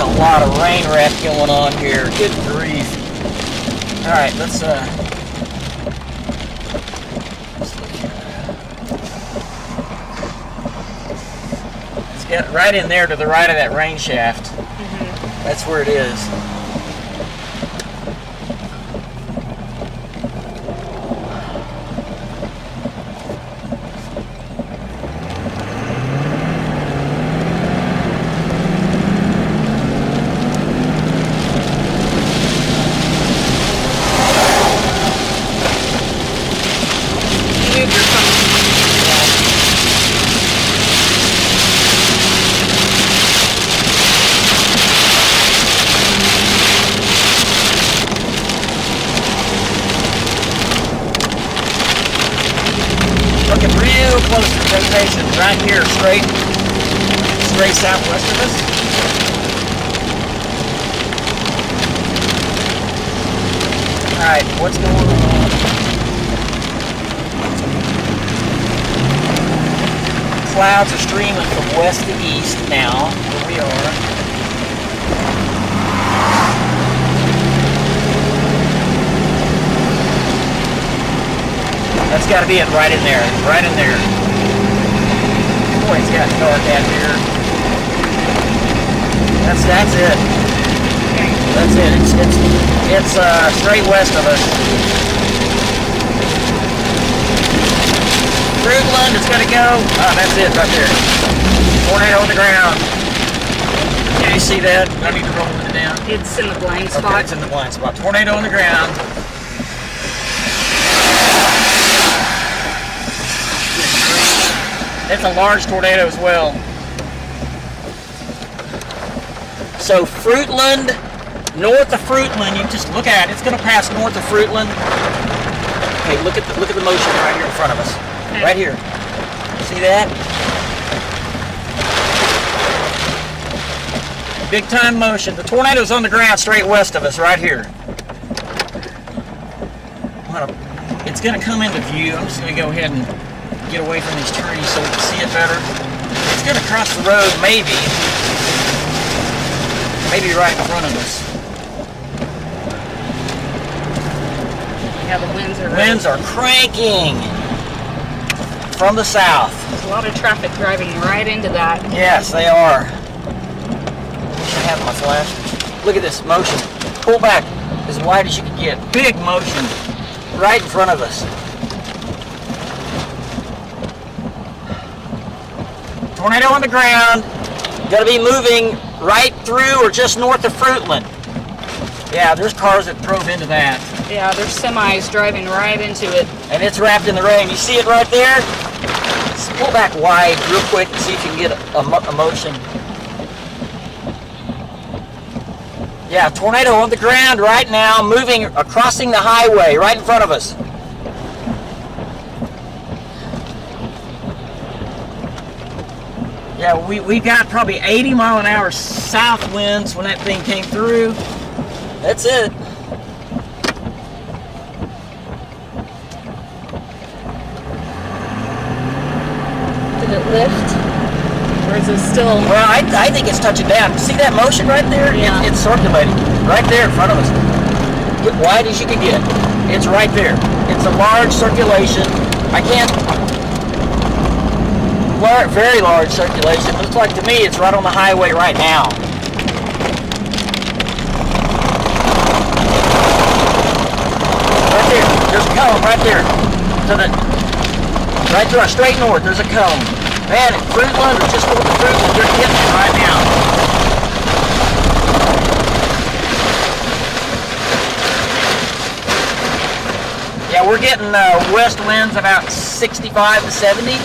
a lot of rain wrap going on here. Good grief. Alright, let's look here. Let's get right in there to the right of that rain shaft. Mm-hmm. That's where it is. Close to rotation, right here, straight southwest of us. Alright, what's going on? Clouds are streaming from west to east now, where we are. That's got to be it right in there, right in there. Boy, it's got dark out here. That's it. That's it. It's straight west of us. Fruitland, it's gonna go. Oh, that's it right there. Tornado on the ground. Can you see that? I need to roll it down. It's in the blind spot. Okay, it's in the blind spot. Tornado on the ground. It's a large tornado as well. So Fruitland, north of Fruitland, you just look at it. It's going to pass north of Fruitland. Okay, look at the motion right here in front of us. Okay. Right here. See that? Big time motion. The tornado's on the ground straight west of us, right here. It's going to come into view. I'm just going to go ahead and get away from these trees so we can see it better. It's going to cross the road, maybe right in front of us. Yeah, the winds are cranking from the south. There's a lot of traffic driving right into that. Yes, they are. I wish I had my flash. Look at this motion. Pull back as wide as you can get. Big motion right in front of us. Tornado on the ground, going to be moving right through or just north of Fruitland. Yeah, there's cars that drove into that. Yeah, there's semis driving right into it. And it's wrapped in the rain. You see it right there? Just pull back wide real quick and see if you can get a motion. Yeah, tornado on the ground right now, moving, crossing the highway right in front of us. Yeah, we got probably 80 mile an hour south winds when that thing came through. That's it. Did it lift? Or is it still? Well, I think it's touching down. See that motion right there? Yeah. It's circulating right there in front of us. Get wide as you can get. It's right there. It's a large circulation. Very large circulation. Looks like to me it's right on the highway right now. Right there. There's a cone right there. Right to our straight north. There's a cone. Man, Fruitland or just north of Fruitland, they're getting it right now. Yeah, we're getting west winds about 65 to 70.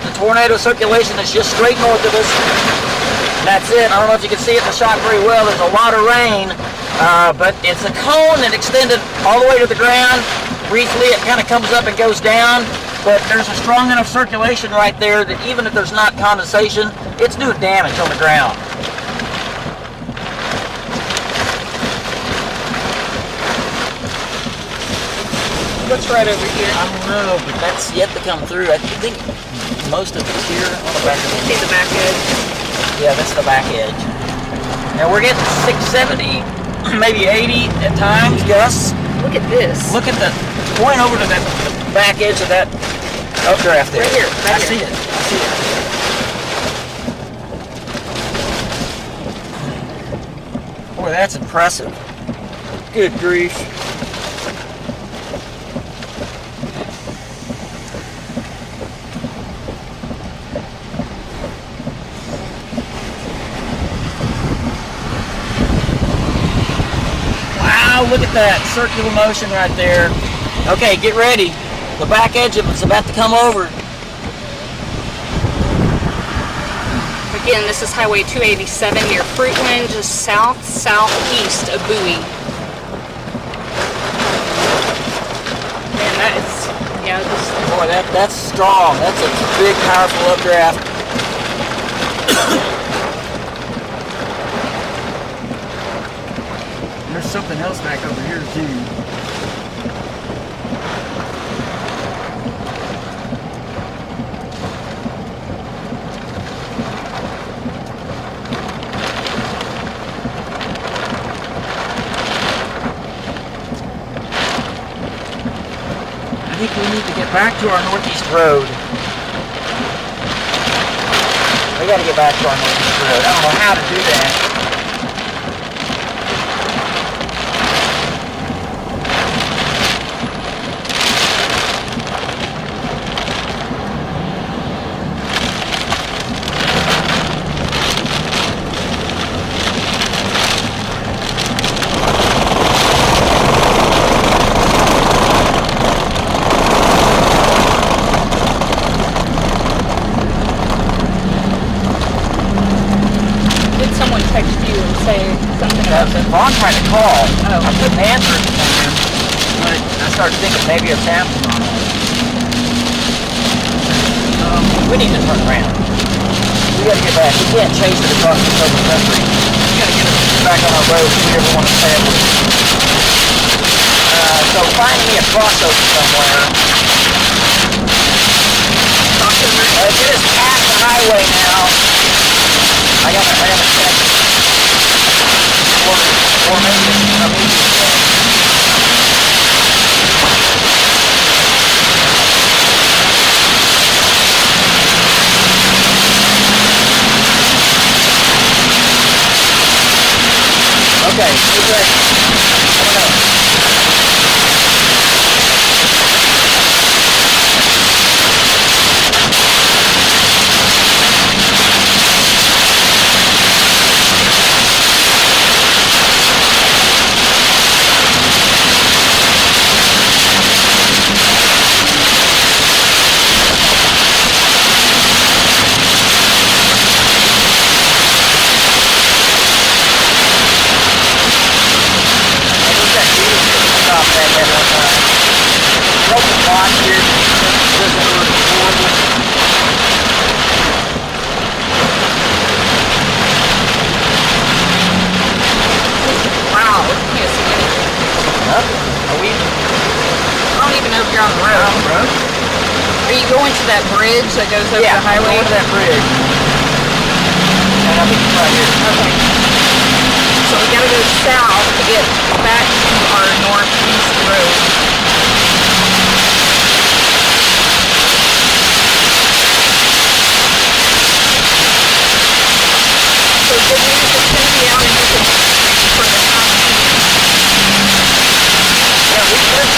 The tornado circulation is just straight north of us. And that's it. I don't know if you can see it in the shot very well. There's a lot of rain, but it's a cone that extended all the way to the ground. Briefly, it kind of comes up and goes down, but there's a strong enough circulation right there that even if there's not condensation, it's doing damage on the ground. What's right over here? I don't know, but that's yet to come through. I think most of it's here on the back of the See the back edge? Yeah, that's the back edge. And we're getting 670, maybe 80 at times, gusts. Look at this. Look at the, point over to that the back edge of that updraft there. Right here, right I here. see it. I see it. Boy, that's impressive. Good grief. Wow, look at that circular motion right there. Okay, get ready. The back edge of it's about to come over. Again, this is Highway 287 near Fruitland, just southeast of Bowie. Man, that is, yeah, just... Boy, that's strong. That's a big, powerful updraft. There's something else back over here too. I think we need to get back to our northeast road. We got to get back to our northeast road. I don't know how to do that. Vaughn tried to call. Oh. I couldn't answer it from him, but I started thinking maybe it's happening on us. We need to turn around. We got to get back. We can't chase it across the southern country. We got to get us back on our road if we ever want to establish. So find me a crossover somewhere. It is past the highway now. I gotta check. Or maybe a medium thing. Okay, who's ready? Coming up. That bridge that goes over the highway? Yeah, over that bridge. And I think it's right here. Okay. So we gotta go south to get back to our northeast road. So good news, it's gonna be out in Michigan for the time being. Yeah, we should.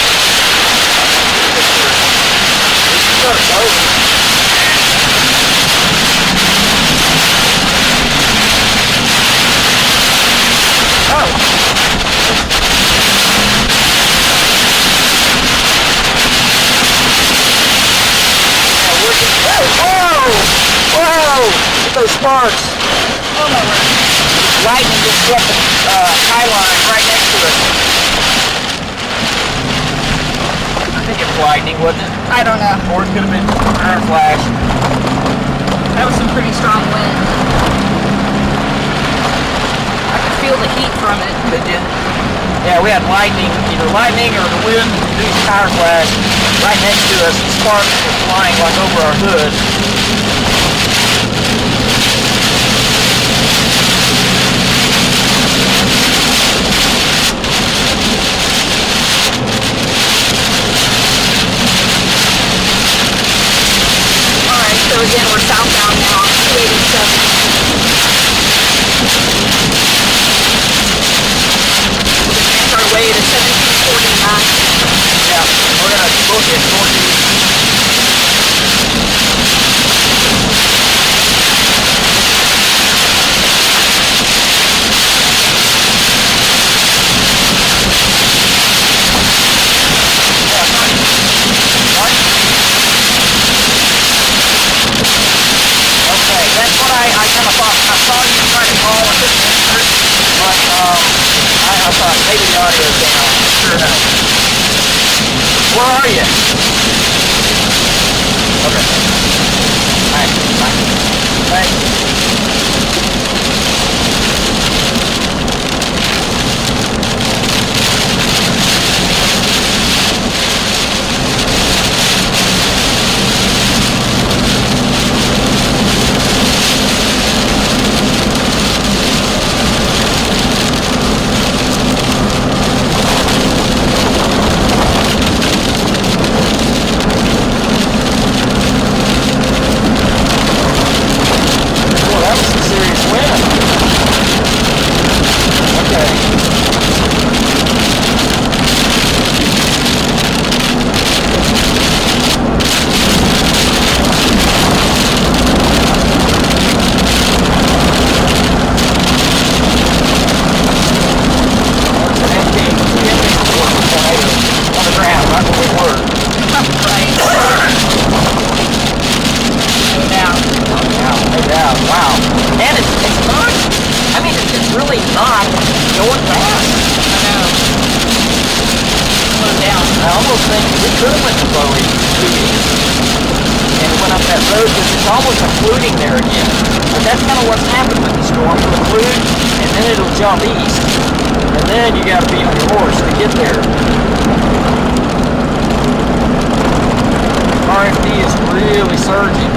Start over. Oh. Whoa! Look at those sparks. Oh my word. Lightning just struck the high line right next to us. I think it's lightning, wasn't it? I don't know. Or it could have been iron flash. That was some pretty strong wind. I could feel the heat from it. Did you? Yeah, we had lightning, either lightning or the wind produced power flash right next to us. The sparks were flying like over our hood. Maybe the audio's down. Sure enough. Where are you? Okay. Alright, bye. Bye. It's almost occluding there again. But that's kind of what's happened with the storm. It'll occlude, and then it'll jump east. And then you got to be on your horse to get there. RFD is really surging.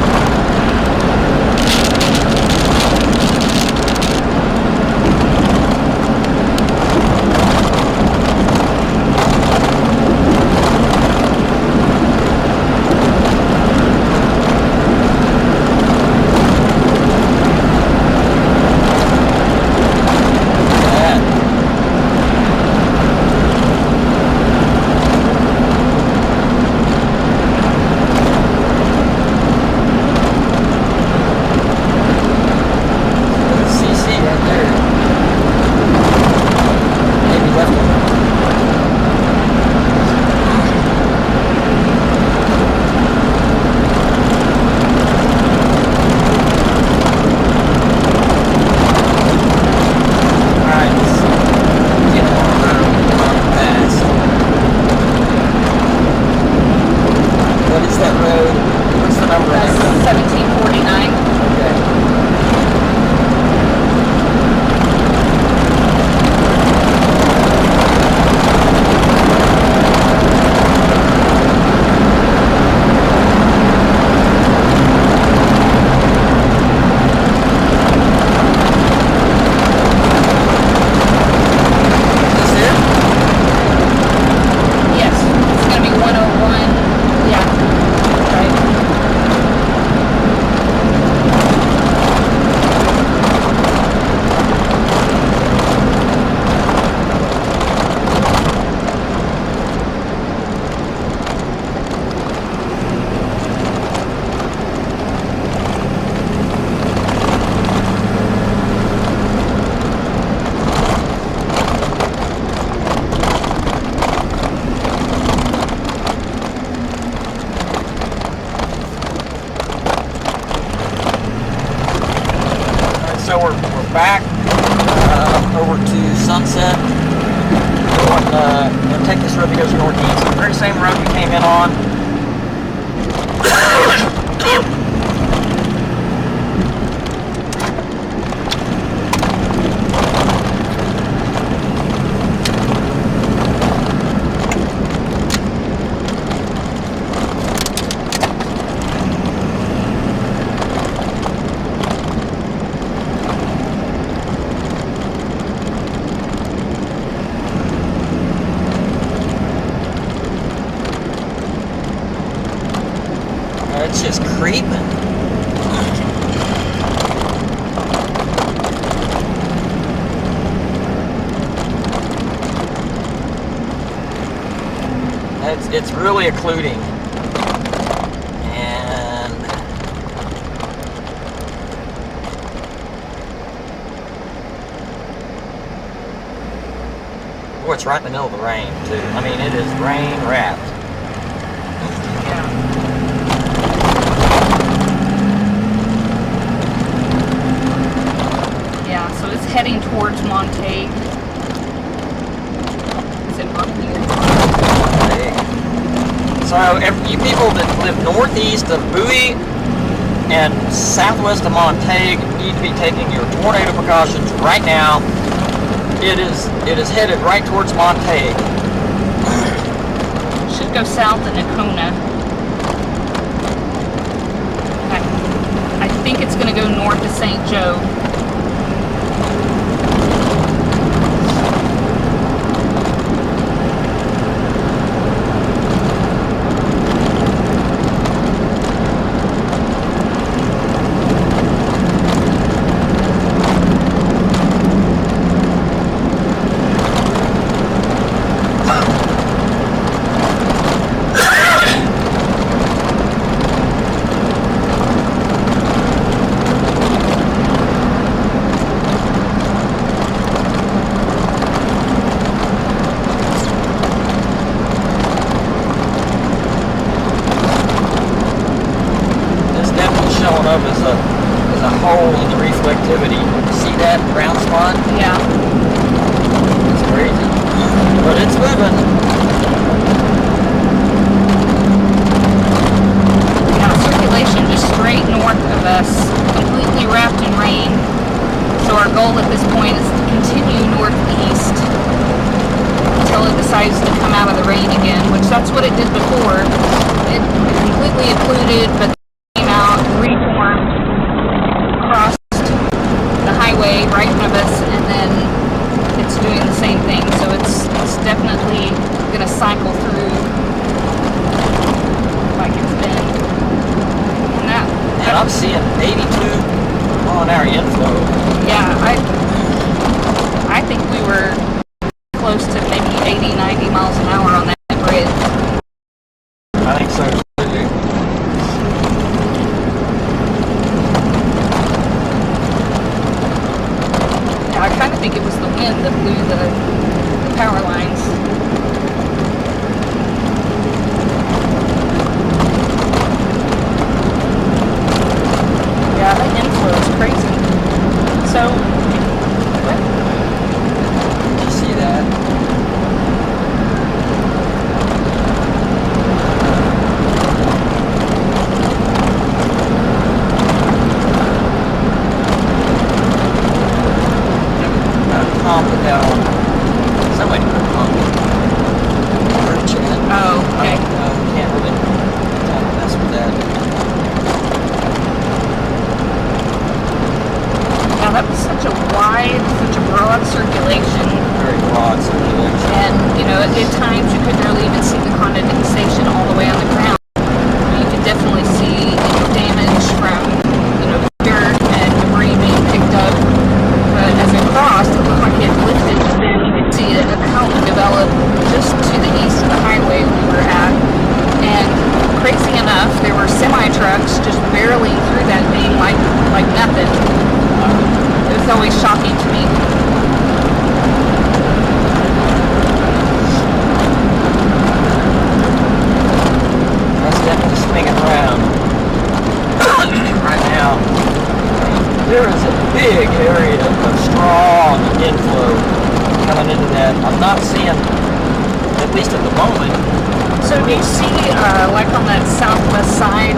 So we're back over to Sunset. We're going to take this road that goes northeast. The very same road we came in on. It's just creeping. It's really occluding. And boy, it's right in the middle of the rain too. I mean, it is rain wrapped. Heading towards Montague. in Montpelier. So you people that live northeast of Bowie and southwest of Montague need to be taking your tornado precautions right now. It is headed right towards Montague. Should go south in Nakona. I think it's going to go north of St. Joe. Up is a hole in the reflectivity. See that brown spot? Yeah. It's crazy. But it's moving. Now circulation just straight north of us, completely wrapped in rain. So our goal at this point is to continue northeast until it decides to come out of the rain again, which that's what it did before. It completely occluded, but reformed, crossed the highway right in front of us, and then it's doing the same thing. So it's definitely going to cycle through like it's been. And I'm seeing 82 mile an hour inflow. Yeah, I think we were close to maybe 80, 90 miles an hour on that bridge. I think so too. I kind of think it was the wind that blew the power lines. Yeah, the inflow is crazy. So, what? Did you see that? Put that on. Somebody put it on. Oh, okay. Can't really mess with that. Now that was such a wide, such a broad circulation. Very broad circulation. And, you know, at times you couldn't really even see the condensation all the way on the ground. You could definitely see damage from, dirt and debris being picked up. But as it crossed, it looked like it lifted, but then you could see a mountain develop just to the east of the highway we were at. And crazy enough, there were semi-trucks just barreling through that thing like nothing. It was always shocking to me. That's definitely swinging around. Right now, there is a big area of strong inflow coming into that. I'm not seeing, at least at the moment. So do you see, like on that southwest side,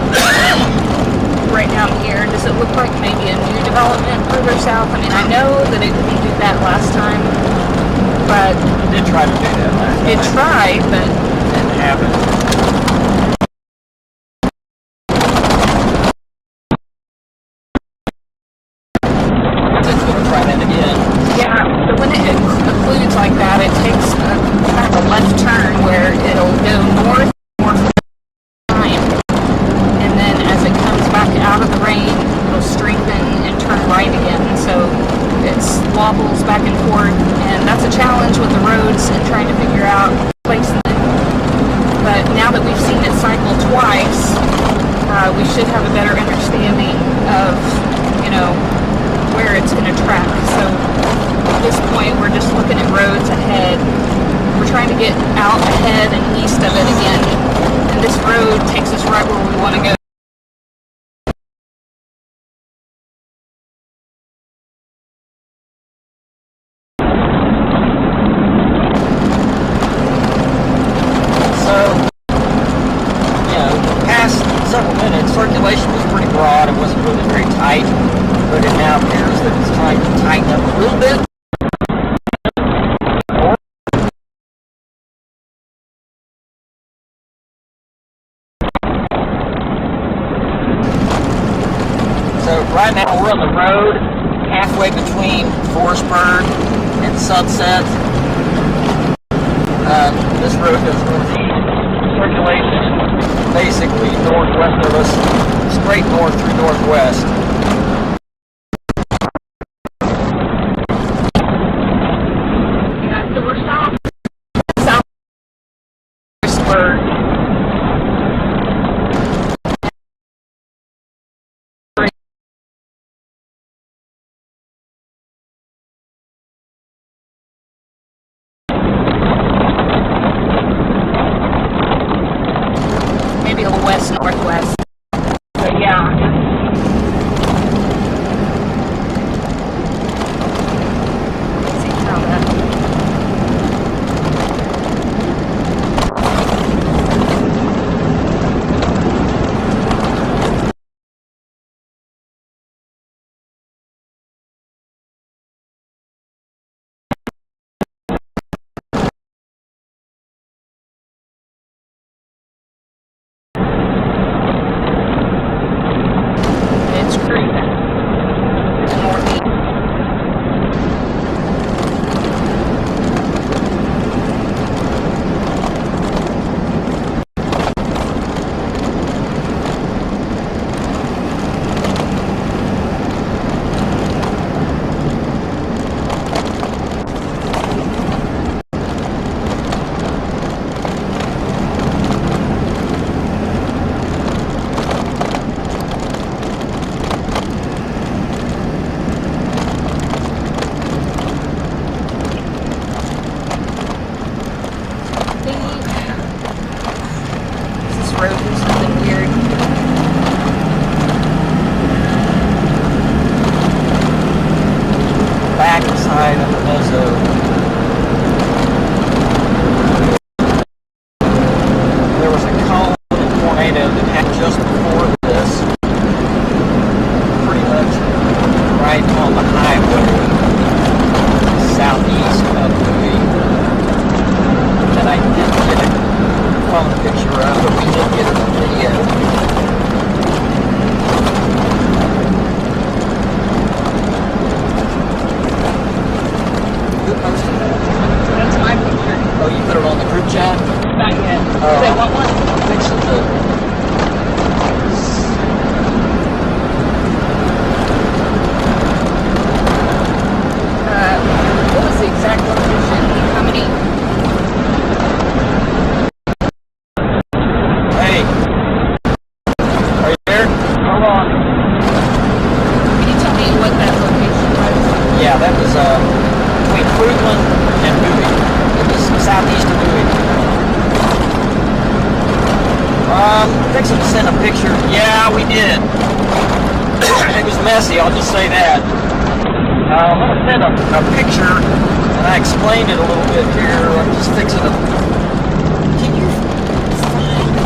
right down here, does it look like maybe a new development further south? I mean, I know that it didn't do that last time, but... It did try to do that last time. It tried, but... It didn't happen. Like that, it takes kind of a left turn where it'll go north time, and then as it comes back out of the rain, it'll strengthen and turn right again. So it wobbles back and forth, and that's a challenge with the roads and trying to figure out placement. But now that we've seen it cycle twice, we should have a better understanding of, where it's going to track. So at this point, we're just looking at roads ahead. We're trying to get out ahead and east of it again. And this road takes us right where we want to go. We're on the road, halfway between Forestburg and Sunset. This road goes northeast. Circulation basically northwest of us, straight north through northwest. Yeah, so we're south Forestburg. Maybe a little west northwest. But yeah. Let's see how that. It's creeping. Northeast. This road is something weird. Back side of the mezzo. There was a cone and tornado that happened just before this. Pretty much right on the highway, southeast of Bowie. And I didn't get a phone picture of, but we did get a video. Who posted that? That's my picture. Oh, you put it on the group chat? Not yet. Oh. They want one? Fixing to. What was the exact location? How many? Hey. Are you there? Hold on. Can you tell me what that location was? Yeah, that was between Fruitland and Bowie. It was southeast of Bowie. Fixing to send a picture. Yeah, we did. It was messy, I'll just say that. I'm going to send a picture, and I explained it a little bit here. I'm just fixing to. Can you find?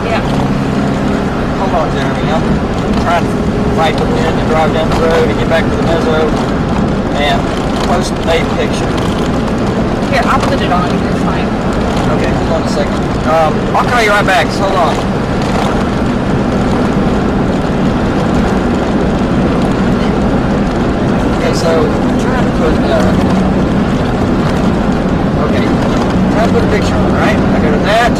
Yeah. Hold on, Jeremy. I'm trying to fight the wind and drive down the road and get back to the mezzo and post a picture. Here, I'll put it on. It's fine. Okay, hold on a second. I'll call you right back. Just hold on. Okay, so I'm trying to put. Okay, trying to put a picture on, right? I go to that,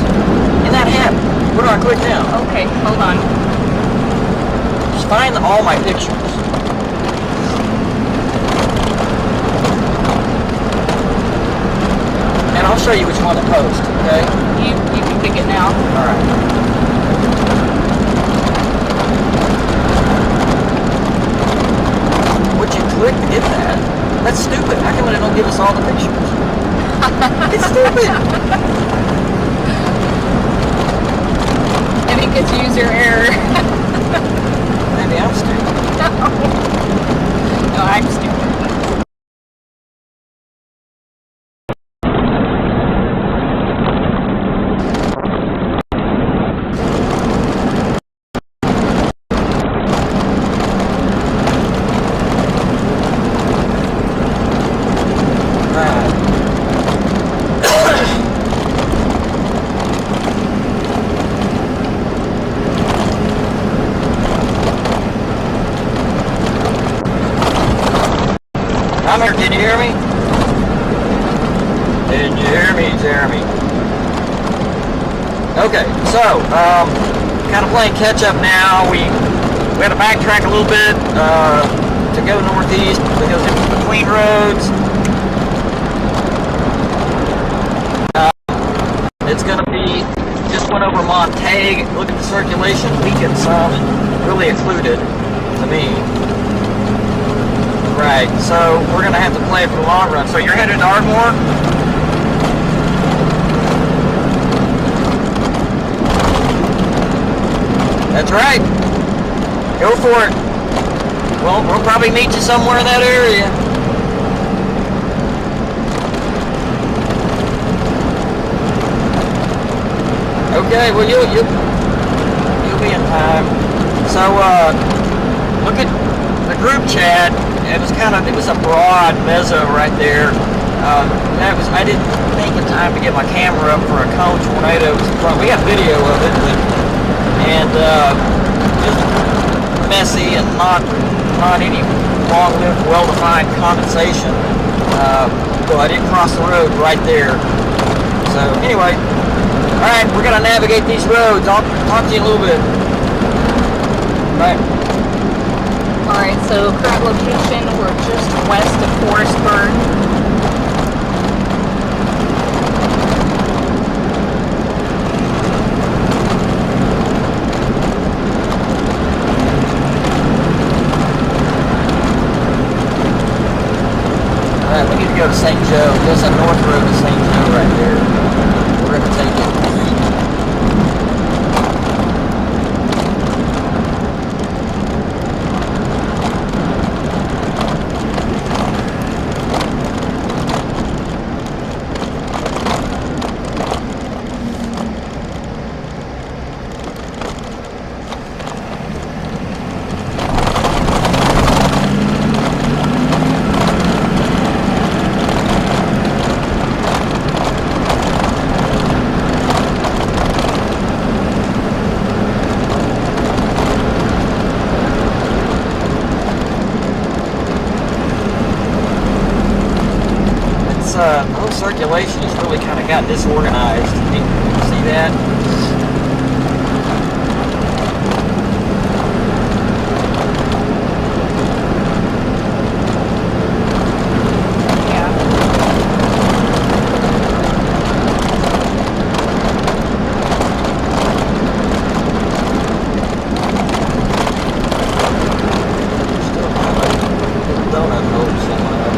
and that happened. Where do I click now? Okay, hold on. Just find all my pictures. And I'll show you which one to post, okay? You can pick it now. Alright. Would you click to get that? That's stupid. How come it don't give us all the pictures? It's stupid. I think it's user error. Maybe I'm stupid. No, I'm stupid. I'm here. Can you hear me? Can you hear me, Jeremy? Okay, so kind of playing catch up now. We had to backtrack a little bit to go northeast because it was between roads. It's going to be, just went over Montague. Look at the circulation, weakened some, and really occluded to me. Right, so we're going to have to play it for the long run. So you're headed to Ardmore? That's right. Go for it. Well, we'll probably meet you somewhere in that area. Okay, well you'll be in time. So look at the group chat. It was a broad mezzo right there. I didn't think in time to get my camera up for a cone tornado. We got video of it, and just messy and not any long-lived, well-defined condensation. So I did cross the road right there. So anyway. Alright, we're going to navigate these roads. I'll talk to you in a little bit. Alright. Alright, so current location, we're just west of Forestburg. Alright, we need to go to St. Joe. There's a north road to St. Joe right there. We're going to take it. The whole circulation has really kind of got disorganized. You see that? Still kind of a donut hole somewhere.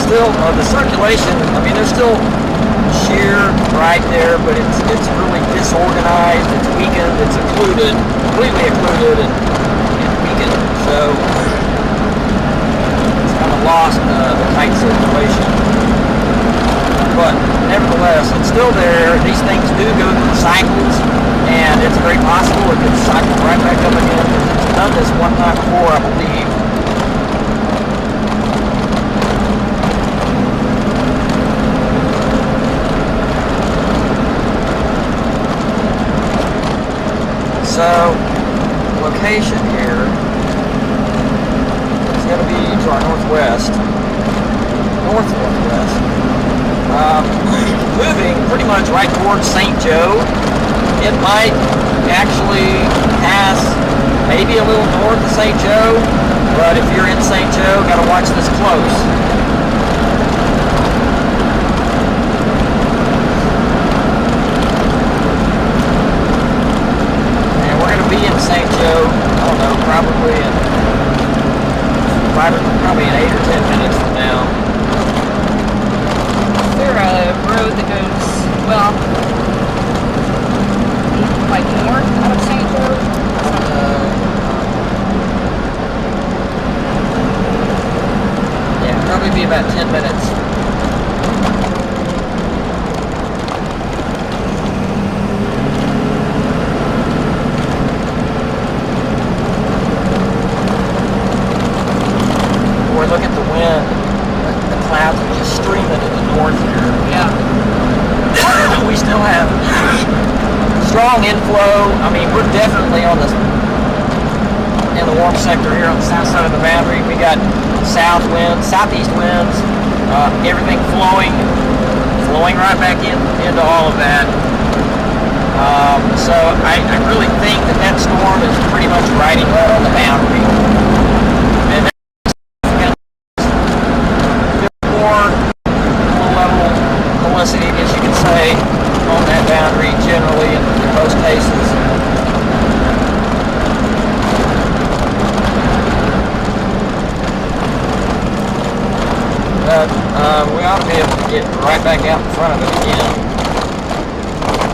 still, the circulation, I mean, there's still shear right there, but it's really disorganized, it's weakened, it's occluded, completely occluded and weakened. So it's kind of lost the tight circulation. But nevertheless, it's still there. These things do go through cycles, and it's very possible it could cycle right back up again. It's done this one time before, I believe. So, location here is going to be to our northwest. Northwest. Moving pretty much right towards St. Joe. It might actually pass maybe a little north of St. Joe, but if you're in St. Joe, got to watch this close. And we're going to be in St. Joe, I don't know, probably in 8 or 10 minutes from now. Is there a road that goes, well, like north out of St. Joe? Yeah, probably be about 10 minutes. Boy, look at the wind. The clouds are just streaming to the north here. Yeah. We still have strong inflow. I mean, we're definitely in the warm sector here on the south side of the boundary. We got south winds, southeast winds, everything flowing right back into all of that. So I really think that storm is pretty much riding right on the boundary. And more level velocity, as you can say, on that boundary generally in most cases. But we ought to be able to get right back out in front of it again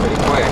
pretty quick.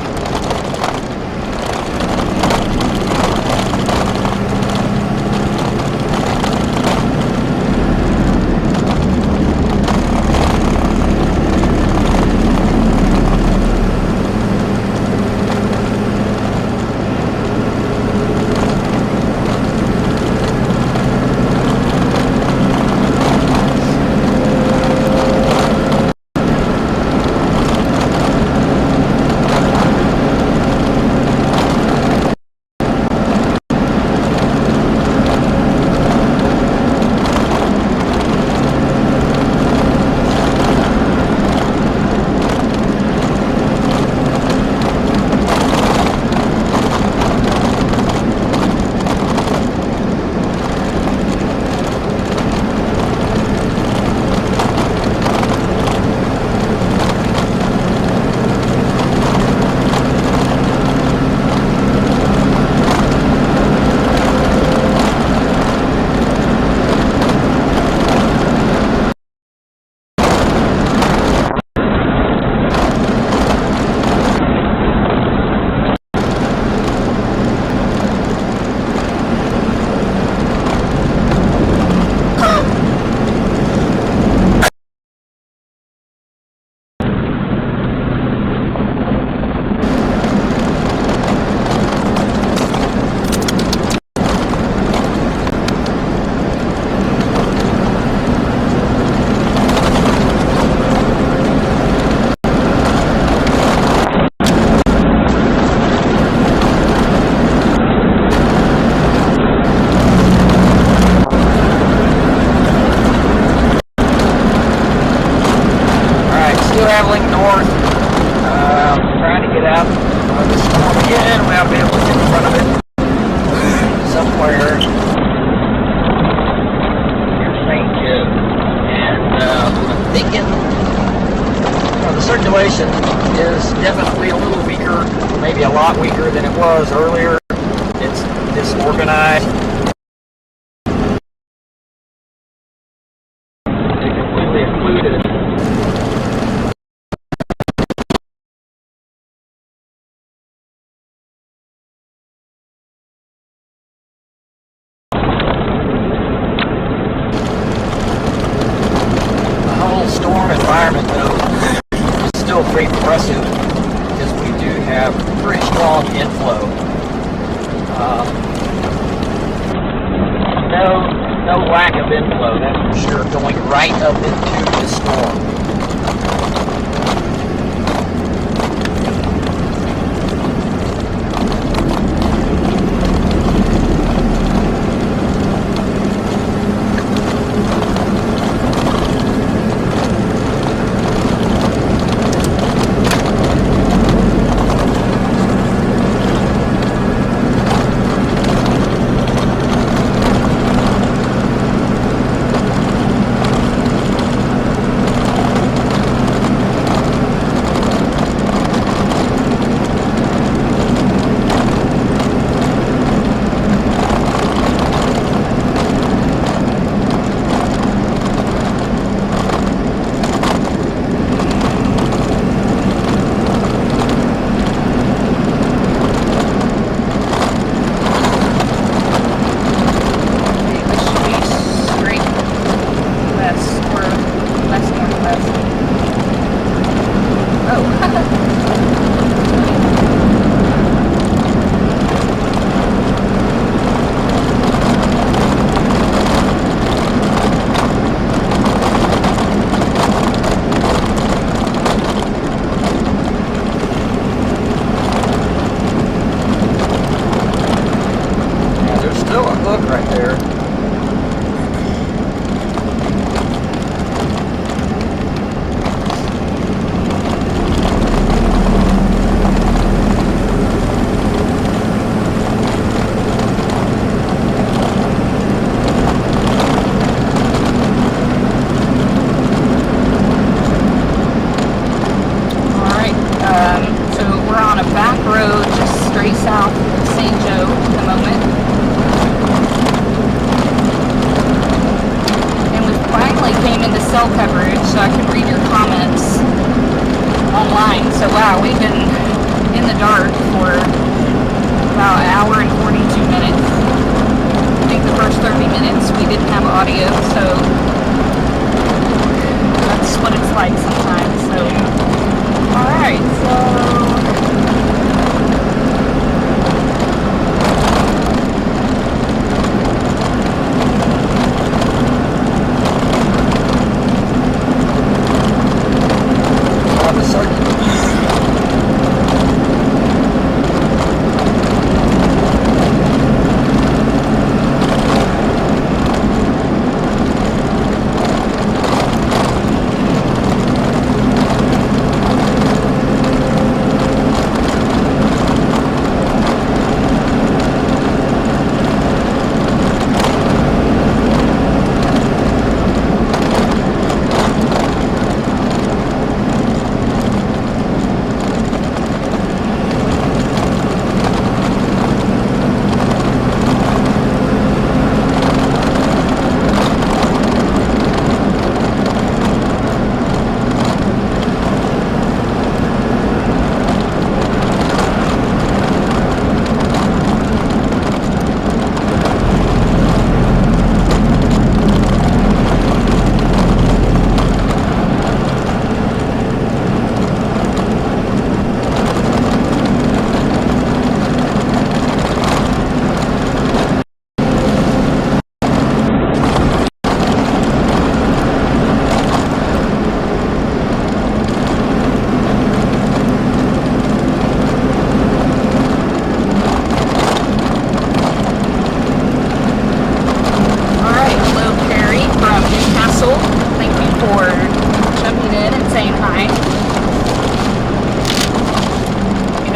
Traveling north, trying to get out of the storm again. We'll be able to get in front of it somewhere near St. Joe. And I'm thinking the circulation is definitely a little weaker, maybe a lot weaker than it was earlier. It's disorganized. It completely that's for sure, going right up into the storm. Right there. So we're on a back road just straight south of St. Joe at the moment. And we finally came into cell coverage, so I can read your comments online. So wow, we've been in the dark for about an hour and 42 minutes. I think the first 30 minutes we didn't have audio, so that's what it's like sometimes. So alright, so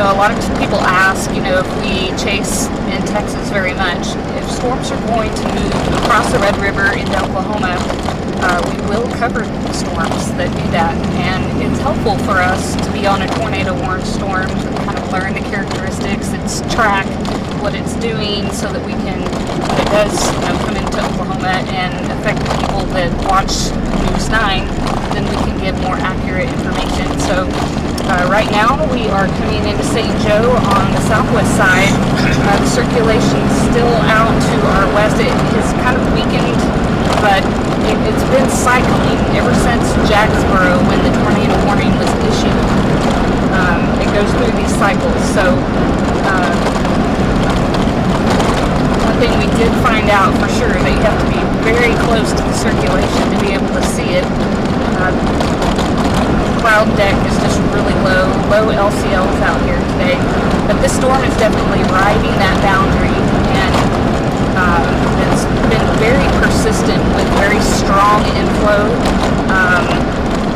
a lot of people ask, if we chase in Texas very much, if storms are going to move across the Red River into Oklahoma, we will cover storms that do that. And it's helpful for us to be on a tornado warning storm to kind of learn the characteristics, its track, what it's doing, so that we can, when it does come into Oklahoma and affect the people that watch News 9, then we can give more accurate information. So right now we are coming into St. Joe on the southwest side. The circulation is still out to our west. It has kind of weakened, but it's been cycling ever since Jacksboro when the tornado warning was issued. It goes through these cycles. So thing we did find out for sure, that you have to be very close to the circulation to be able to see it. Cloud deck is just really low LCLs out here today. But this storm is definitely riding that boundary, and it's been very persistent with very strong inflow.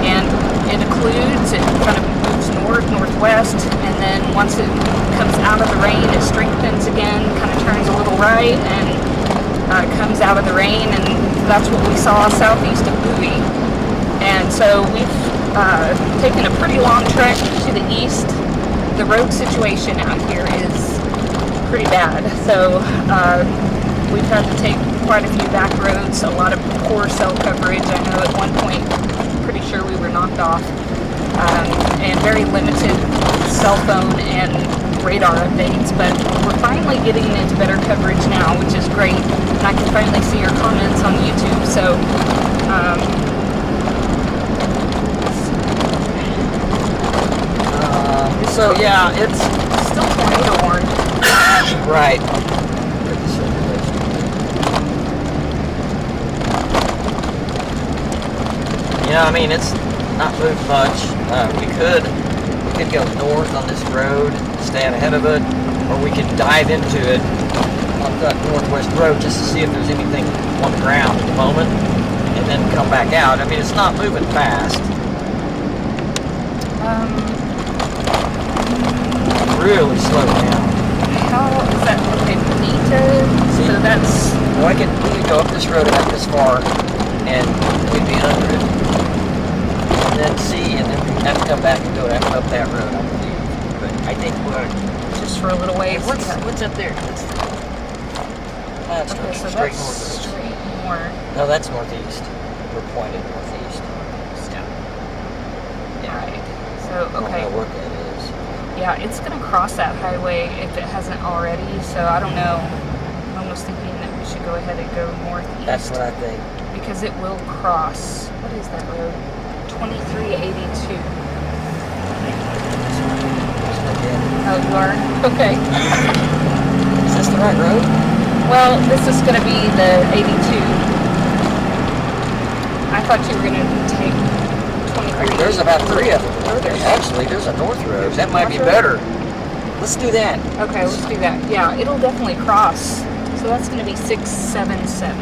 And it occludes, it kind of moves north, northwest, and then once it comes out of the rain, it strengthens again, kind of turns a little right, and comes out of the rain, and that's what we saw southeast of Bowie. And so we've taken a pretty long trek to the east. The road situation out here is pretty bad, so we've had to take quite a few back roads, a lot of poor cell coverage. I know at one point, pretty sure we were knocked off, and very limited cell phone and radar updates, but we're finally getting into better coverage now, which is great, and I can finally see your comments on YouTube, so so yeah, it's still tornado warned. right. Yeah, I mean, it's not moved much. We could go north on this road, stay out ahead of it, or we could dive into it on that northwest road just to see if there's anything on the ground at the moment, and then come back out. I mean, it's not moving fast. Really slow down. How is that? Okay, Bonita. See, so that's. Well, we could go up this road about this far, and we'd be under it. And then see, and then we have to come back and go up that road, I believe. But I think we're Just for a little ways. what's up there? That's Okay, so straight that's northeast. straight north. No, that's northeast. We're pointed northeast. Yeah. Right. So, I don't okay. know what that is. Yeah, it's going to cross that highway if it hasn't already, so I don't know. I'm almost thinking that we should go ahead and go northeast. That's what I think. Because it will cross. What is that road? 2382. Oh, you are? Okay. Is this the right road? Well, this is going to be the 82. I thought you were going to take 23. There's about 3 of them. Oh, there's Actually, there's a north road. That might be North road? better. Let's do that. Okay, let's do that. Yeah, it'll definitely cross. So that's going to be 677.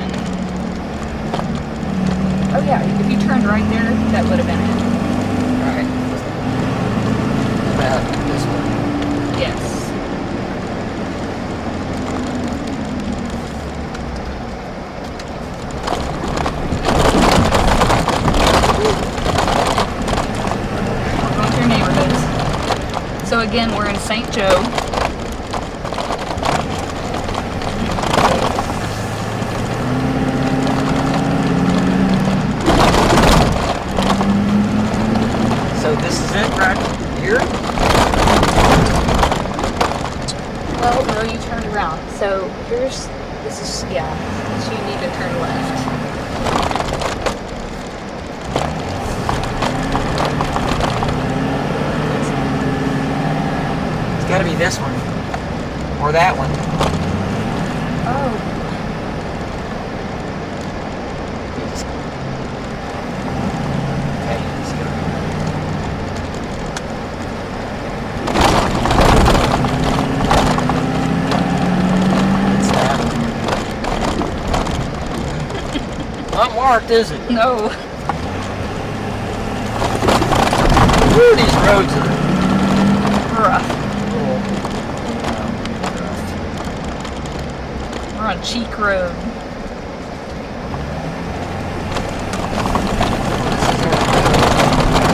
Oh yeah, if you turned right there, that would have been it. Alright. About this one. Yes. We're going through neighborhoods. So again, we're in St. Joe. So this is it right here? Well, no, you turned around. So this is, yeah, so you need to turn left. It's got to be this one. Or that one. Oh. Okay, let's go. It's not marked, is it? No. Woo, these roads are Rough. cool. We're on Cheek Road.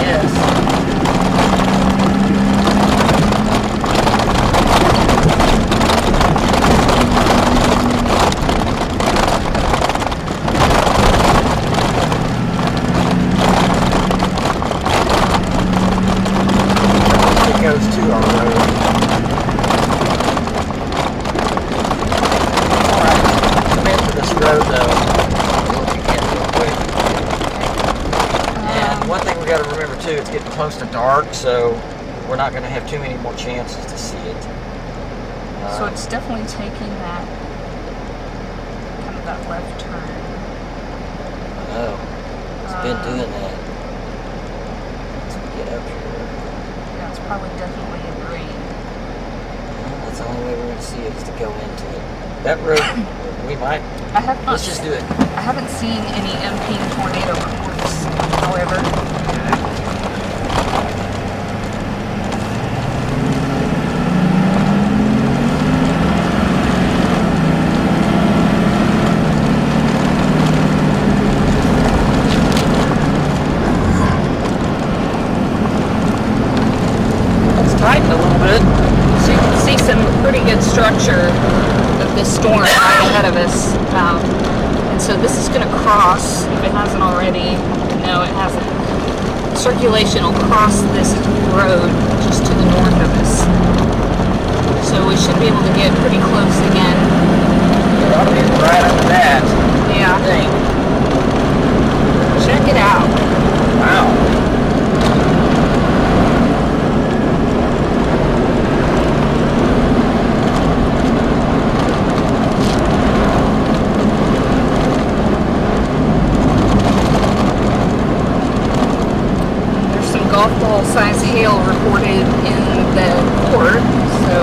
Yes. It goes to our road. Alright, come into this road though. Look again real quick. And one thing we got to remember too, it's getting close to dark, so we're not going to have too many more chances to see it. So it's definitely taking that that left turn. Oh, it's been doing that. Let's get up here. Yeah, it's probably definitely in rain. Well, that's the only way we're going to see it is to go into it. That road, we might. Let's just do it. I haven't seen any imping tornado reports, however. Tighten a little bit. So you can see some pretty good structure of this storm right ahead of us. And so this is going to cross, if it hasn't already. No, it hasn't. Circulation will cross this road just to the north of us. So we should be able to get pretty close again. It ought to be right under that. Yeah. Thing. Check it out. Wow. Golf ball size hail reported in the port, so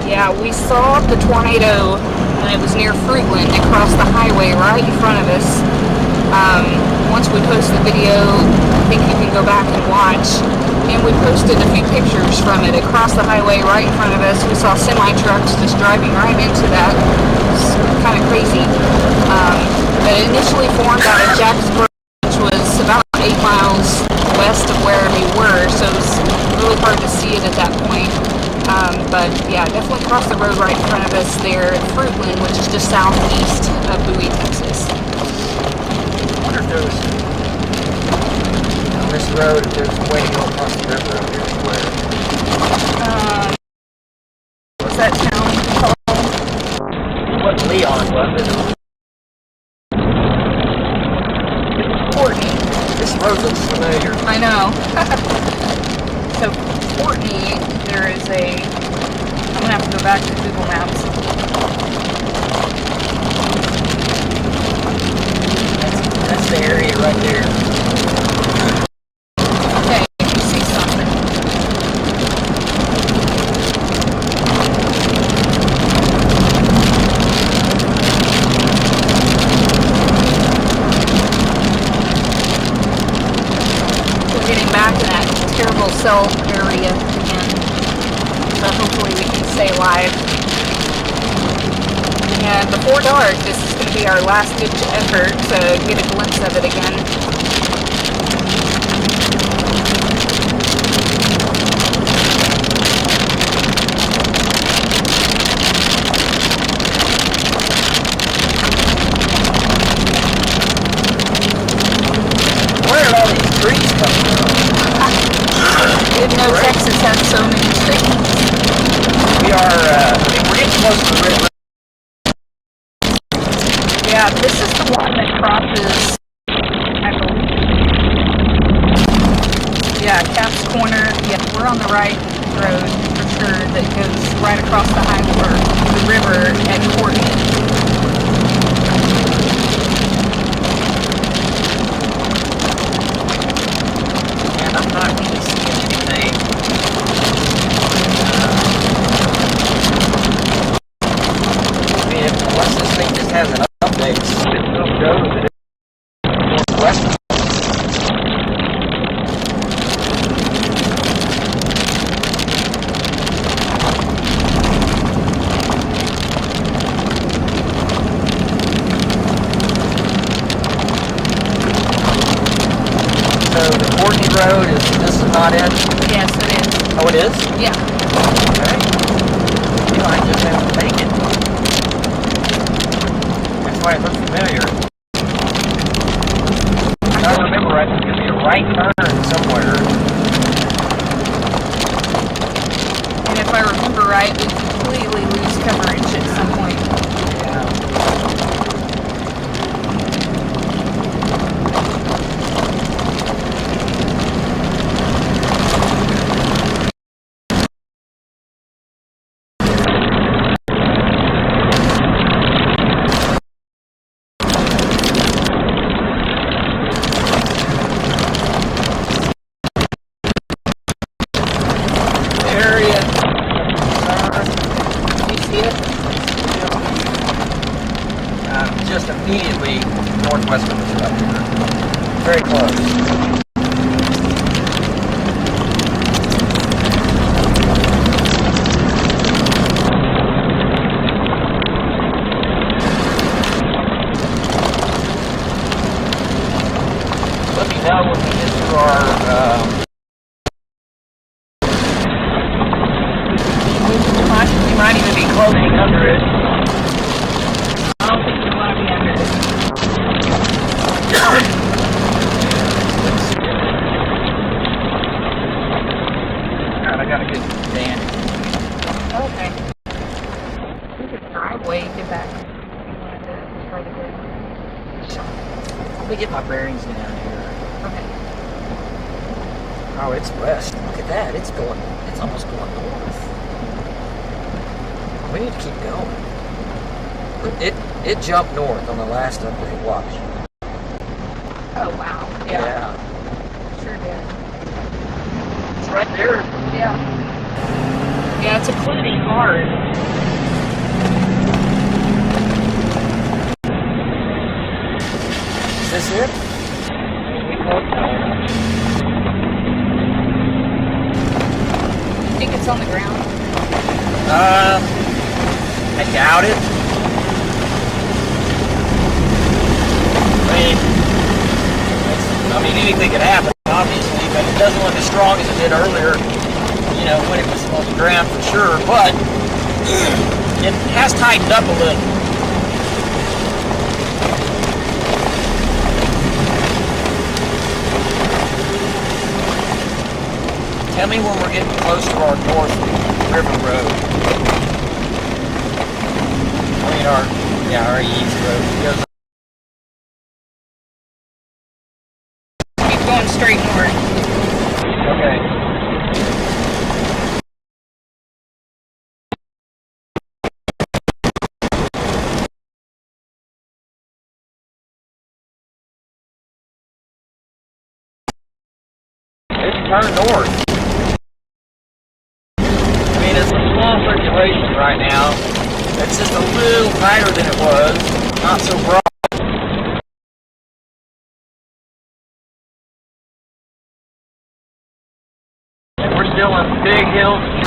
yeah, we saw the tornado when it was near Fruitland. It crossed the highway right in front of us. Once we post the video, I think you can go back and watch. And we posted a few pictures from it. It crossed the highway right in front of us. We saw semi-trucks just driving right into that. It's kind of crazy. But it initially formed out of Jacksboro, which was about 8 miles west of where we were, so it was really hard to see it at that point. But yeah, definitely crossed the road right in front of us there at Fruitland, which is just southeast of Bowie, Texas. I wonder if there was, on this road, if there's a way to go across the river up here anywhere. What's that town called? What Leon was it? Courtney. This road looks familiar. I know. So Courtney, there is a, I'm going to have to go back to Google Maps. That's the area right there. Okay, you see something. We're getting back to that terrible cell area again. So hopefully we can stay live. And before dark, this is going to be our last ditch effort to get a glimpse of it again. Where did all these trees come from? Didn't know Texas had so many trees. We are, we're getting close to the river. Yeah, this is the one that crosses, I believe. Yeah, Caps Corner. Yeah, we're on the right road for sure that goes right across the highway, or the river at Courtney. And I'm not really seeing anything. I mean, unless this thing just has an update, it will go that it's northwest. So the Courtney Road this is not it? Yes, it is. Oh, it is? Yeah. Okay. You might just have to take it. That's why it looks familiar. If I remember right, there's going to be a right turn somewhere. And if I remember right, we completely lose coverage at some point. Yeah. let me know when we get to our, we might even be closing under it. I don't think we want to be under it. God, I got a good band. Okay. We could driveway, get back. We wanted to try to get. Let me get my bearings down here. Okay. Oh, it's west. Look at that. It's almost going north. We need to keep going. It jumped north on the last update. Watch. Oh, wow. Yeah. Sure did. It's right there. Yeah. Yeah, it's occluding hard. Is this it? You think it's on the ground? I doubt it. I mean, anything could happen, obviously, but it doesn't look as strong as it did earlier, you know, when it was on the ground for sure, but it has tightened up a little. Tell me when we're getting close to our North River Road. I mean, our East Road. It goes Keep going straight north. okay. It's turned north. I mean, it's a small circulation right now. It's just a little tighter than it was. Not so broad. And we're still in big hills.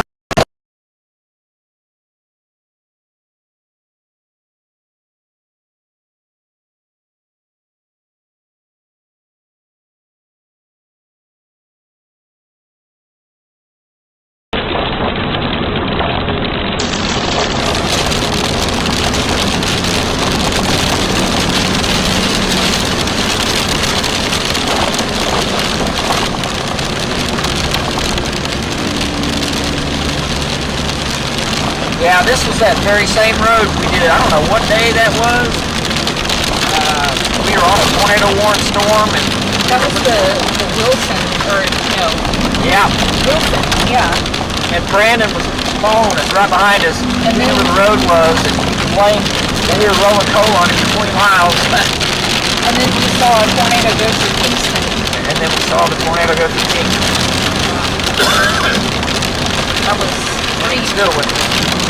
Yeah, this was that very same road we did. I don't know what day that was. We were on a tornado-warned storm, and That was the Wilson, or no, yeah, Wilson, yeah. and Brandon was following us right behind us. And He then- knew where the road was, and he complained that he was rolling coal on it for 20 miles. And then we saw a tornado go through Kingston. And then we saw the tornado go through Kingston. That was Still with me.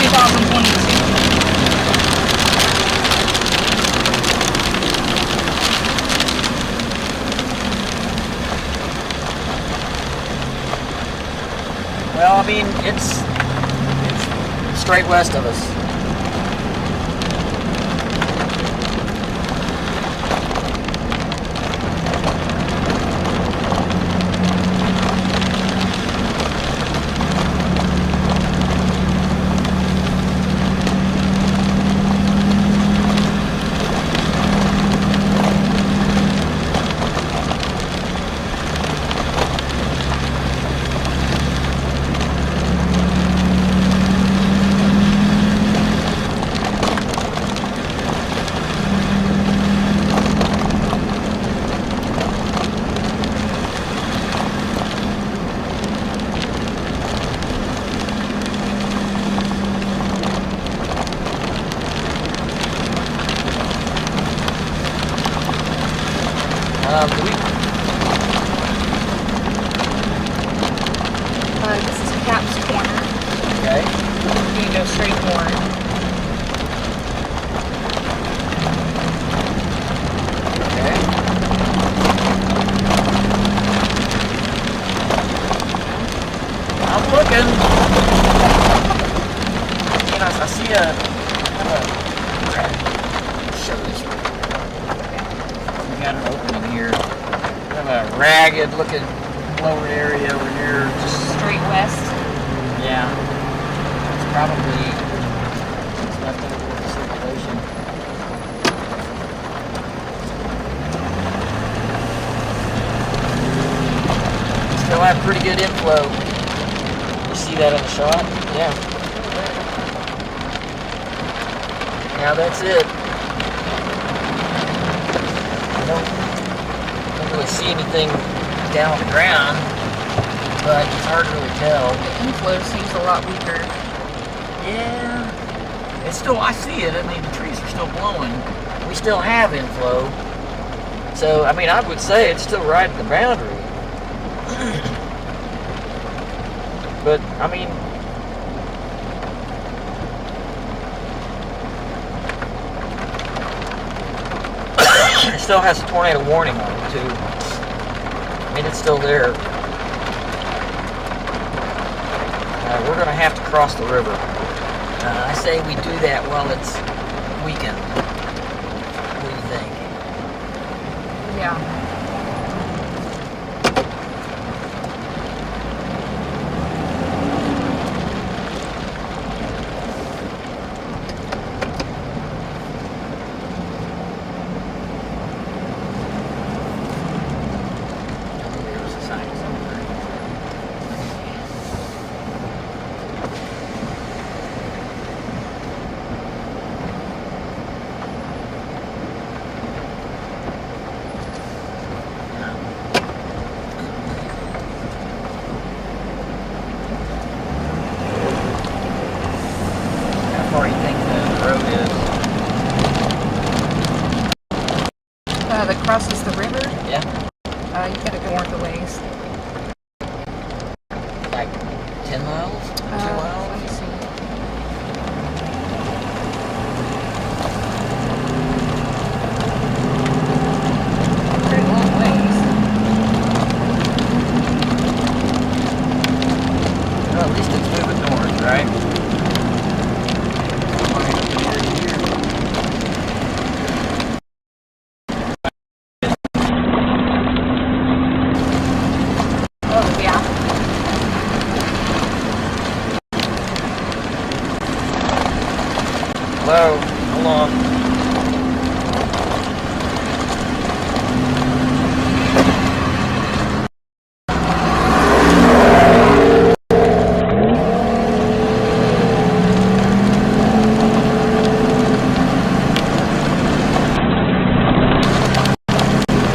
2022. Well, I mean, it's straight west of us. This is Cap's Corner. Okay. You can go straight north. Okay. I'm looking. You know, I see a. Show this. We got an opening here. We have a ragged looking lower area over here. Just Straight west. yeah. It's probably leftover circulation. Still have pretty good inflow. You see that in the shot? Yeah. Now that's it. I don't really see anything down on the ground, but it's hard to really tell. The inflow seems a lot weaker. Yeah, it's still, I see it. I mean, the trees are still blowing. We still have inflow. So, I mean, I would say it's still right at the boundary. But, I mean, it still has a tornado warning on it, too. I mean, it's still there. We're going to have to cross the river. I say we do that while it's weakened. What do you think? Yeah. That crosses the river? Yeah. You gotta go north a ways. Like 10 miles? 2 miles? Let me see. Pretty long ways. Well, at least it's moving north, right? Hello, hold on.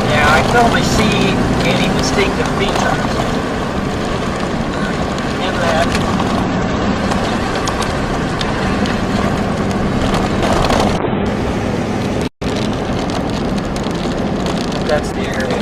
Yeah, I can only see any distinctive features in that. That's the area.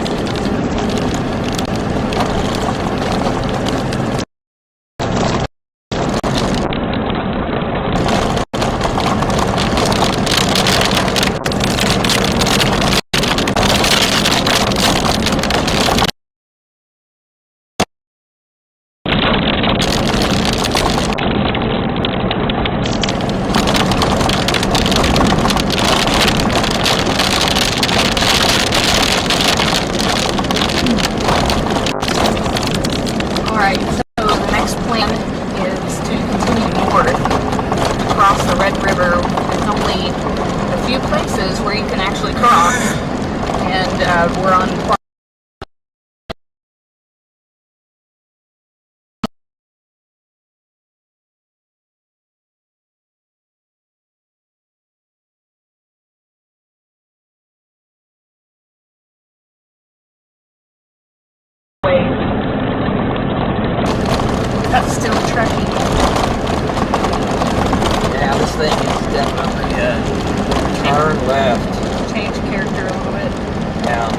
Where you can actually cross, and we're on way. That's still trekking. Yeah, this thing is definitely turn left. Change character a little bit. Yeah.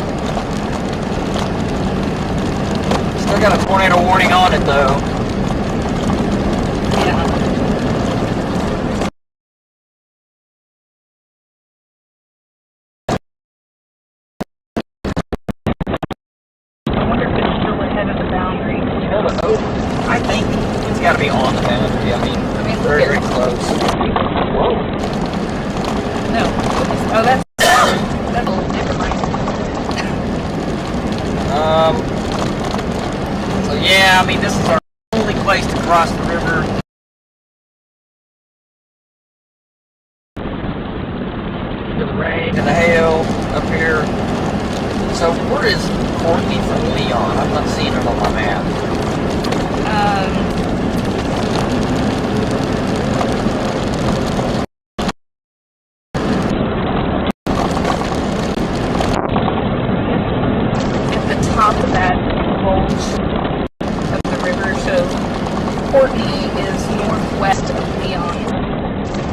Still got a tornado warning on it though. Yeah. I wonder if it's still ahead of the boundary. I think it's got to be on the boundary. I mean very, very close. Whoa. No. Oh, that's a little, never mind. So yeah, I mean, this is our only place to cross the river. To the rain and the hail up here. So where is Courtney from Leon? I'm not seeing it on my map. At the top of that bulge of the river, so Courtney is northwest of Leon.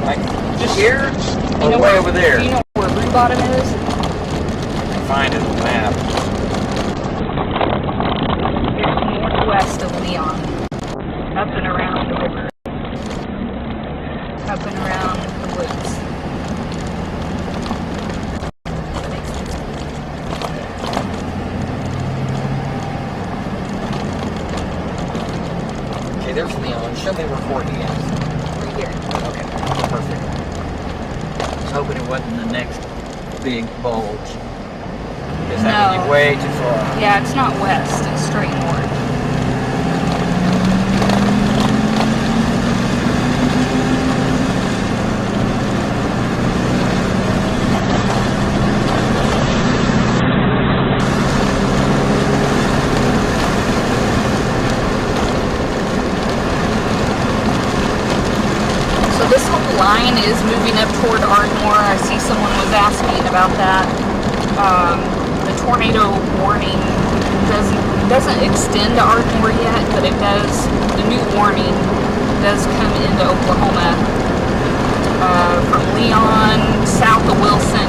Like just here? You Or know way over there? Do you know where Blue Bottom is? Find it on the map. It's northwest of Leon. Up and around the river. Up and around the woods. Makes sense. Okay, there's Leon. Show me where Courtney is. Right here. Okay, perfect. I was hoping it wasn't the next big bulge. Because that would be No. way too far. Yeah, it's not west, it's straight north. So this whole line is moving up toward Ardmore. I see someone was asking about that. The tornado warning doesn't extend to Ardmore yet, but it does. The new warning does come into Oklahoma from Leon, south of Wilson.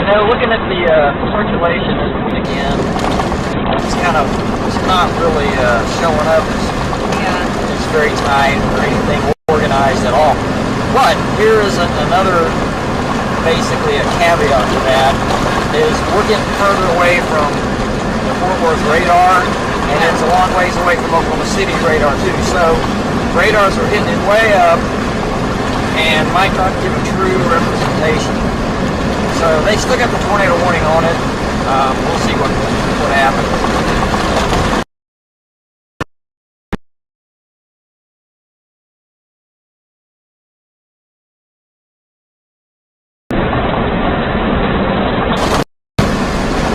You know, looking at the circulation again, it's not really showing up. It's very tight or anything organized at all. But here is another, basically a caveat to that, is we're getting further away from the Fort Worth radar, and it's a long ways away from Oklahoma City's radar too. So radars are hitting it way up and might not give a true representation. So they still got the tornado warning on it. We'll see what happens.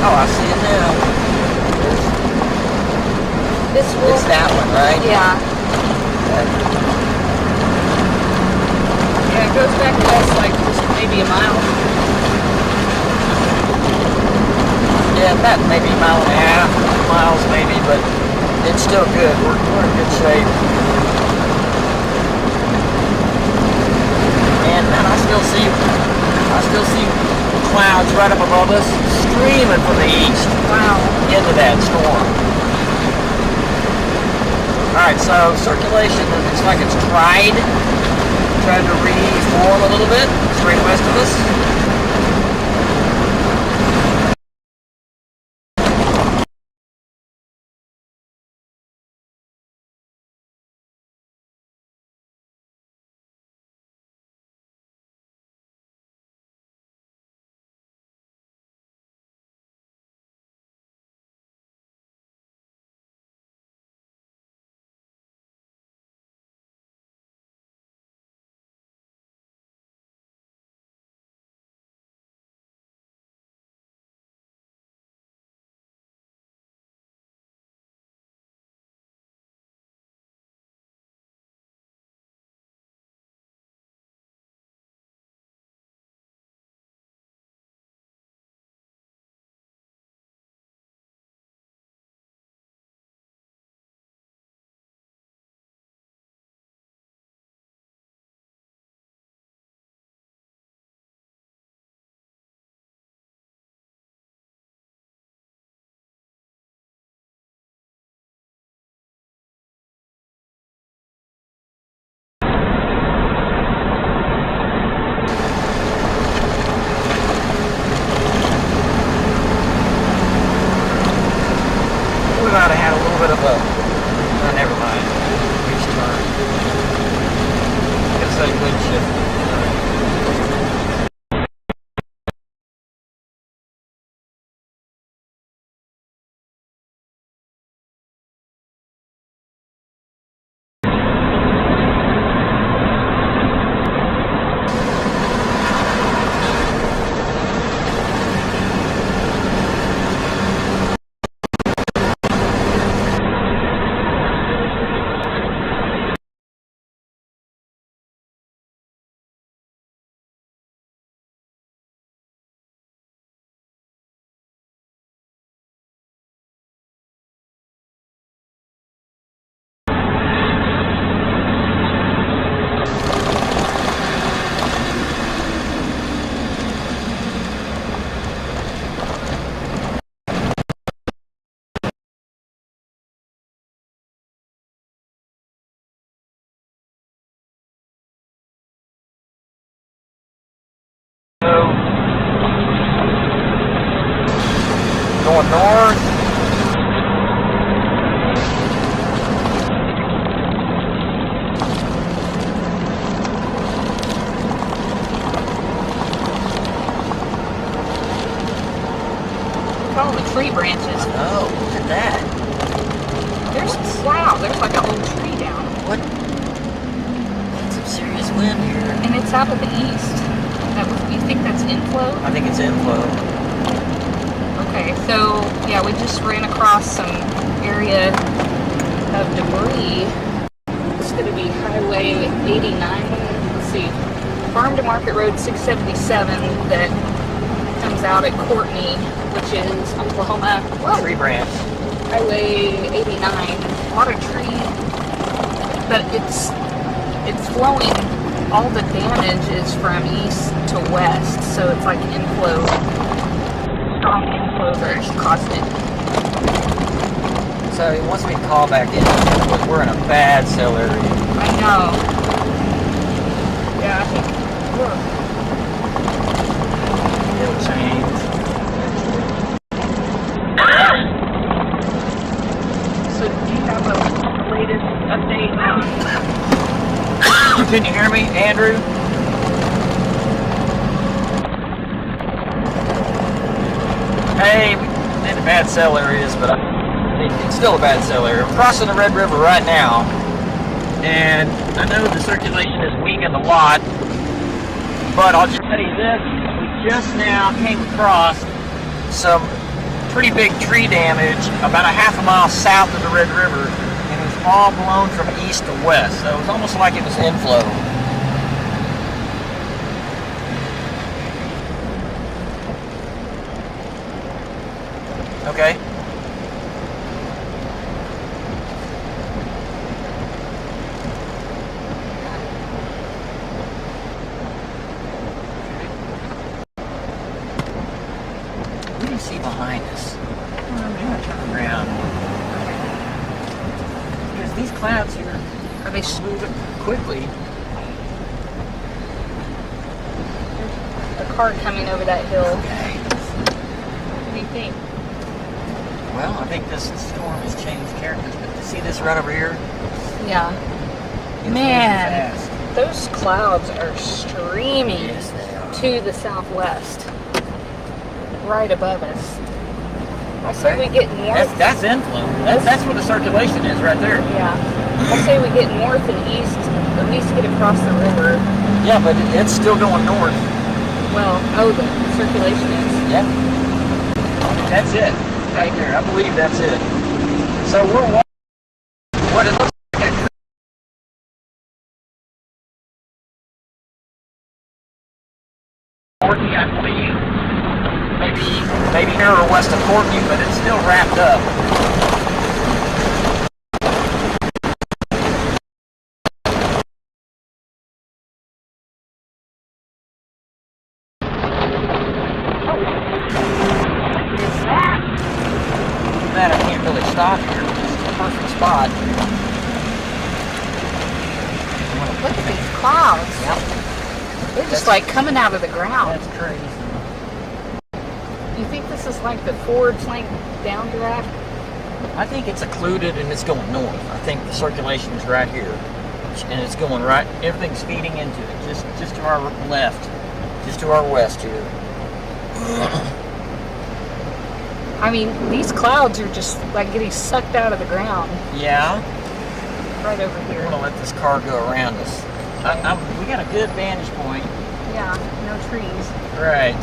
Oh, I see it now. It's that one, right? Yeah. Yeah, it goes back west like just maybe a mile. Yeah, that maybe a mile and a half, 2 miles maybe, but it's still good. We're in good shape. And man, I still see clouds right up above us streaming from the east. Wow. Into that storm. Alright, so circulation looks like it's tried to reform a little bit straight west of us. shifting. Going north. Look at all the tree branches. Oh, look at that. There's wow, there's like a whole tree down. What? That's some serious wind here. And it's out of the east. You think that's inflow? I think it's inflow. Okay, so yeah, we just ran across some area of debris. It's going to be Highway 89. Let's see, Farm to Market Road 677 that comes out at Courtney, which is Oklahoma. Whoa. Tree branch. Highway 89. A lot of tree, but it's flowing. All the damage is from east to west, so it's like inflow. Strong inflow that caused it. So he wants me to call back in. We're in a bad cell area. I know. Yeah, I think. It'll change. So do you have a latest update? Can you hear me, Andrew? Hey, in a bad cell areas, but it's still a bad cell area. I'm crossing the Red River right now, and I know the circulation is weakened a lot, but I'll just tell you this, we just now came across some pretty big tree damage about a half a mile south of the Red River, and it was all blown from east to west, so it was almost like it was inflow. Okay. What do you see behind us? I'm gonna turn around. Because these clouds here Are they moving quickly. a car coming over that hill? Okay. What do you think? Well, I think this storm has changed characters, but see this right over here? Yeah. It's moving Man, fast. those clouds are streaming Yes, they are. to the southwest, right above us. I say we get north. That's inflow. That's where the circulation is right there. Yeah. I say we get north and east, at least get across the river. Yeah, but it's still going north. Well, oh, the circulation is. Yeah. That's it. Right there. I believe that's it. So we're walking what it looks like a Courtney, I believe. Maybe near or west of Courtney, but it's still wrapped up. That I can't really stop here. It's the perfect spot. Look at these clouds. Yep. They're just like coming out of the ground. That's crazy. You think this is like the Ford's like downdraft? I think it's occluded and it's going north. I think the circulation is right here. edge, and it's going right. Everything's feeding into it, just to our left, just to our west here. I mean, these clouds are just like getting sucked out of the ground. Yeah. Right over here. I'm gonna let this car go around us. We got a good vantage point. Yeah, no trees. Right.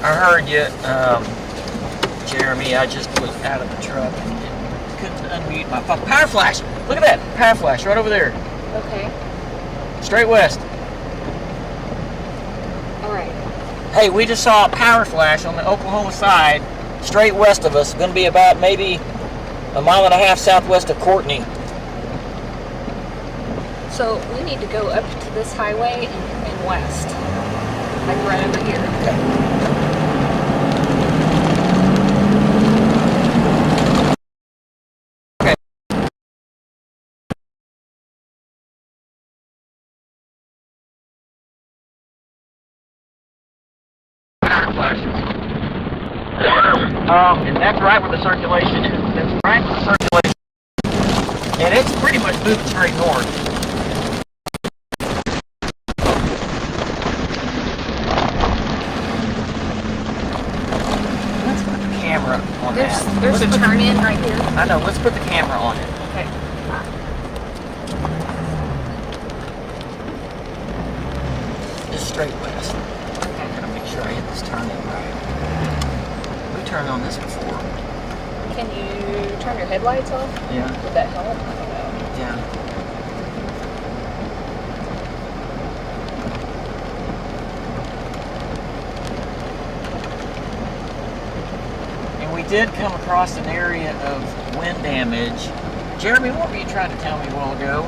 I heard you, Jeremy. I just was out of the truck and couldn't unmute my phone. Power flash! Look at that! Power flash right over there. Okay. Straight west. Alright. Hey, we just saw a power flash on the Oklahoma side, straight west of us. Going to be about maybe a mile and a half southwest of Courtney. So we need to go up to this highway and west. Like right over here. Okay. And that's right where the circulation is. That's right where the circulation is. And it's pretty much moving straight north. Let's put the camera on that. There's a turn in right here. I know, let's put the camera on it. Okay. Just straight west. I gotta make sure I hit this turn in right. We turned on this before. Can you turn your headlights off? Yeah. Would that help? I don't know. Yeah. And we did come across an area of wind damage. Jeremy, what were you trying to tell me a while ago?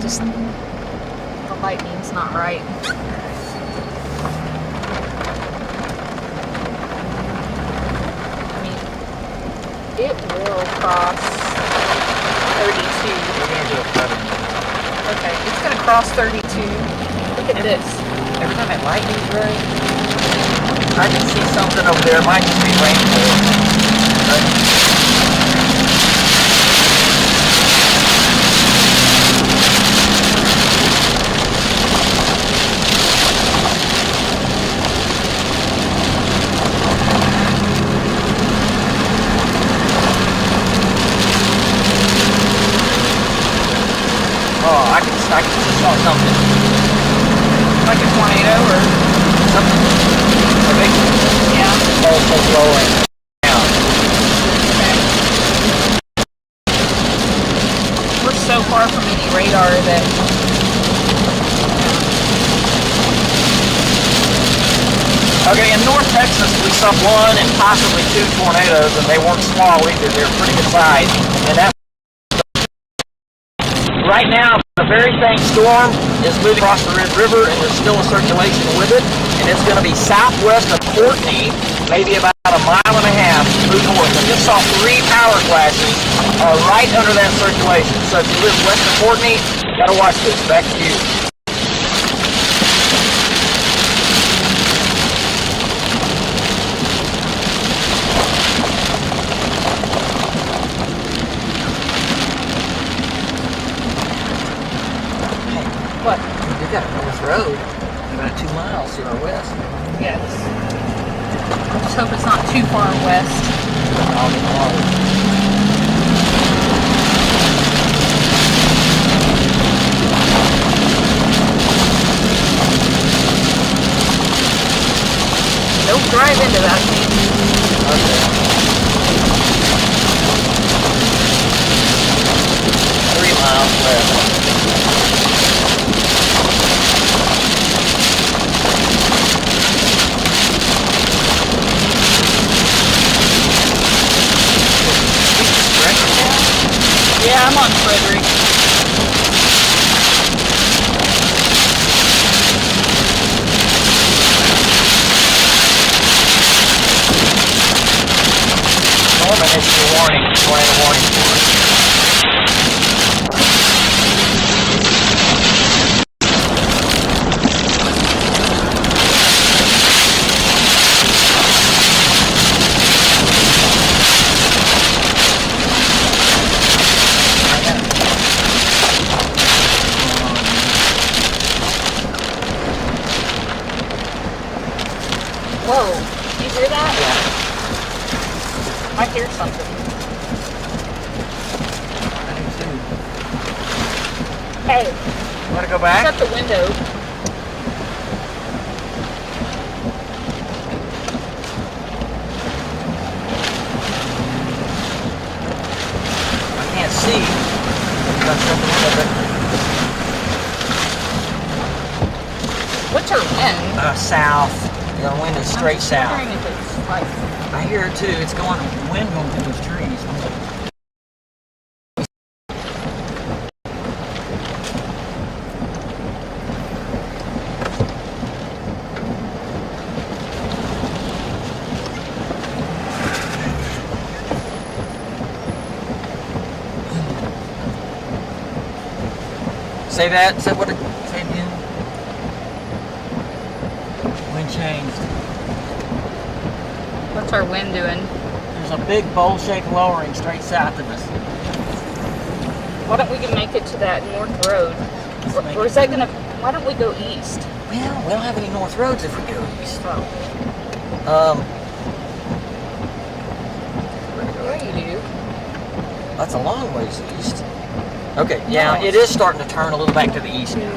Just the lightning's not right. I mean, it will cross 32. Okay, it's gonna cross 32. Look at this. Every time that lightning's right, I can see something over there. It might just be rainbow. Oh, I just saw something. Like a tornado or Something. A big yeah. also blowing down. Okay. We're so far from any radar that Okay, in North Texas, we saw one and possibly two tornadoes, and they weren't small either. They were pretty good size. And that right now, a very faint storm is moving across the Red River, and there's still a circulation with it. And it's going to be southwest of Courtney, maybe about a mile and a half due north. I just saw 3 power flashes right under that circulation. So if you live west of Courtney, gotta watch this. Back to you. road. About 2 miles to our west. Yes. I just hope it's not too far west. I'll be hard. Don't drive into that thing. Okay. 3 miles left. Yeah, I'm on Frederick. Norman issued a warning, tornado warning for us. Whoa, you hear that? Yeah. I hear something. I do too. Hey, Want to go back? shut the window. I can't see. Shut the window, What's our wind? but, south. The wind is straight I'm south. wondering if it's like, I hear it too. It's going, wind going through those trees. Say that. Say what? Say it again. Wind changed. what's our wind doing? There's a big bowl-shaped lowering straight south of us. Why don't we make it to that north road? Or is that gonna, why don't we go east? Well, we don't have any north roads if we go east. Oh, yeah, you do. That's a long ways east. Okay, yeah, it is starting to turn a little back to the east now.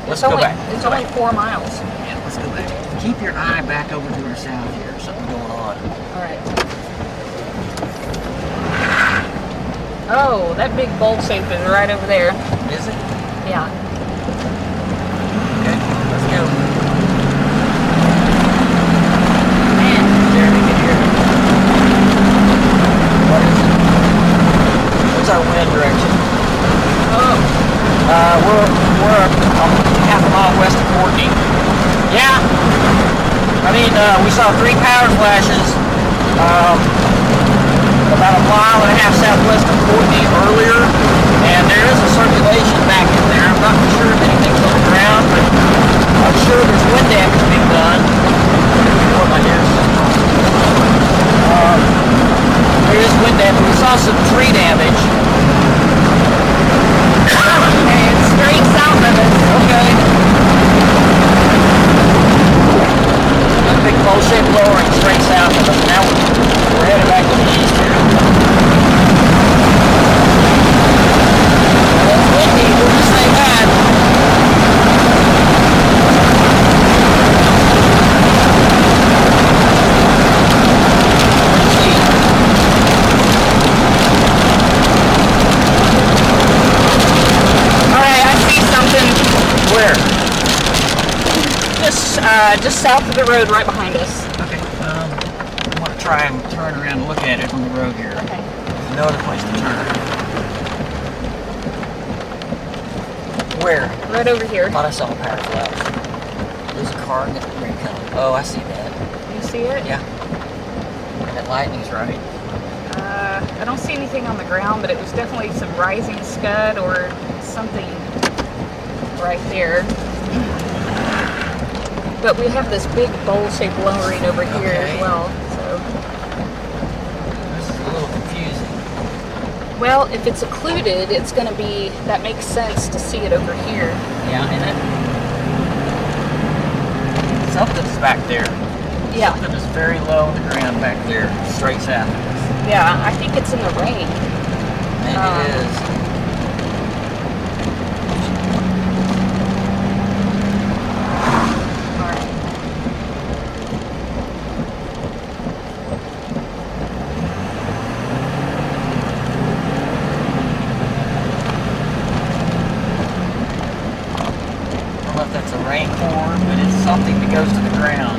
Let's go back. It's only 4 miles. Yeah, let's go back. Keep your eye back over to our south here. Something going on. All right. Oh, that big bowl shape is right over there. Is it? Yeah. Okay, let's go. Man, Jeremy can hear it. What is it? What's our wind direction? oh, We're half a mile west of Courtney. Yeah. I mean, we saw 3 power flashes about a mile and a half southwest of Courtney earlier, and there is a circulation back in there. I'm not sure if anything's on the ground, but I'm sure there's wind damage being done. What my ears there is wind damage. We saw some tree damage. okay, it's straight south of us. Okay. A big bowl-shaped lowering straight south of us. Now we're headed back to the east here. Well, it's windy. We'll just say that. Let's see. All right, I see something Where? just south of the road right behind us. Okay. I want to try and turn around and look at it on the road here. Okay. There's no other place to turn. Where? Right over here. I thought I saw a power flash. There's a car in the green color. Oh, I see that. You see it? Yeah. And that lightning's right. I don't see anything on the ground, but it was definitely some rising scud or something right there. But we have this big bowl-shaped lowering over here Okay. as well. So, This is a little confusing. well, if it's occluded, it's going to be, that makes sense to see it over here. Yeah, and something's back there. Yeah. Something is very low on the ground back there, straight south of us. Yeah, I think it's in the rain. And it is. Alright. I don't know if that's a rainform, but it's something that goes to the ground.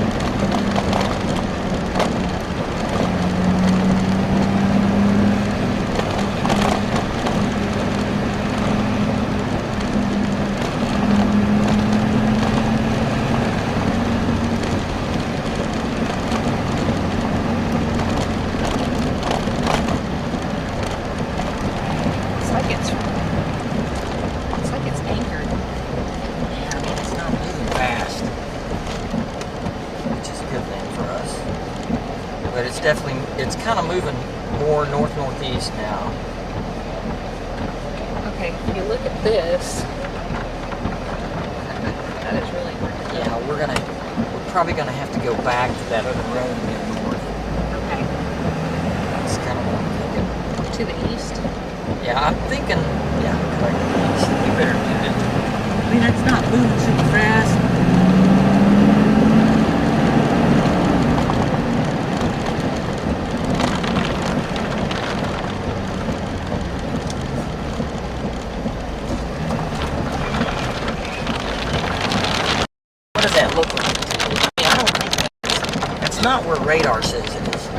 Looks like it's anchored. Yeah, I mean, it's not moving fast, which is a good thing for us. But it's definitely, it's kind of moving more north-northeast now. Okay, if you look at this, that is really weird. Yeah, we're probably gonna have to go back to that other road and go north. Okay. That's kind of what I'm thinking. To the east. Yeah, I'm thinking, yeah, correct. We better do it. I mean, it's not moving super fast. What does that look like? Yeah, I don't think it's not where radar says it is.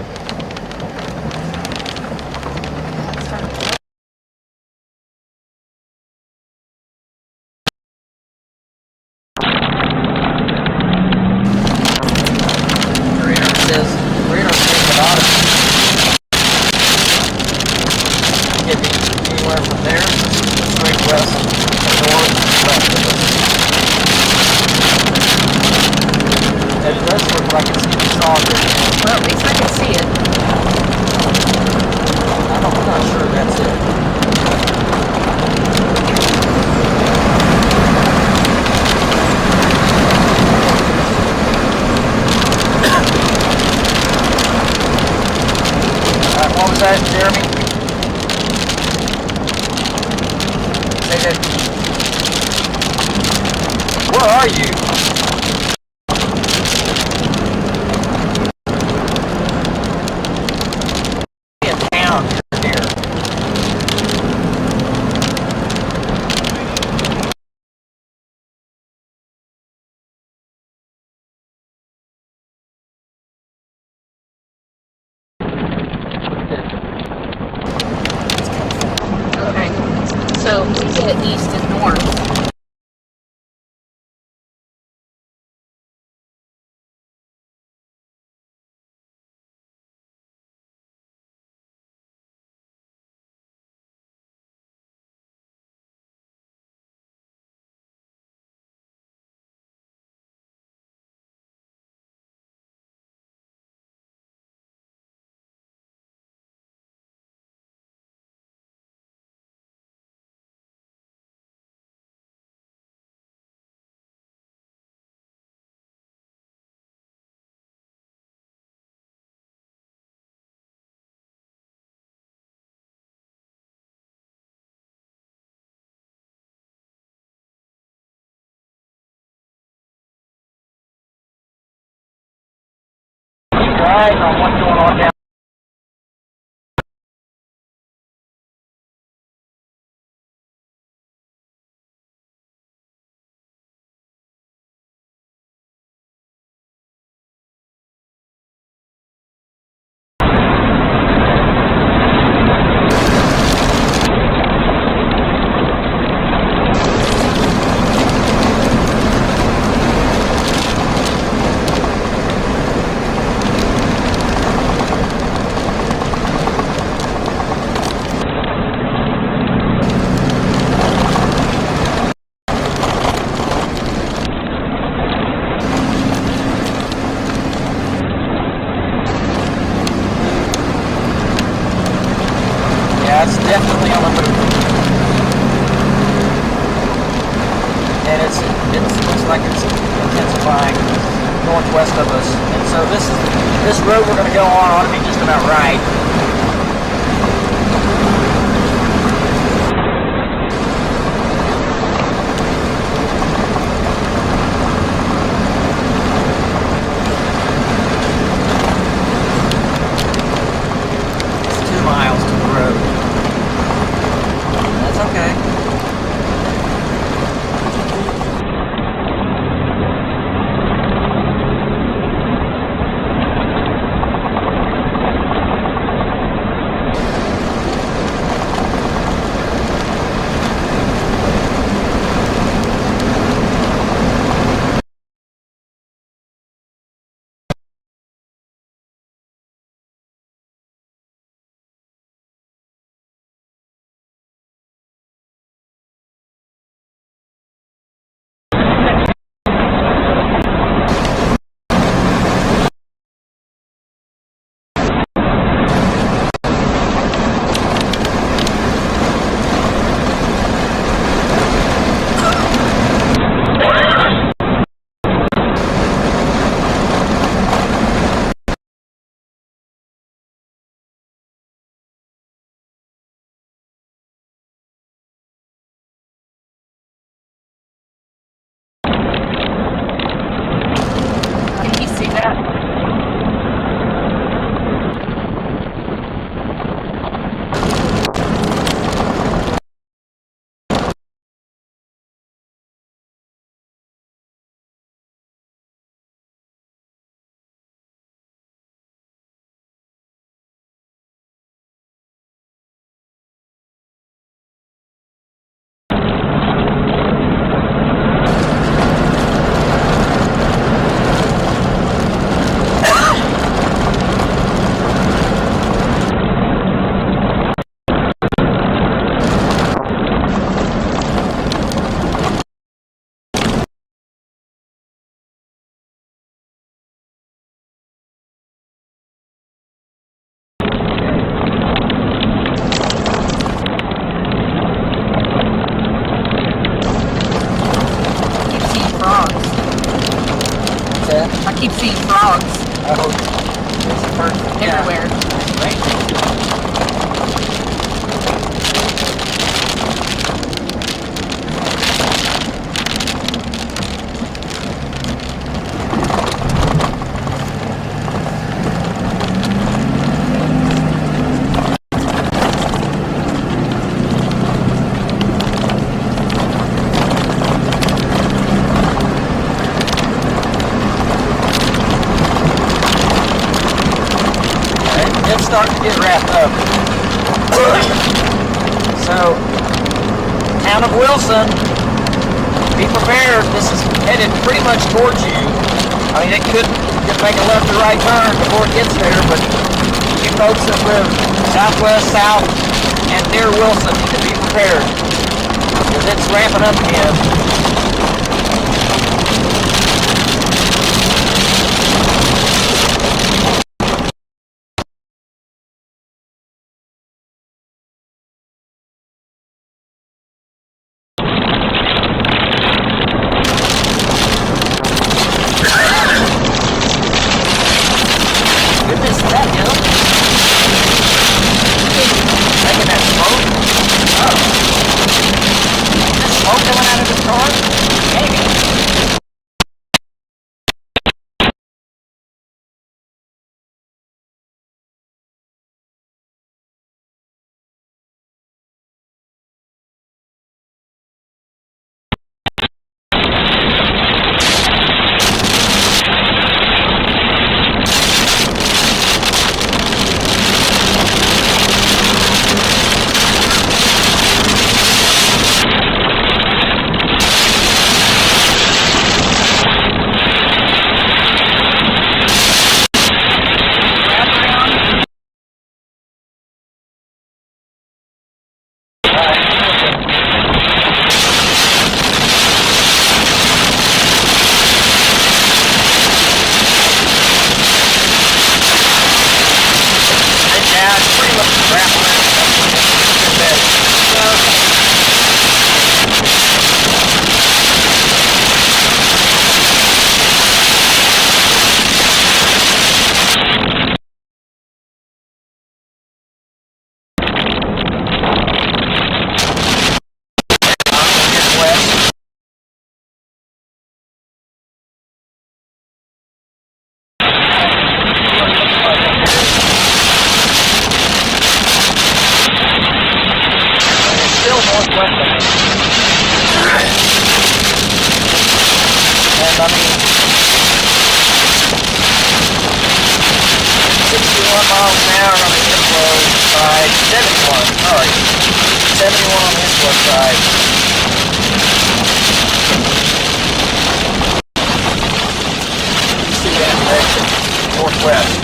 Radar says about it. Could be anywhere from there, straight west, north, west of us. It does look like it's getting stronger. Well, at least I can see it. I'm not sure that's it. What was that, Jeremy? Say that. Where are you? In town here. Okay. So we get east and north. Right on what's going on down. Yeah, it's definitely on the move. And it looks like it's intensifying. northwest of us. And so this road we're going to go on ought to be just about right. It's 2 miles to the road. That's okay. I keep seeing frogs Oh, it's the first. everywhere. It's starting to get wrapped up. So, town of Wilson, be prepared. This is headed pretty much towards you. I mean, it could make a left or right turn before it gets there, but you folks that live southwest, south, and near Wilson need to be prepared because it's ramping up again. Goodness, is that him? Making that smoke? Oh. Is there smoke coming out of his car? miles an hour on the inflow side. 71, sorry. 71 on the inflow side. You see that direction, northwest.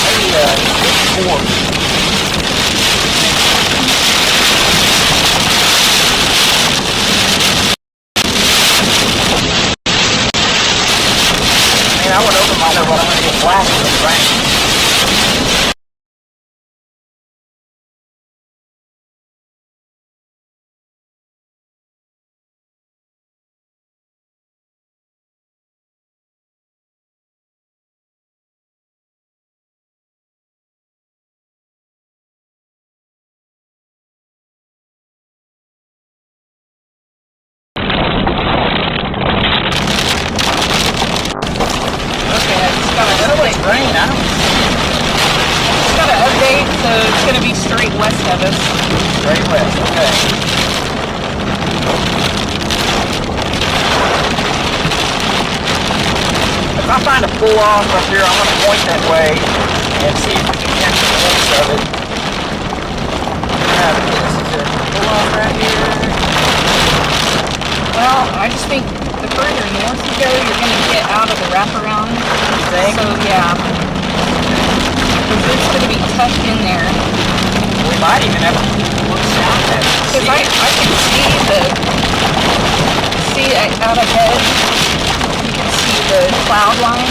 Maybe 54. I would open my door, but I'm going to get blasted with the rain. Rain, I don't It's got an update, so it's going to be straight west of us. Straight west, okay. If I find a pull off up here, I'm going to point that way and see if we can catch the place of it. This is a pull off right here. Well, I just think the further north you go, you're going to get out of the wraparound. You think? So, yeah. Because it's going to be tucked in there. We might even have to look south at it. Because I can see out ahead, you can see the cloud line.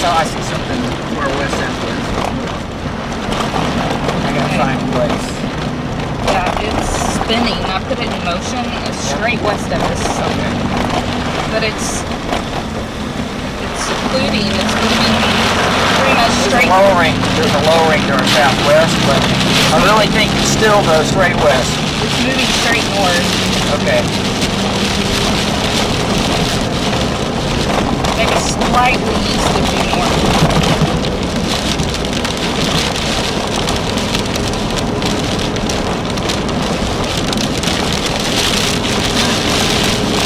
So I see something where west end is. I gotta find a place. Yeah, it's spinning. I put it in motion. It's straight west of us. Okay. But it's secluding. It's moving pretty much straight. There's a lowering to our southwest, but I really think it's still though straight west. It's moving straight north. Okay. Maybe slightly east of due north.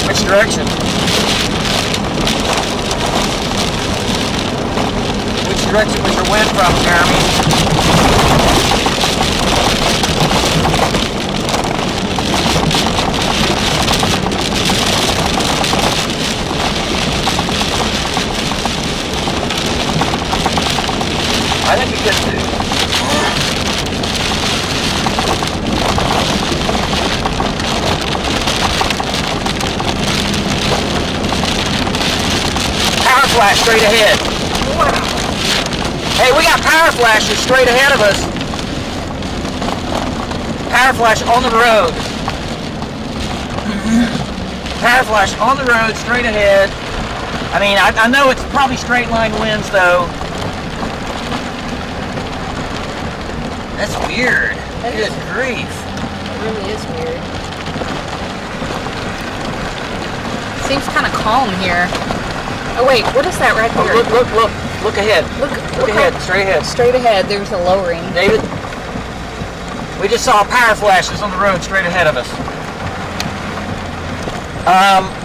Which direction? Which direction was your wind from, Jeremy? I think we could do. Power flash straight ahead. Hey, we got power flashes straight ahead of us. Power flash on the road. Power flash on the road straight ahead. I mean, I know it's probably straight line winds though. That's weird. Good grief. It really is weird. Seems kind of calm here. Oh wait, what is that right Oh, there? look ahead. Look ahead, straight ahead. Straight ahead, there's a lowering. David, we just saw power flashes on the road straight ahead of us.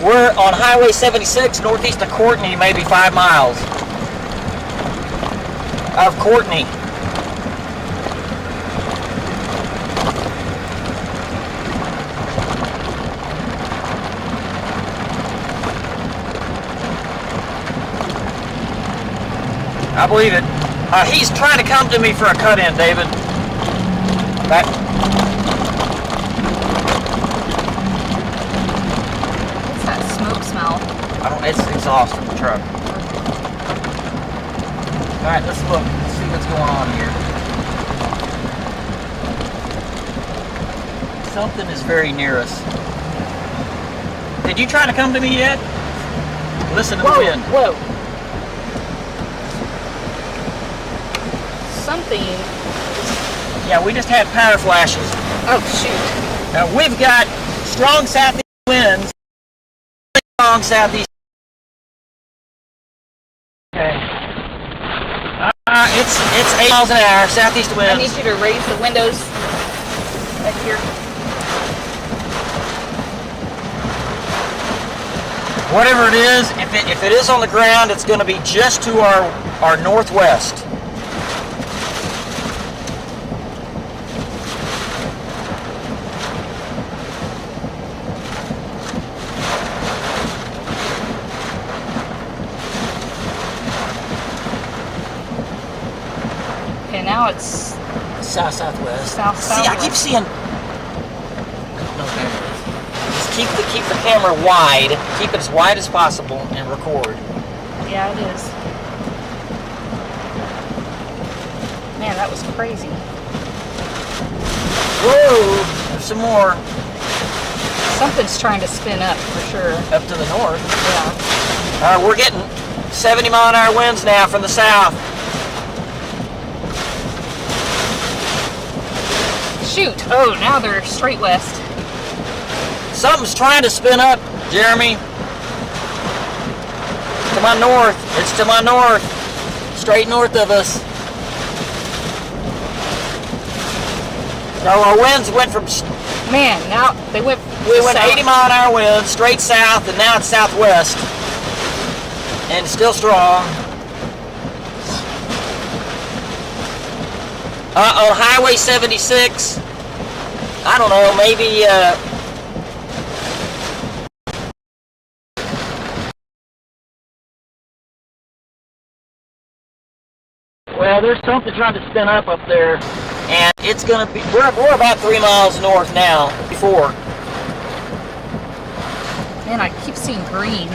We're on Highway 76, northeast of Courtney, maybe 5 miles. Of Courtney. I believe it. He's trying to come to me for a cut-in, David. That. What's that smoke smell? I don't. It's exhaust from the truck. All right, let's look. Let's see what's going on here. Something is very near us. Did you try to come to me yet? Listen to the wind. Whoa. Something. Yeah, we just had power flashes. Oh shoot. Now we've got strong southeast winds. Strong southeast. Okay. It's 8 miles an hour, southeast winds. I need you to raise the windows back here. Whatever it is, if it is on the ground, it's going to be just to our northwest. Okay, now it's southwest. southwest. See, I keep seeing. Okay. Just keep the camera wide. Keep it as wide as possible and record. Yeah, it is. Man, that was crazy. Whoa! There's some more Something's trying to spin up for sure. up to the north. Yeah. We're getting 70-mile-an-hour winds now from the south. Shoot! Oh, now they're straight west. Something's trying to spin up, Jeremy. To my north. It's to my north. Straight north of us. So our winds went from... Man, now they went. We went south. 80-mile-an-hour winds straight south, and now it's southwest. And still strong. On Highway 76, I don't know, maybe... Well, there's something trying to spin up there, and it's going to be, we're about 3 miles north now, before. Man, I keep seeing green.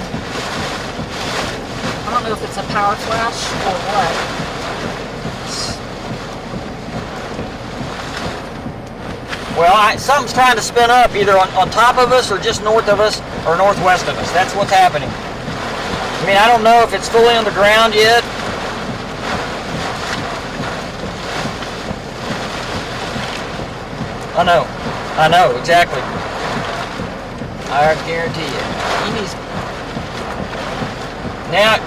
I don't know if it's a power flash or what. Well, something's trying to spin up, either on top of us, or just north of us, or northwest of us. That's what's happening. I mean, I don't know if it's fully underground yet. I know, exactly. I guarantee you. Now,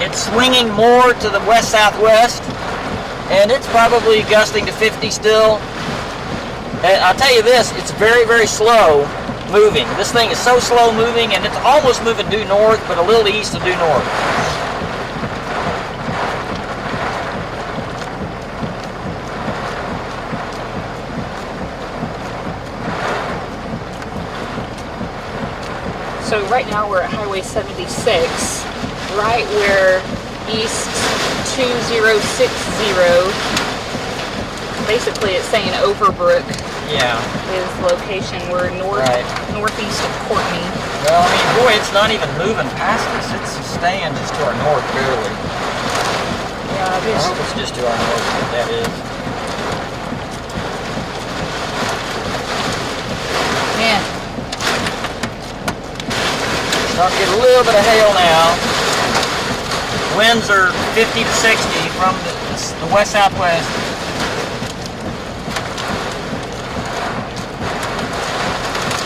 it's swinging more to the west-southwest, and it's probably gusting to 50 still. And I'll tell you this, it's very, very slow moving. This thing is so slow moving, and it's almost moving due north, but a little east of due north. So right now we're at Highway 76, right where East 2060, basically it's saying Overbrook is location. We're northeast of Courtney. Well, I mean, boy, it's not even moving past us. It's staying just to our north, barely. Yeah, it is. I hope it's just to our north, what that is. Man. Starting to get a little bit of hail now. Winds are 50 to 60 from the west-southwest.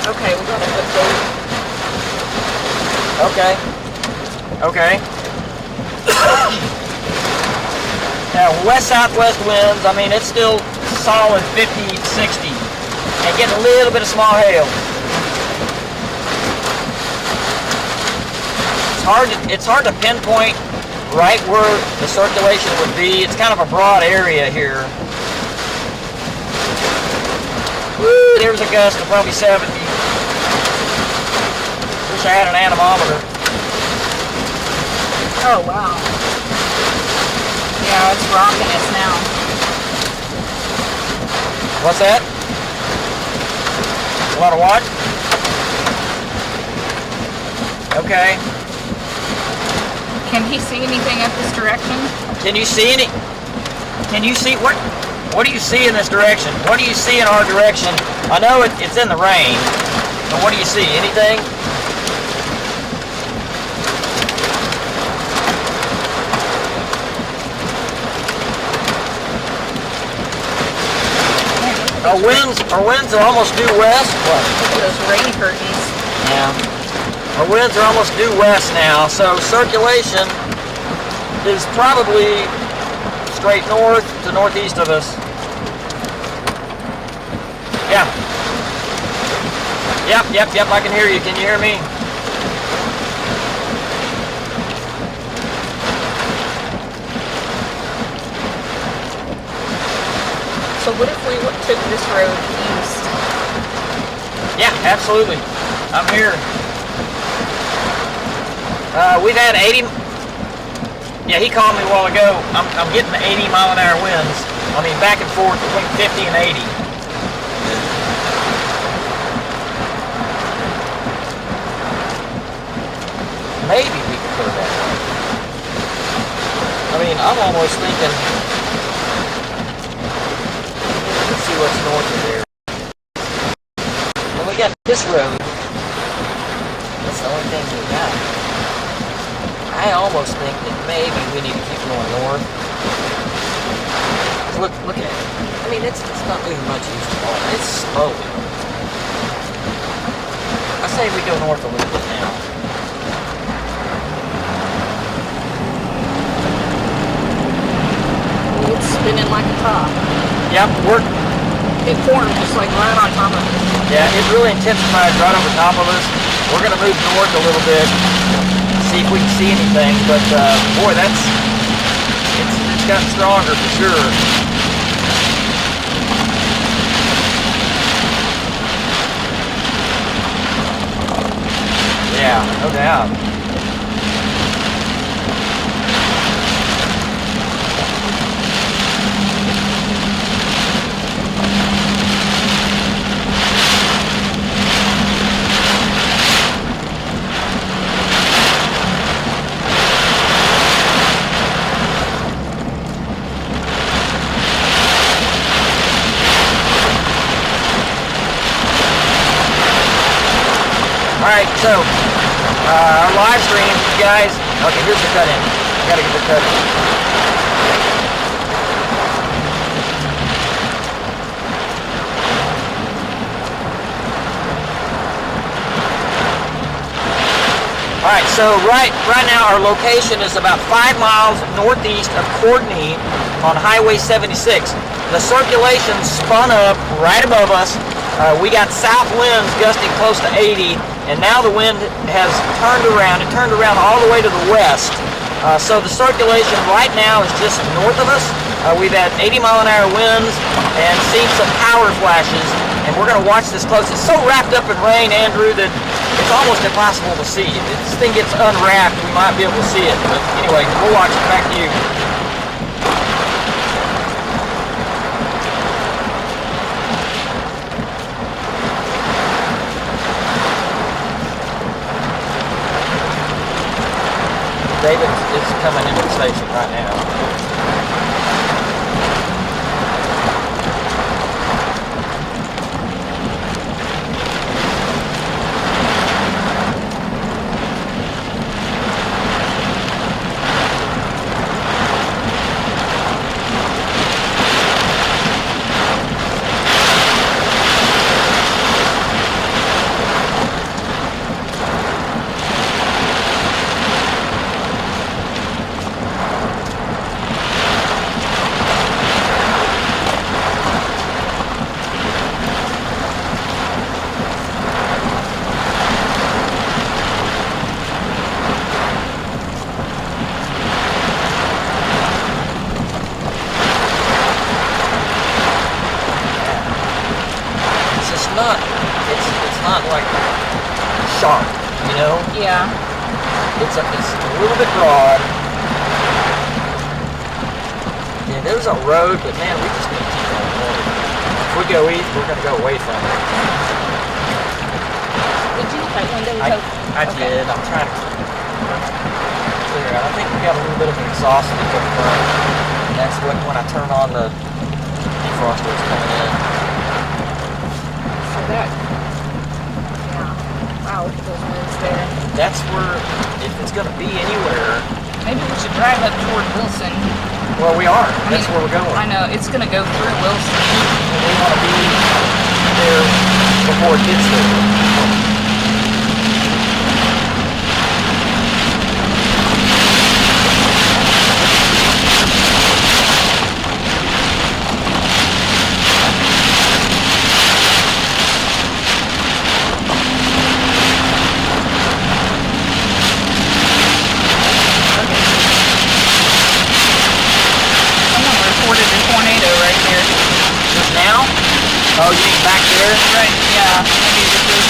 Okay, we got an update. Okay. Now, west-southwest winds, I mean, it's still solid 50 to 60. And getting a little bit of small hail. It's hard to pinpoint right where the circulation would be. It's kind of a broad area here. Woo, there's a gust of probably 70. Wish I had an anemometer. Oh, wow. Yeah, it's rocking us now. What's that? A lot of what? Okay. Can he see anything up this direction? Can you see any? Can you see what? What do you see in this direction? What do you see in our direction? I know it's in the rain, but what do you see? Anything? Our winds are almost due west. What? Look at those rain curtains. Yeah. Our winds are almost due west now, so circulation is probably straight north to northeast of us. Yeah. Yep, I can hear you. Can you hear me? So what if we took this road east? Yeah, absolutely. I'm here. We've had 80. Yeah, he called me a while ago. I'm getting the 80 mile an hour winds. I mean, back and forth between 50 and 80. Maybe we could go that way. I mean, I'm almost thinking, let's see what's north of there. Well, we got this road. That's the only thing we got. I almost think that maybe we need to keep going north. Look at it. I mean, it's not moving much use at all. It's slowly. I say we go north a little bit now. It's spinning like a top. Yep, It formed just like right on top of it. yeah, it really intensified right over top of us. We're gonna move north a little bit, see if we can see anything. But boy, it's gotten stronger for sure. Yeah, no doubt. Alright, so our live stream, you guys. Okay, here's the cut in. Gotta get the cut in. Alright, so right now our location is about 5 miles northeast of Courtney on Highway 76. The circulation spun up right above us. We got south winds gusting close to 80, and now the wind has turned around. It turned around all the way to the west. So the circulation right now is just north of us. We've had 80 mile an hour winds and seen some power flashes, and we're going to watch this close. It's so wrapped up in rain, Andrew, that it's almost impossible to see. If this thing gets unwrapped, we might be able to see it. But anyway, we'll watch it. Back to you. David is coming into the station right now. It's not like sharp, you know? Yeah. It's a little bit broad. Yeah, there's a road, but man, we just need to keep going north. If we go east, we're gonna go away from it. Did you get that window open? I did. I'm trying to clear out. I think we got a little bit of an exhaust leak up front. And that's when I turn on the defroster, it's coming in. So that. Yeah. Wow, look at those winds there. That's where, if it's going to be anywhere. Maybe we should drive up toward Wilson. Well, we are. That's where we're going. I know. It's going to go through Wilson. And we want to be there before it gets there. Oh, you mean back there? Right, yeah. Maybe this is...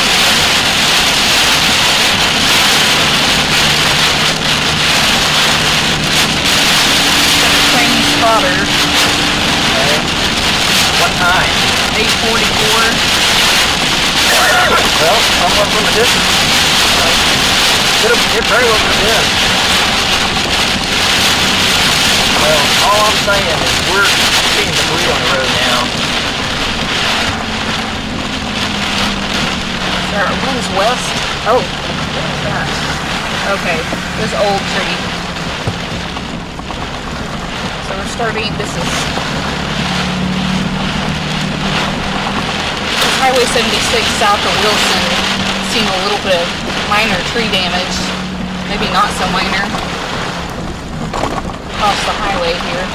water. Okay. What time? 8:44. Well, someone from a distance. It very well could have been. Well, all I'm saying is we're seeing debris on the road now. There one's west. Oh, what is that? Okay, this old tree. So we're starting, this is Highway 76 south of Wilson. Seeing a little bit of minor tree damage. Maybe not so minor. Across the highway here.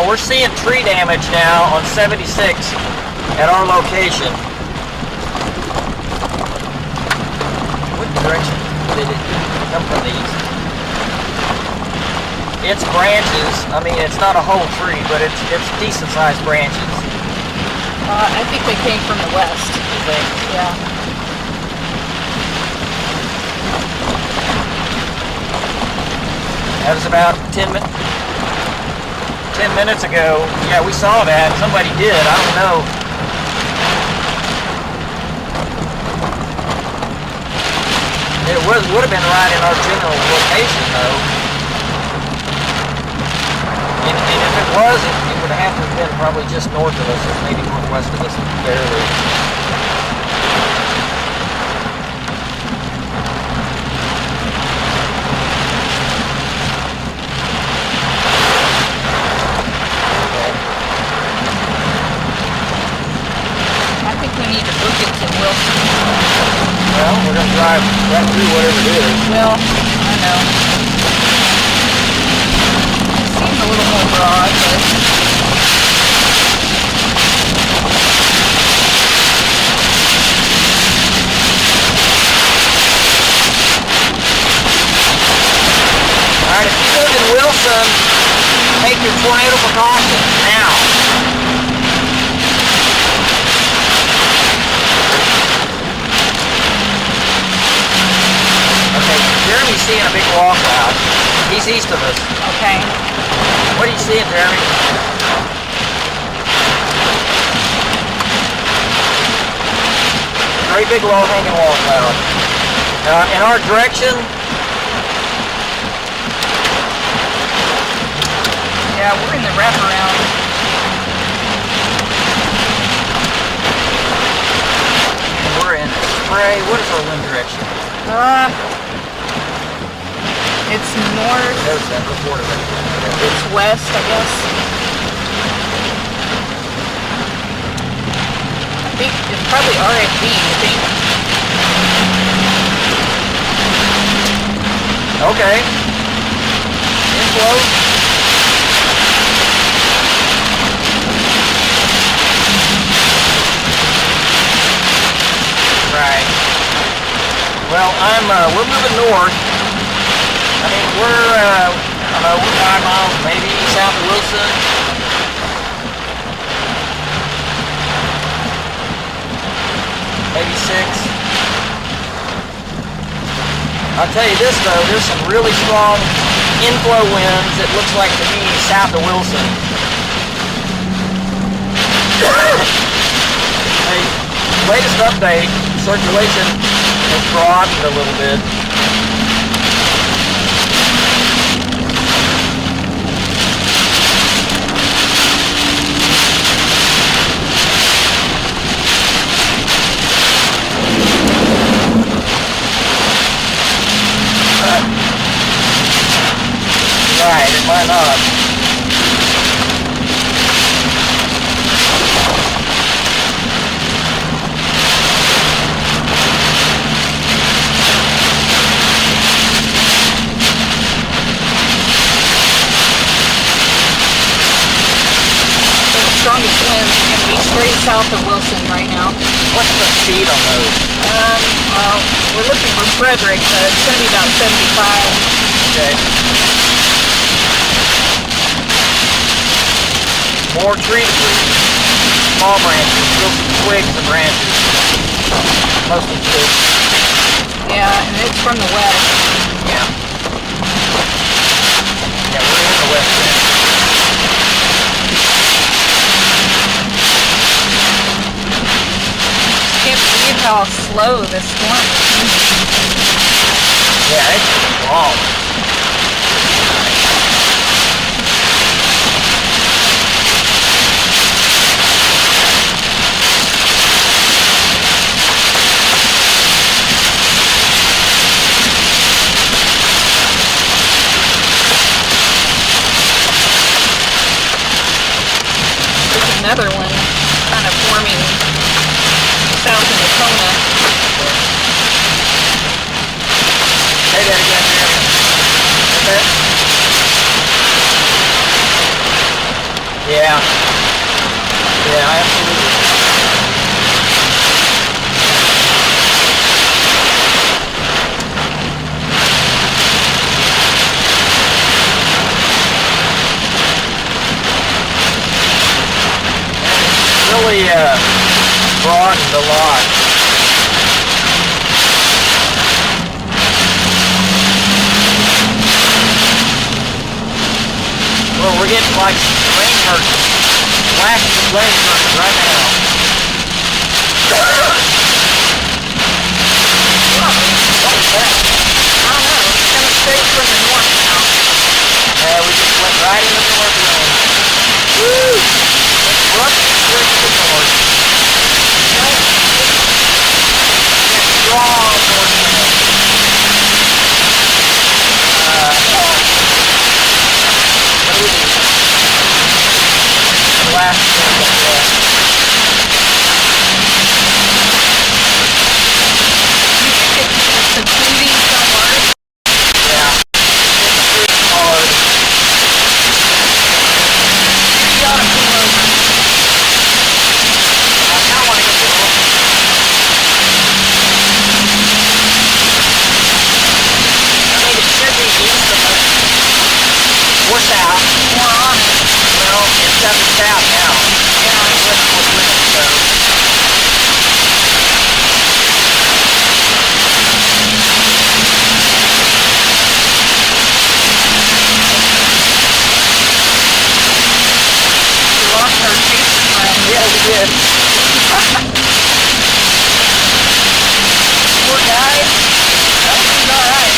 We're seeing tree damage now on 76 at our location. What direction did it come from the east? It's branches. I mean, it's not a whole tree, but it's decent sized branches. I think they came from the west. You think? Yeah. That was about 10 minutes ago. Yeah, we saw that. Somebody did. I don't know. It would have been right in our general location, though. And if it was, it would have to have been probably just north of us, or maybe northwest of us, barely. Well, we're going to drive right through whatever it is. Well, I know. It seems a little more broad, but... Alright, if you live in Wilson, take your tornado precautions now. Jeremy's seeing a big wall cloud. He's east of us. Okay. What are you seeing, Jeremy? Great big low-hanging wall cloud. In our direction. Yeah, we're in the wraparound. We're in spray. What is our wind direction? It's north. There's that report of it. It's west, I guess. I think it's probably RFD, I think. Okay. Inflow. Right. Well, we're moving north. I mean, we're, I don't know, we're 5 miles maybe south of Wilson. Maybe 6. I'll tell you this though, there's some really strong inflow winds, it looks like to me, south of Wilson. Hey, latest update, circulation has broadened a little bit. Right, it might not. Strongest winds are going to be straight south of Wilson right now. What's the speed on those? Well, we're looking for Frederick, but it's going to be about 75. Okay. More tree debris. Small branches, little twigs and branches. Mostly twigs. Yeah, and it's from the west. Yeah. Yeah, we're in the west end. slow this storm. Yeah, it's long. Another one kind of forming south in the Kona. Say that again, Mary. Okay. Yeah. Yeah, absolutely. Really broadened a lot. Well, we're getting like rain curtains, flashes of rain curtains right now. What was that? I don't know, it's coming straight from the north now. Yeah, we just went right into the north wind. Woo! Went straight to the north. Strong north wind. What do we do? The last thing that The TV so hard. yeah. It's pretty hard. You gotta pull over. I kind of want to get the little. I mean, it should be east of us. Or south. More on it. Well, it's up and south now. Yeah. It's west north wind, so. We lost our chaser friend. Yeah, we did. Poor guy. That was alright.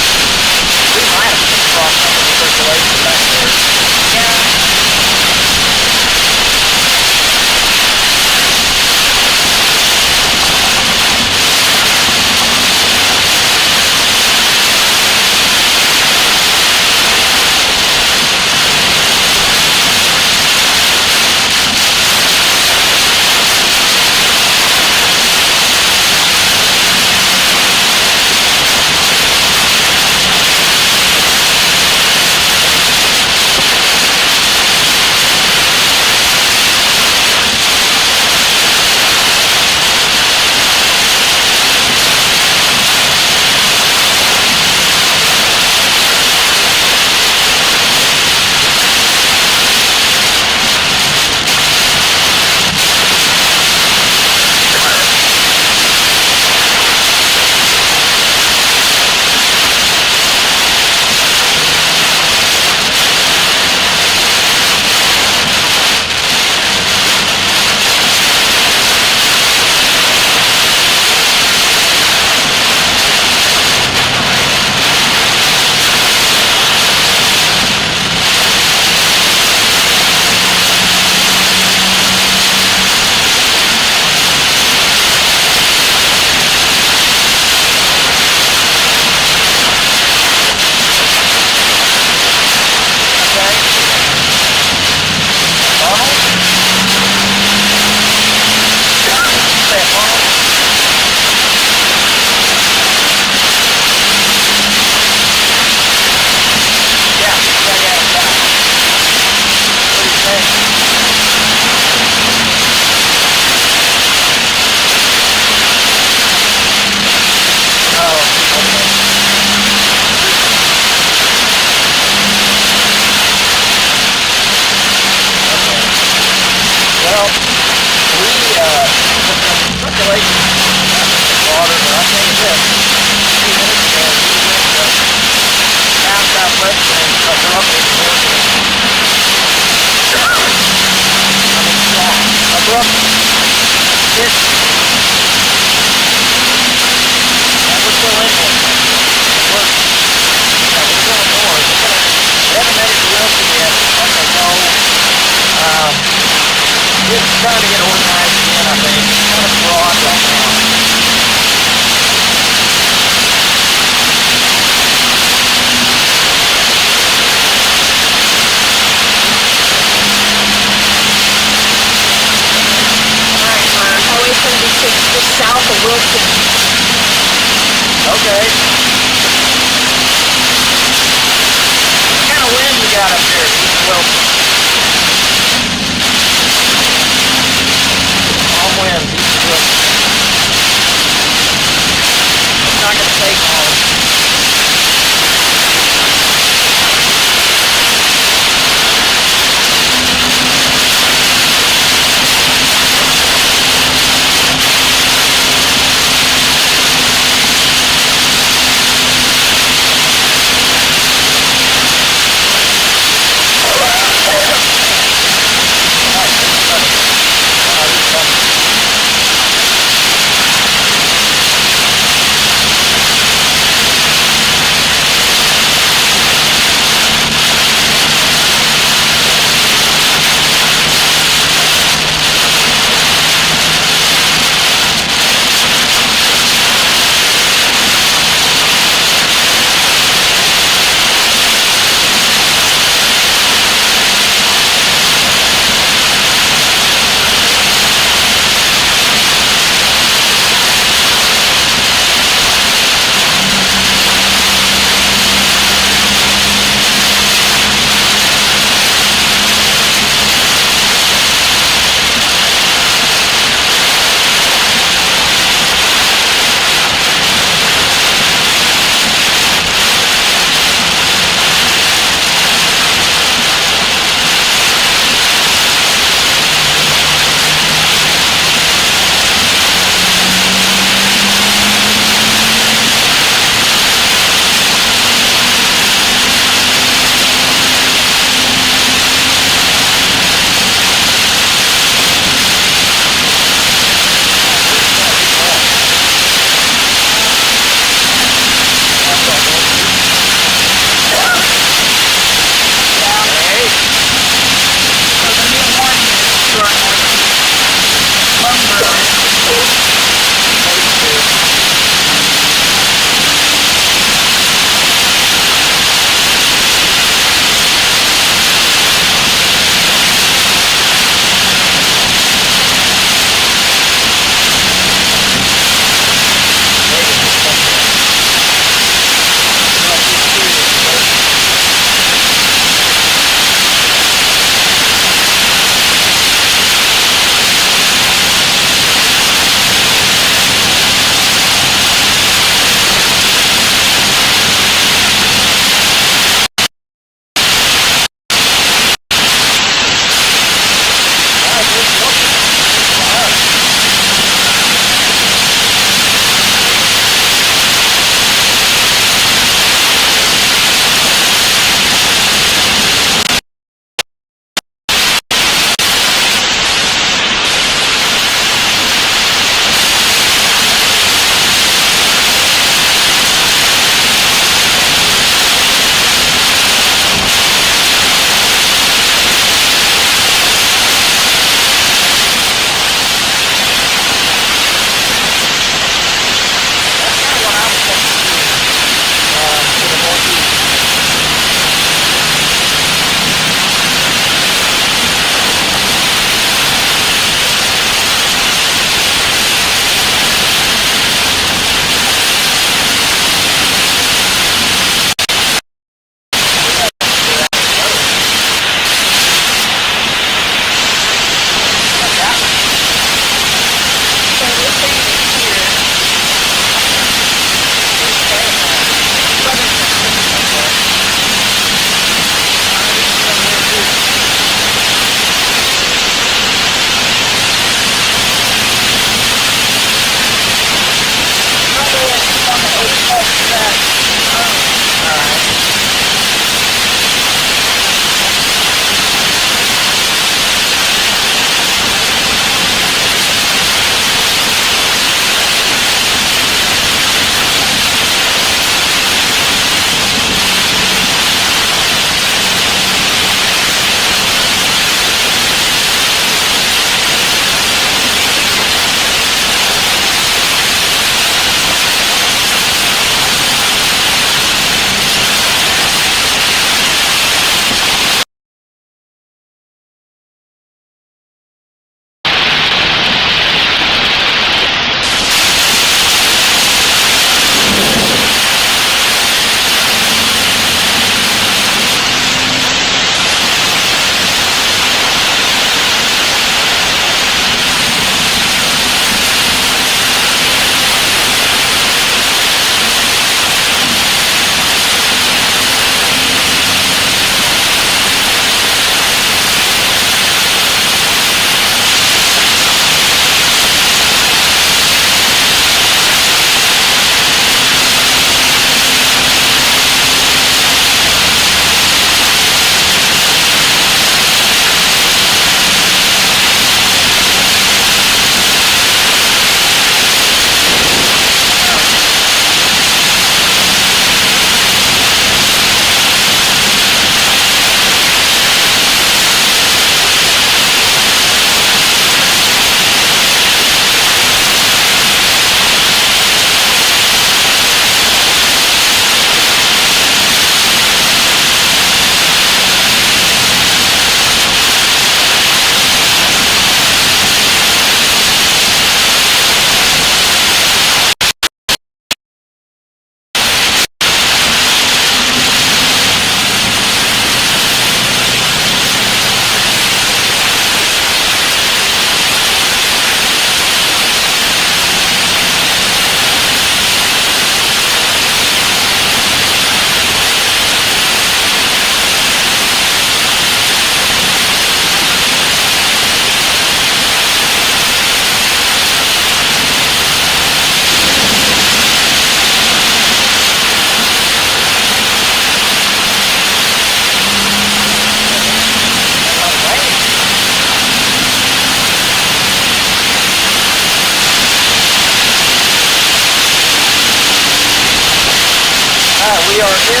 We are in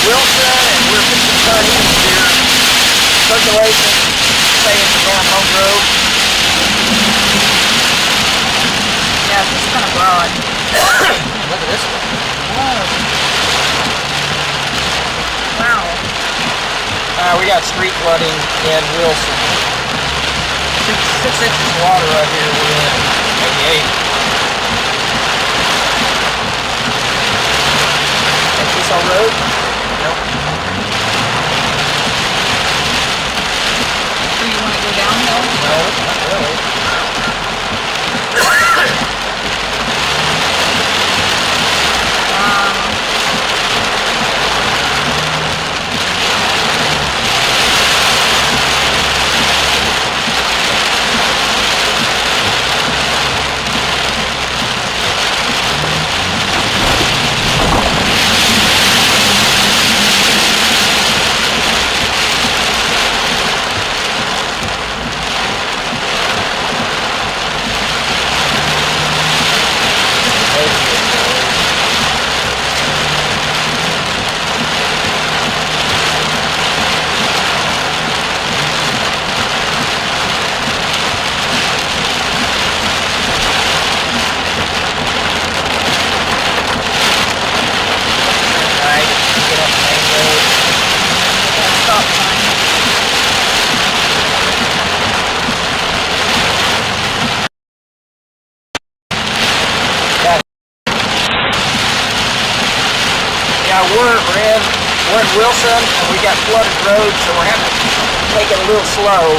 Wilson, and we're fixing to turn east here. Circulation, staying down Home Grove. Yeah, it's just kind of broad. Look at this one. Wow. We got street flooding in Wilson. 6 inches of water right here. We're in maybe 8. Is this our road? Nope. Do you want to go downhill? No, not really. We're in Wilson, and we got flooded roads, so we're having to take it a little slow.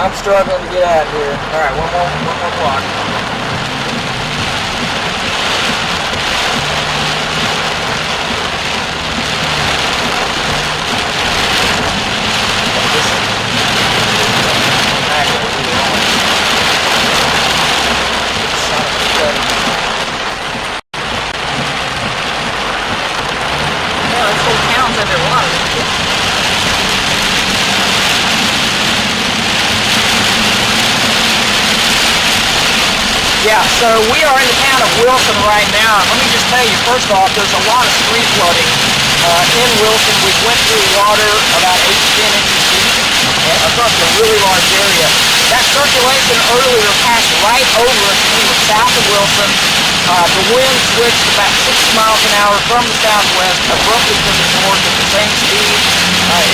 I'm struggling to get out of here. All right, one more block. Yeah, so we are in the town of Wilson right now. Let me just tell you, first off, there's a lot of street flooding in Wilson. We went through water about 8 to 10 inches deep across a really large area. That circulation earlier passed right over us when we were south of Wilson. The wind switched about 60 miles an hour from the southwest abruptly to the north at the same speed.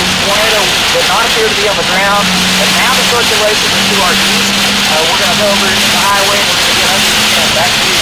It's a tornado did not appear to be on the ground, and now the circulation is to our east. We're going to go over to the highway and we're going to get under the tent. Back to you.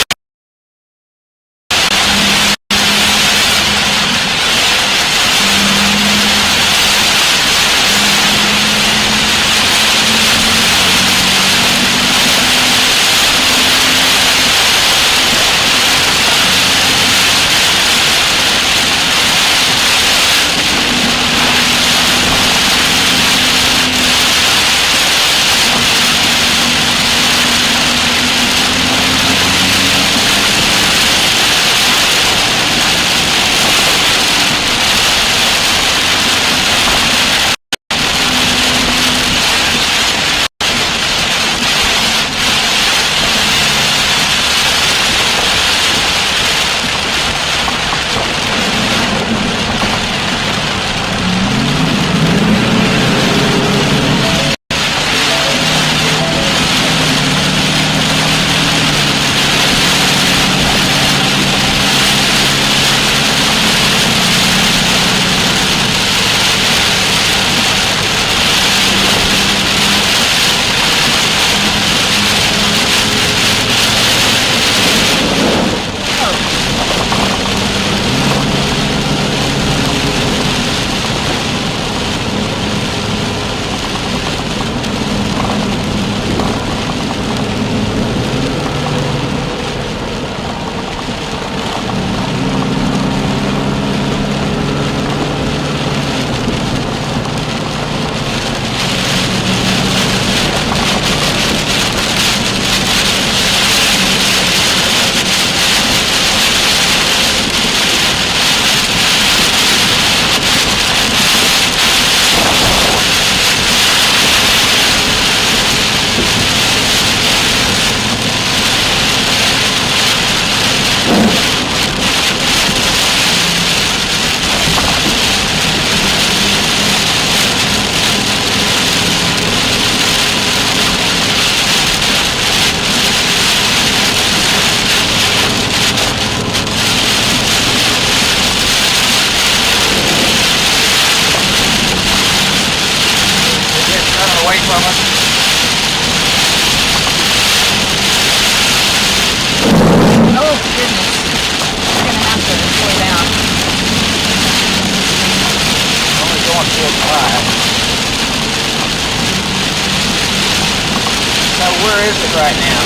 right now?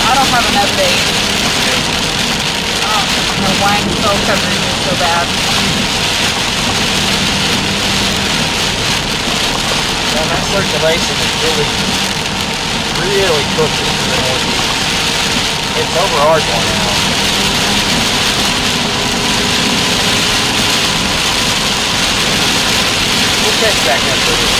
I don't have an update. The wine cell coverage is so bad. Well, that circulation is really pushing to the northeast. It's over Ardmore now. We'll catch back up with it.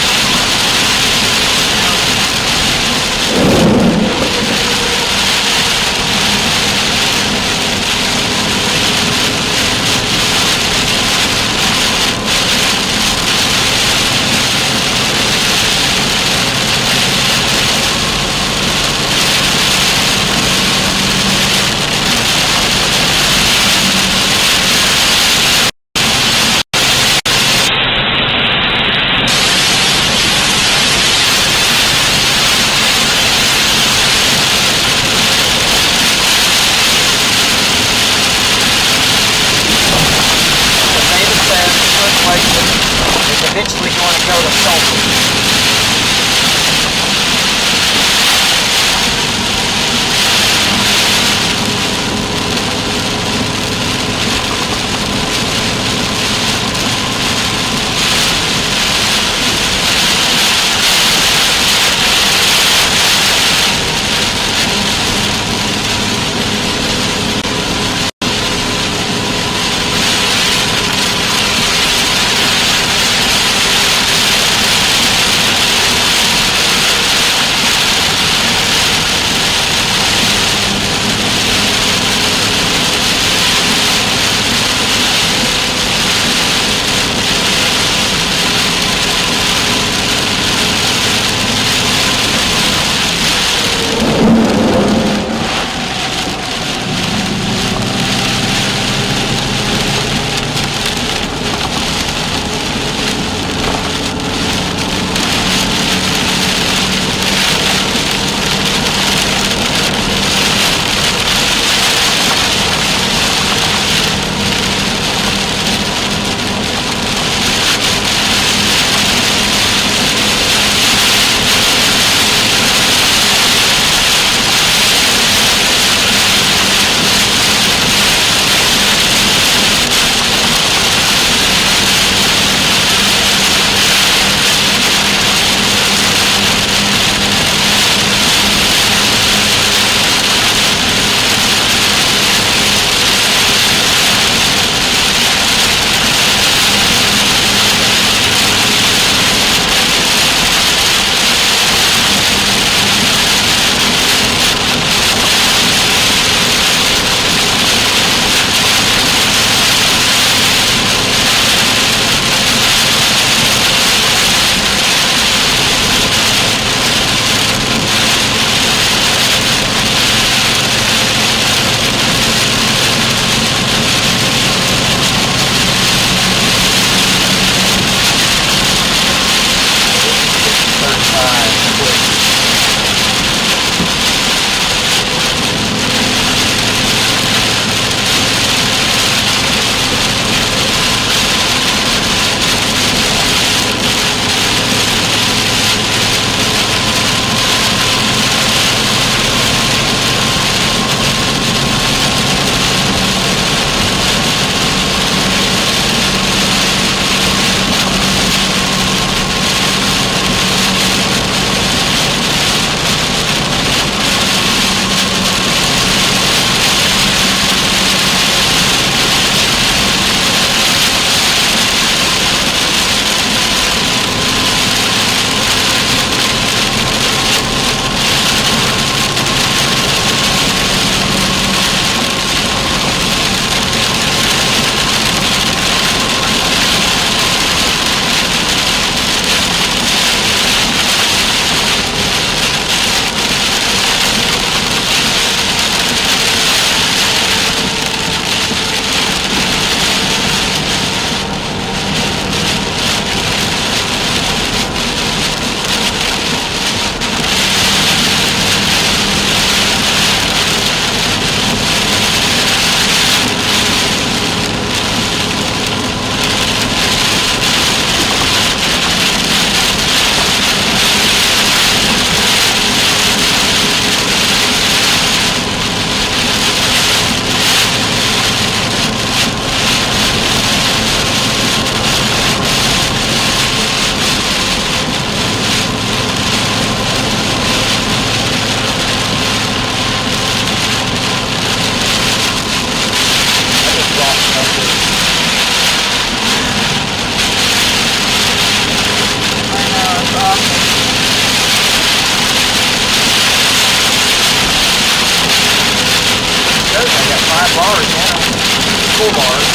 full bars.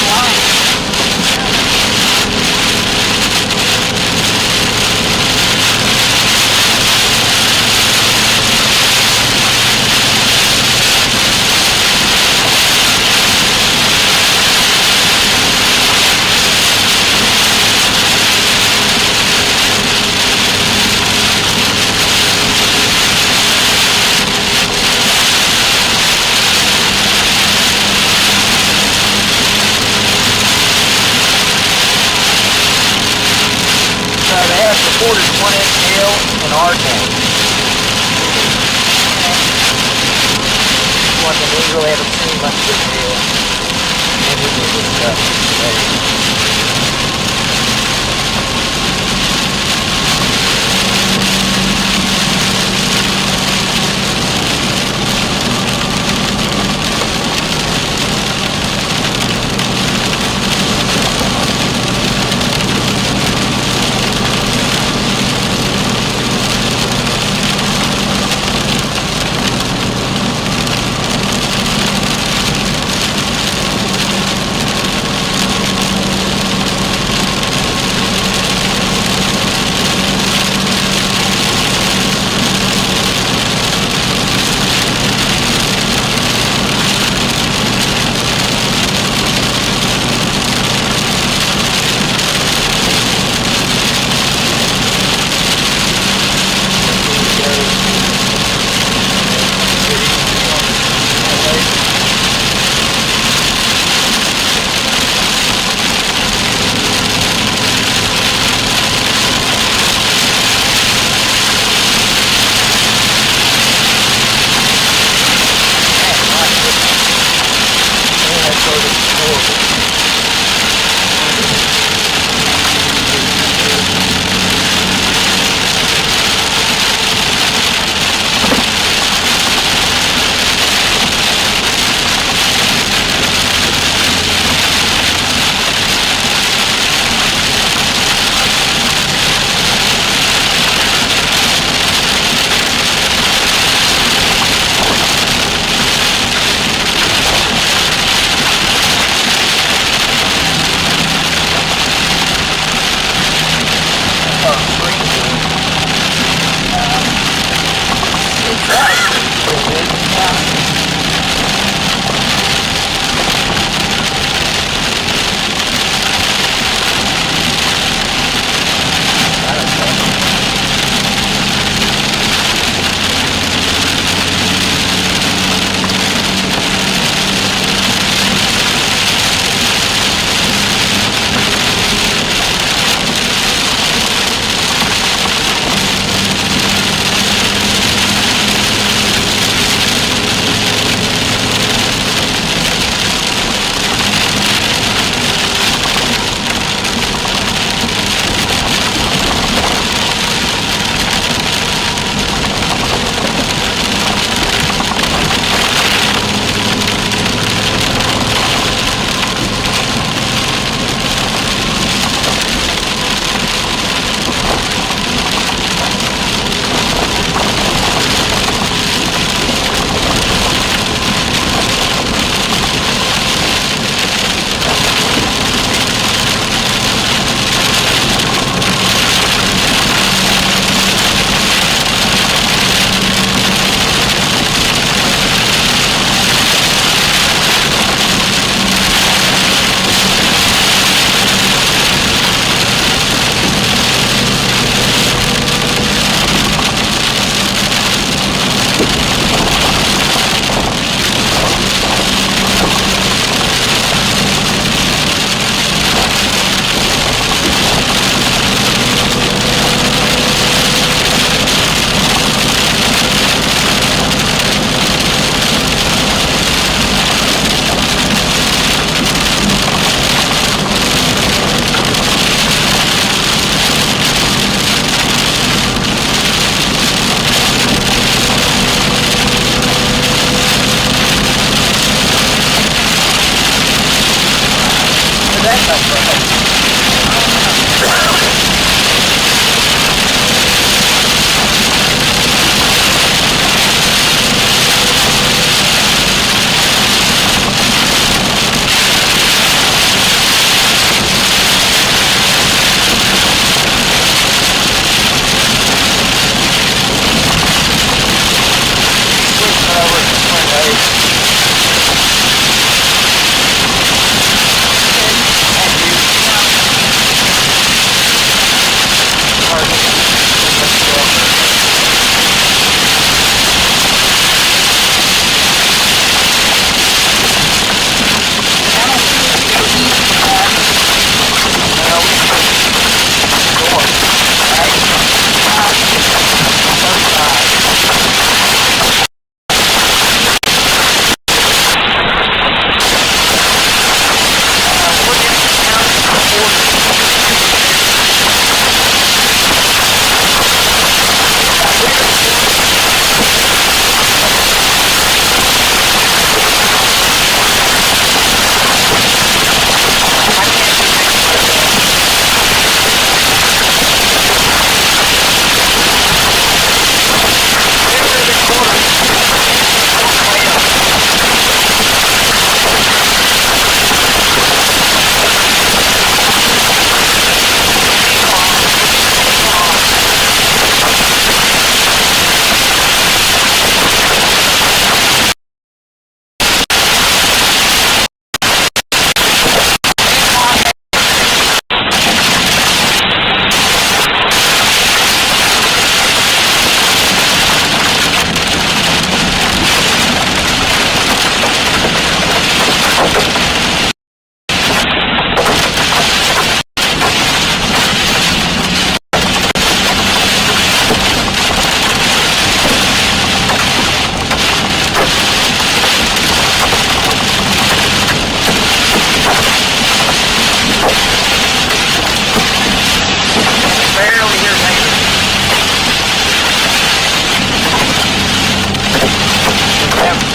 Why? They have supported 1-inch hail and R-tank. One that we really haven't seen much good hail. And we need this stuff today.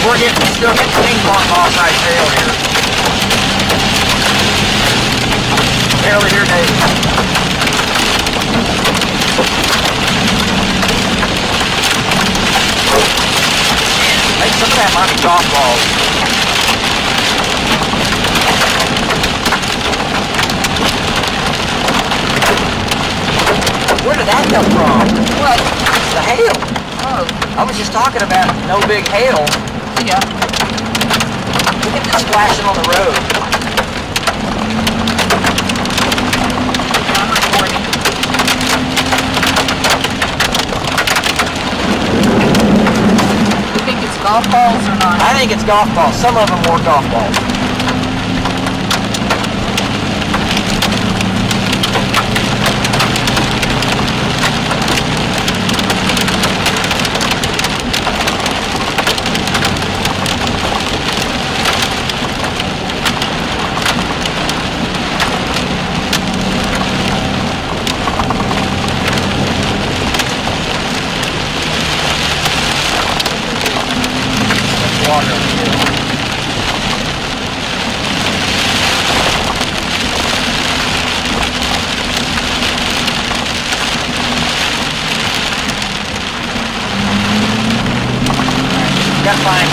we're still getting ping pong ball size tail here. Barely here, Dave. I think some of that might be golf balls. Where did that come from? What? It's the hail. Oh, I was just talking about no big hail. yeah. Look at this splashing on the road. I'm recording. You think it's golf balls or not? I think it's golf balls. Some of them were golf balls. Water on the hill.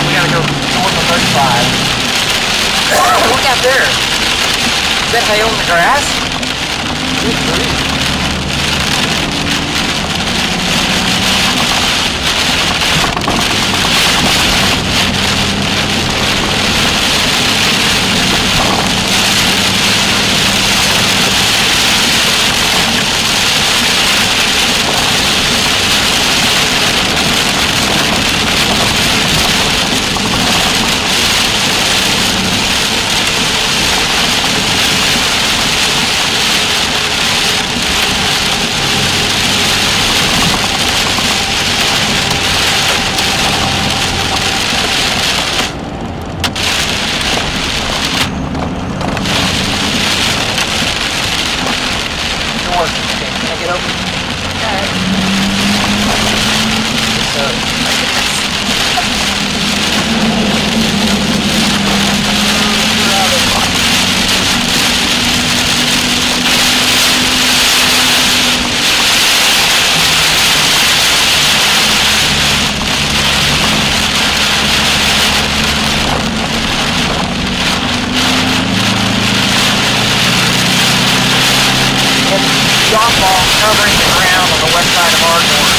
We gotta go north of 35. Look out there. Is that hail in the grass? Good grief. Can I get over? Golf ball covering the ground on the west side of Ardmore.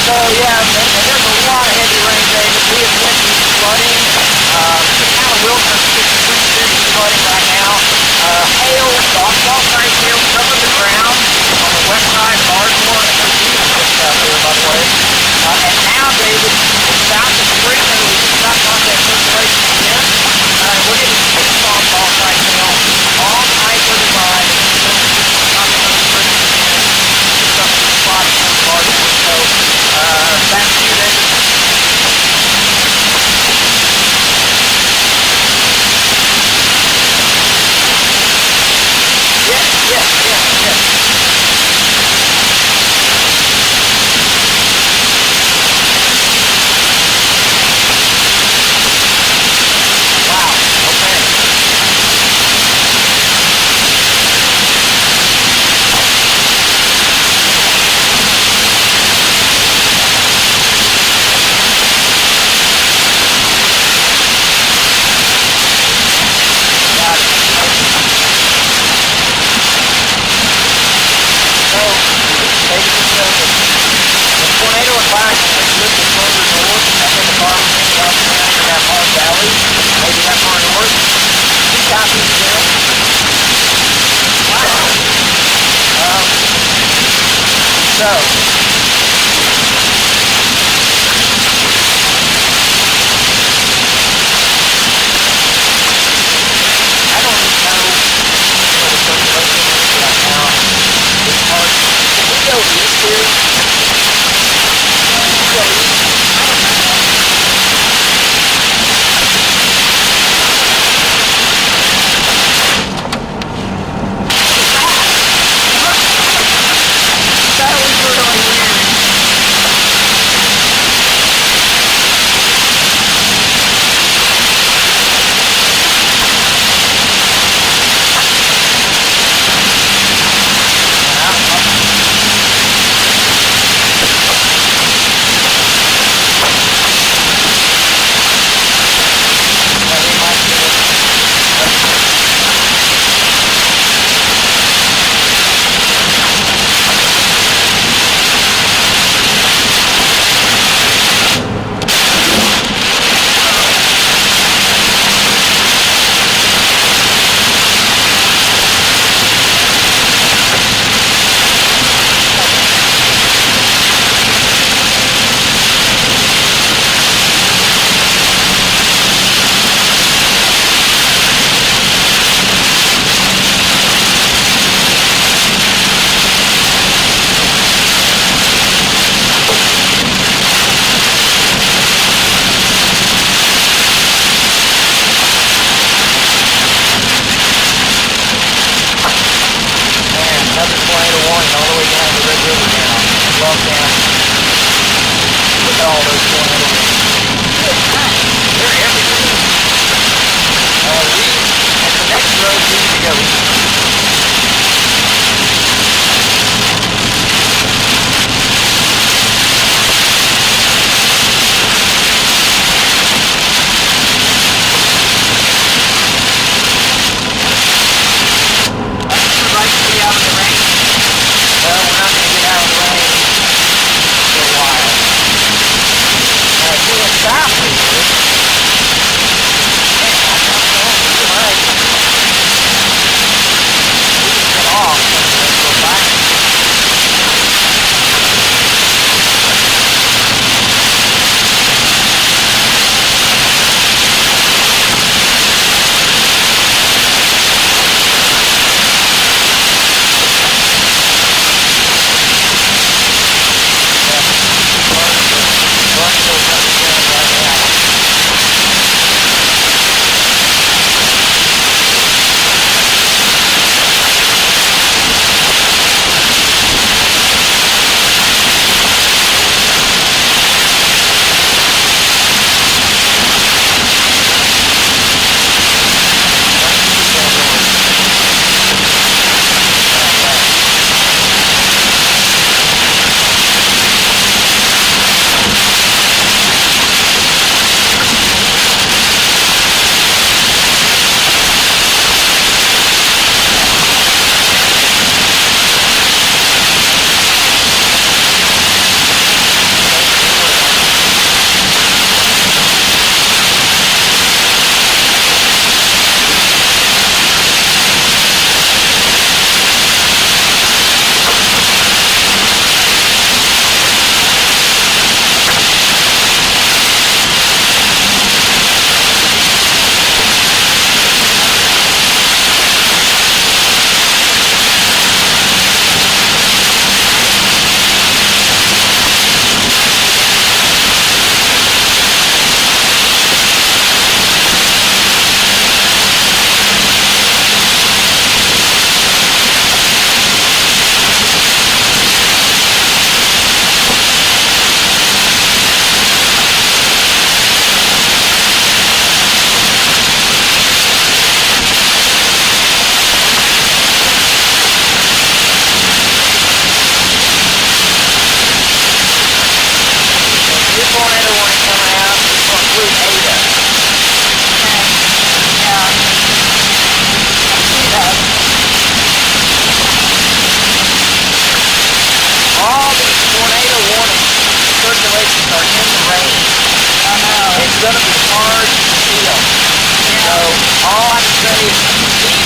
So yeah, and there's a lot of heavy rain, David. We have witnessed flooding. The town of Wilson is experiencing flooding right now. Hail, softball size hail covered the ground on the west side of Ardmore, and there's huge just out there, by the way. And now, David, it's about to spring, and we just got contact circulation again. We're getting big softball size hail all night for the ride. It's not going to spring again. It's up to the spot for Ardmore. So, back to you, David. Yes. Wow, okay. Got it. So, David just said that the tornado environment has lifted further north. That's in the farmers in South County or that hard valley, maybe that far north. 2 copies there. Wow. So, I don't know what the circulation is right now. It's hard. Can we go east here? Can we go east? I don't know. That was really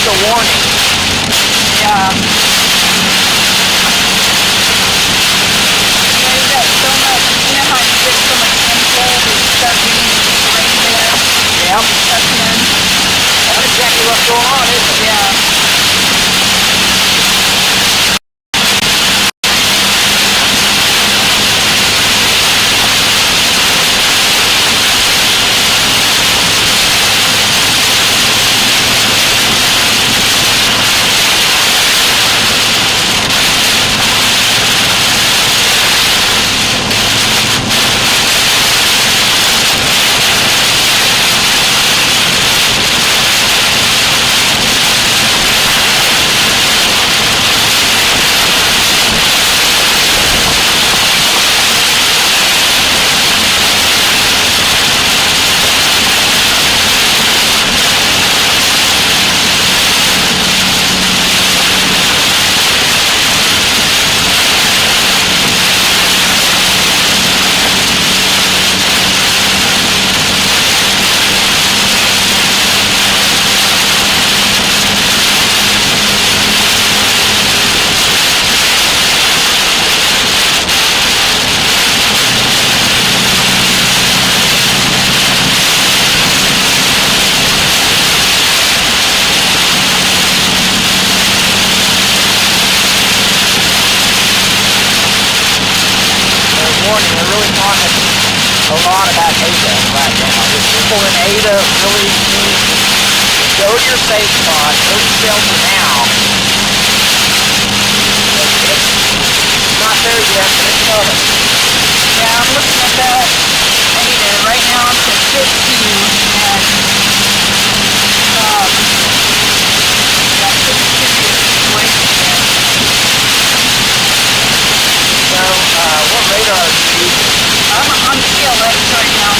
just a warning. Yeah. There's that so much, you know how you get so much inflow that you start getting these rain bands Yep. stuck in? That's exactly what's going on, isn't it? Yeah. Warning, they're really talking a lot about Ada right now. The people in Ada really need to go to your safe spot, go to shelter now. It's not there yet, but it's coming. Yeah, I'm looking at that Ada. Right now it's at 15, and that could be a situation there. So, what radar are you using? I'm on CLX right now.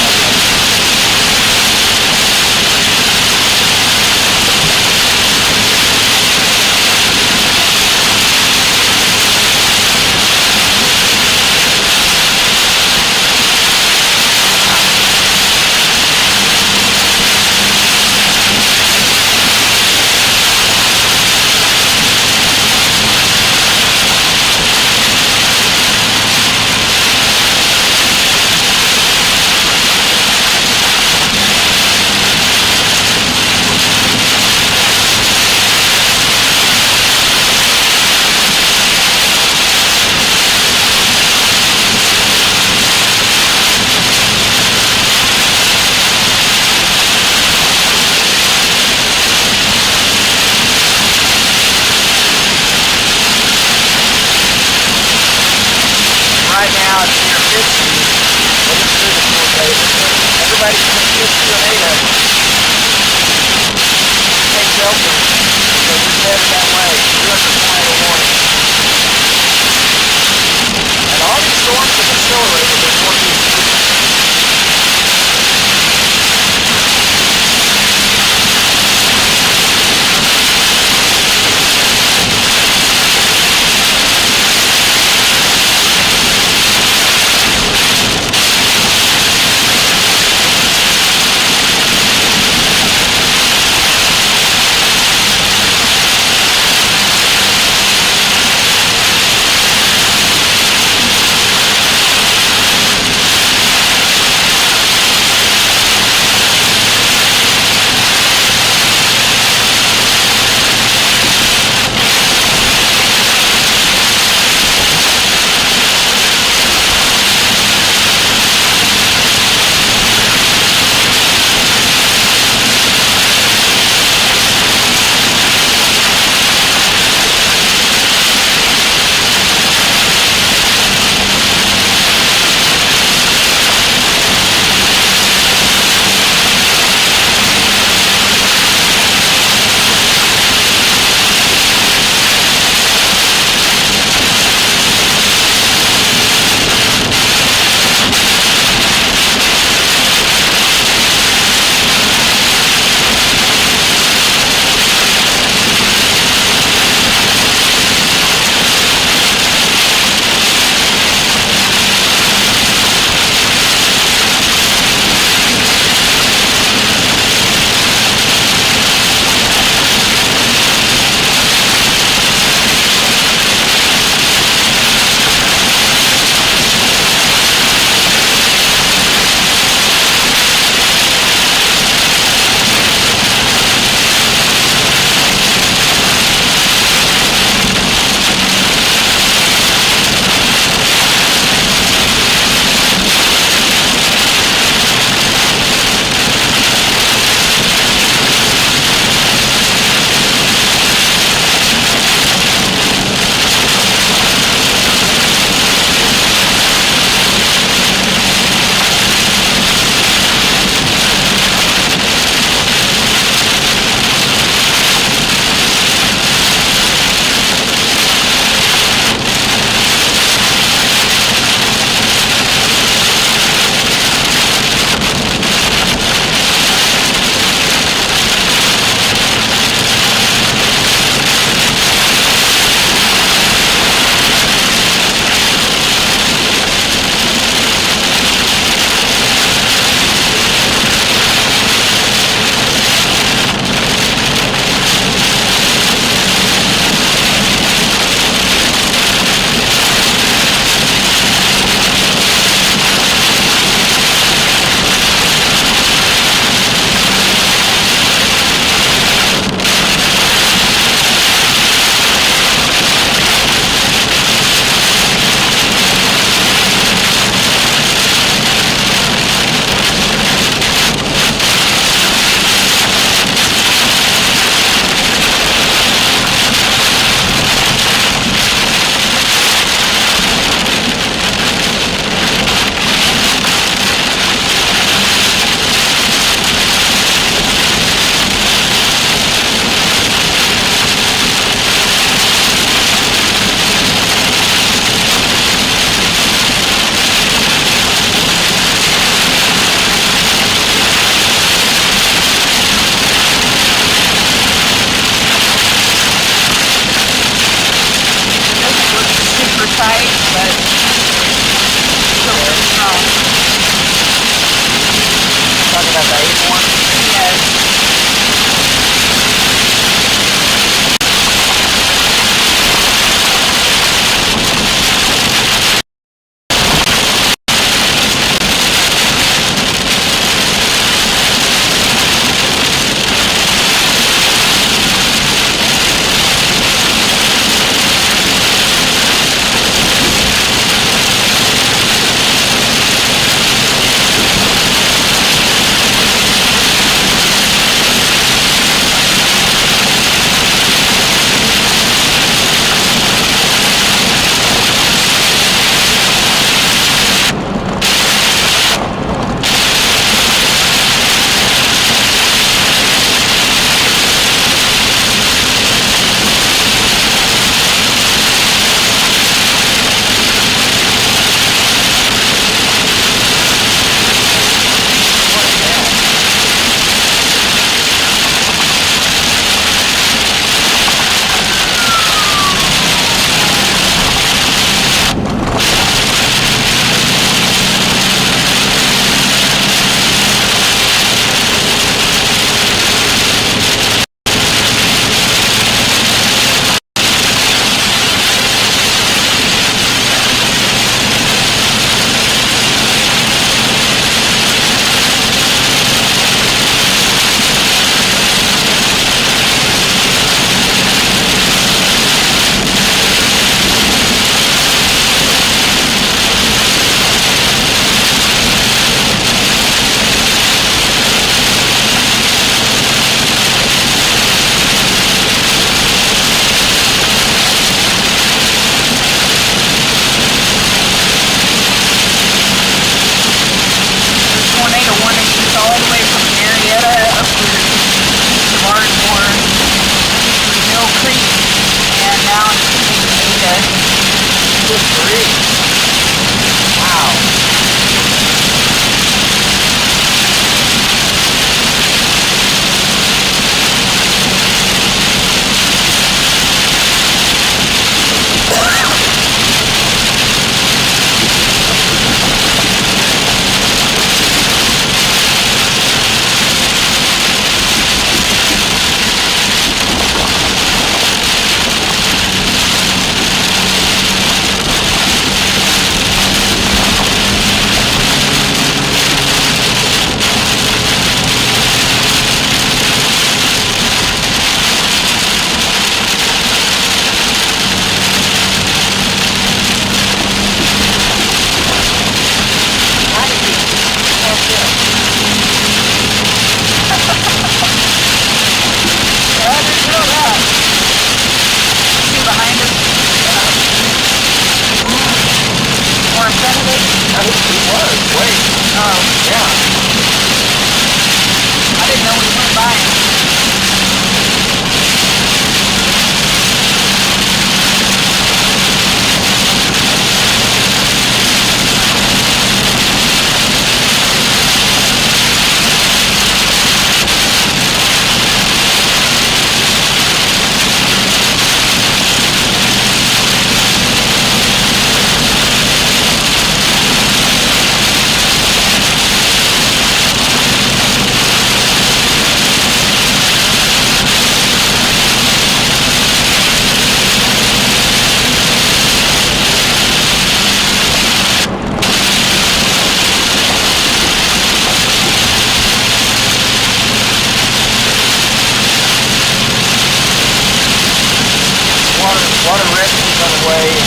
way in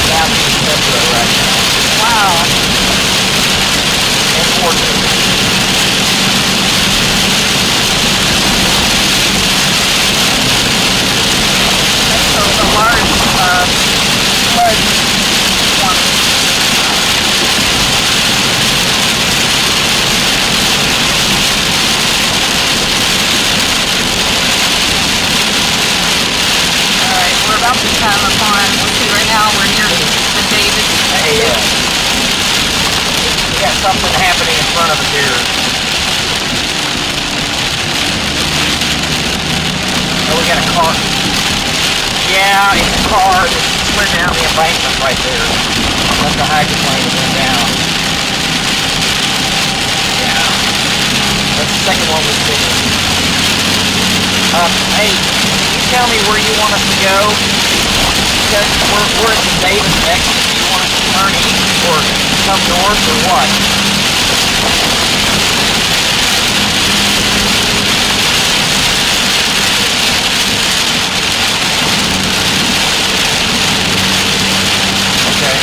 southeast Metro right now. Wow. And fortunate. So the large flood warning. Alright, we're about to come upon, let's see, right now we're near the Davis. Hey, we got something happening in front of us here. Oh, we got a car. Yeah, it's a car that's slid down the embankment right there. That's the hydroplane that went down. Yeah. That's the second one we've seen. Hey, can you tell me where you want us to go? Because we're at the Davis exit. Do you want us to turn east or come north or what? Okay.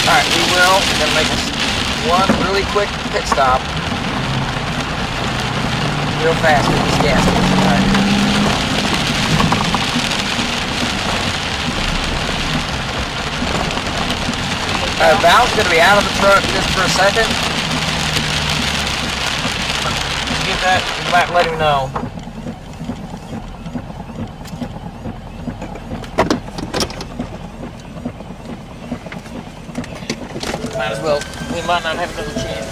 Alright, we will. We're going to make one really quick pit stop. Real fast with this gas station right here. Val's going to be out of the truck just for a second. Get that, you might let him know. Might as well, we might not have another chance.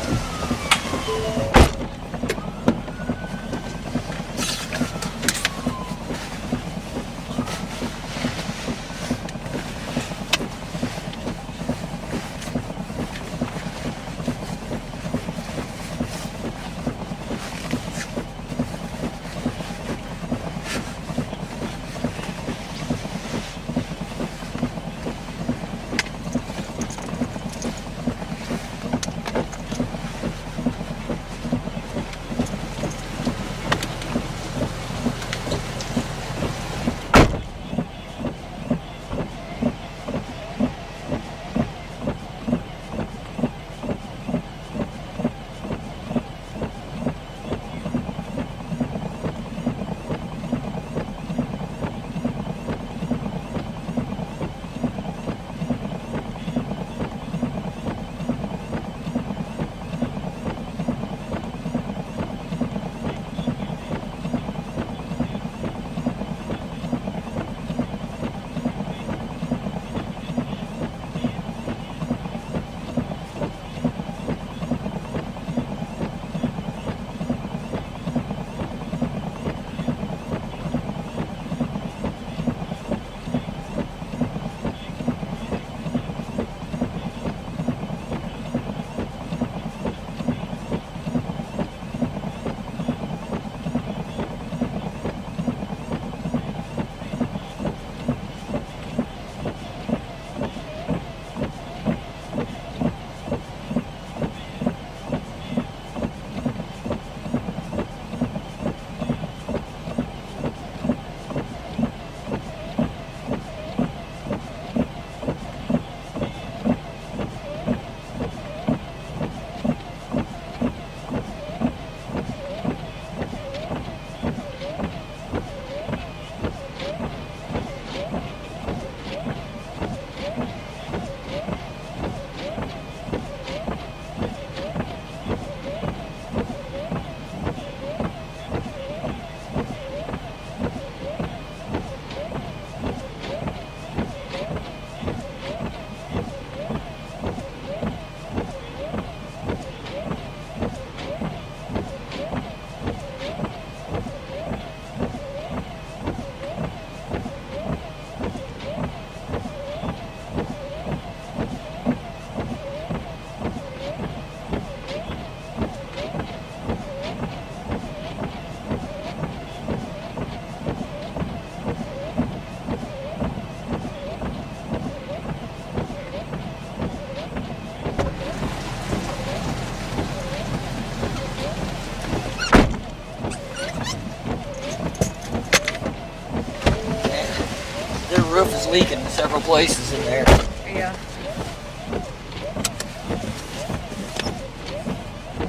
leaking in several places in there. Yeah.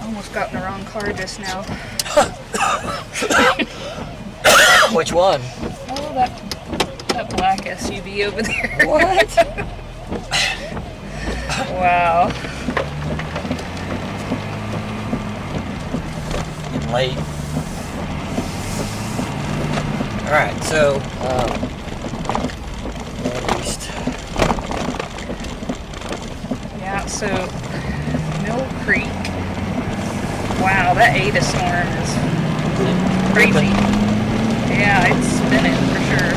Almost got in the wrong car just now. Which one? Oh, that black SUV over there. What? Wow. Getting late. Alright, so, yeah, so, Mill Creek. Wow, that Ada storm is crazy. Yeah, it's spinning for sure.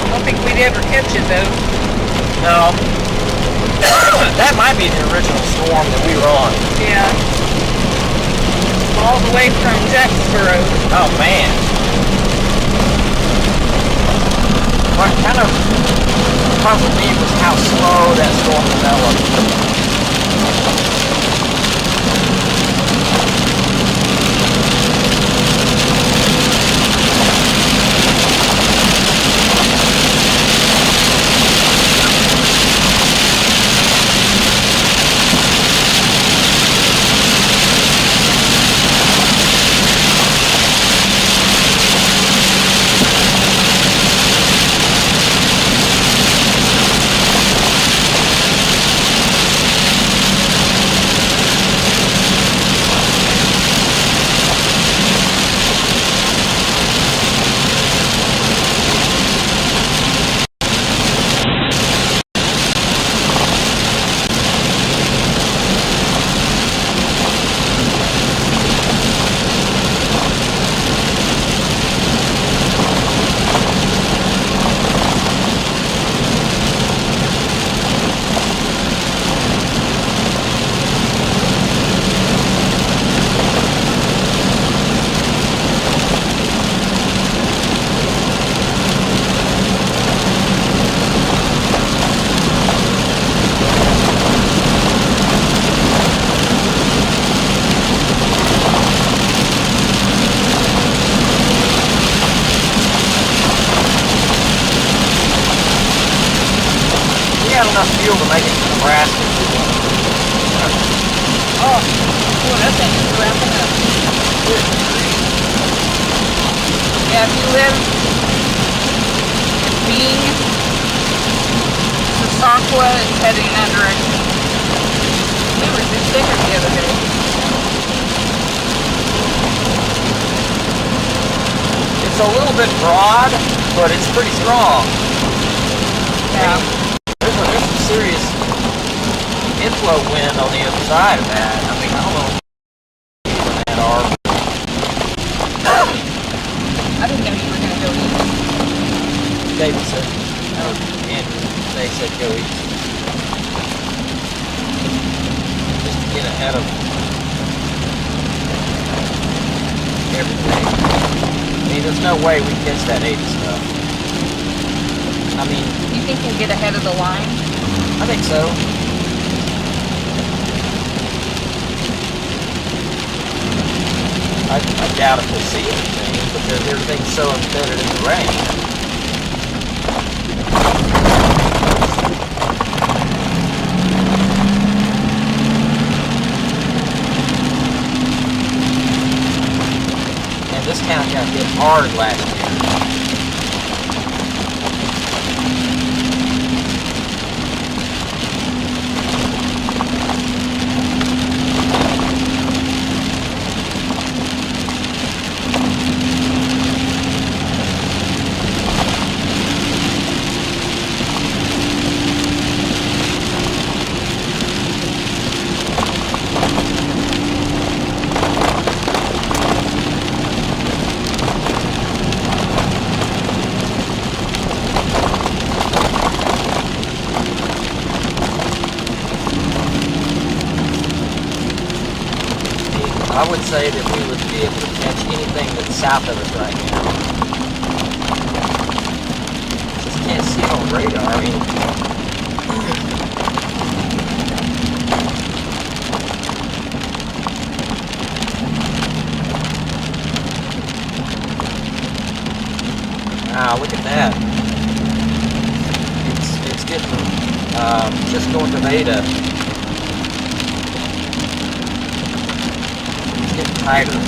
I don't think we'd ever catch it though. no. That might be the original storm that we were on. Yeah. All the way from Jacksboro. Oh, man. What kind of puzzled me was how slow that storm developed. Enough fuel to make it to Nebraska. Oh, boy, that thing is wrapping up. Yeah, if you live in Being, Sassacua is heading that direction. They were just thicker the other day. It's a little bit broad, but it's pretty strong. Yeah. There's some serious inflow wind on the other side of that. I mean, I don't know what that are. I didn't know you were going to go east. David said, and they said go east. Just to get ahead of everything. I mean, there's no way we catch that 80 stuff. I mean, You think you'll get ahead of the line? I think so. I doubt if we'll see anything because everything's so embedded in the rain. And this town got hit hard last year. I would say that we would be able to catch anything that's south of us right now. Just can't see it on radar. I mean, Ah, look at that. It's getting just north of Ada. It's getting tighter.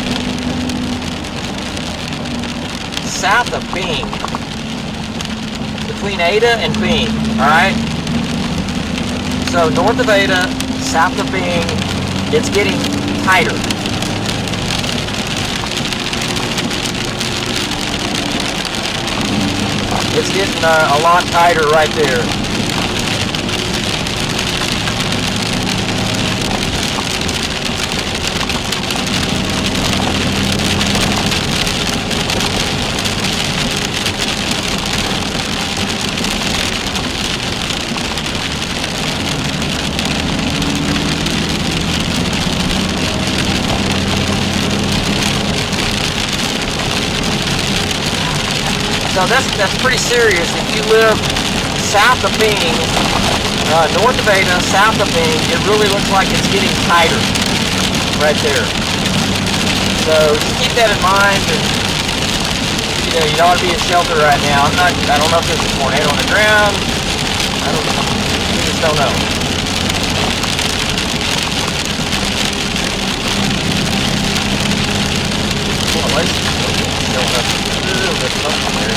South of Bing. Between Ada and Bing, alright? So north of Ada, south of Bing, it's getting tighter. It's getting a lot tighter right there. So that's pretty serious. If you live south of Bing, north of Ada, south of Bing, it really looks like it's getting tighter right there. So just keep that in mind, and you ought to be in shelter right now. I don't know if there's a tornado on the ground. We just don't know. Well, at least it's still up a little bit something there.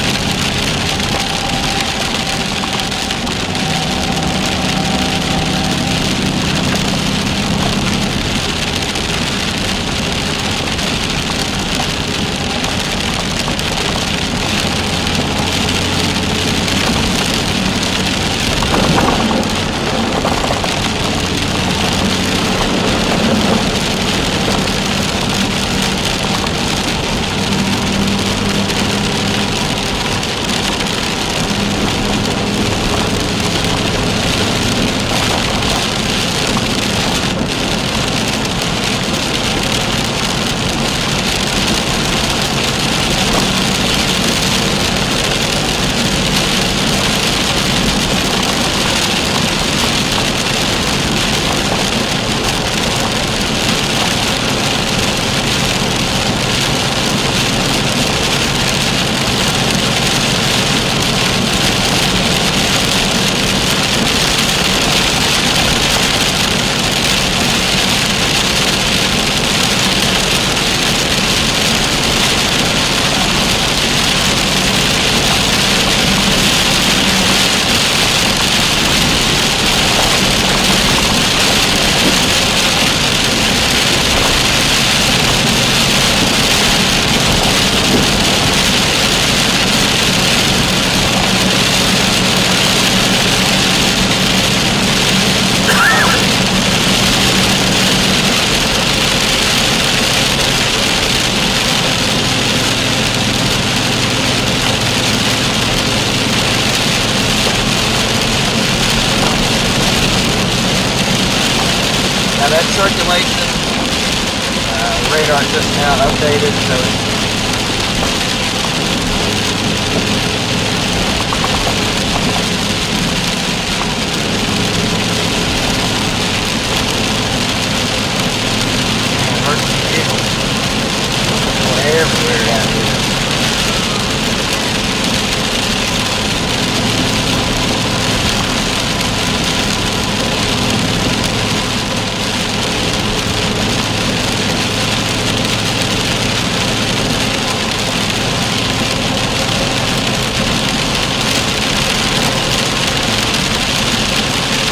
That circulation radar just now updated, so emergency vehicles going everywhere down here.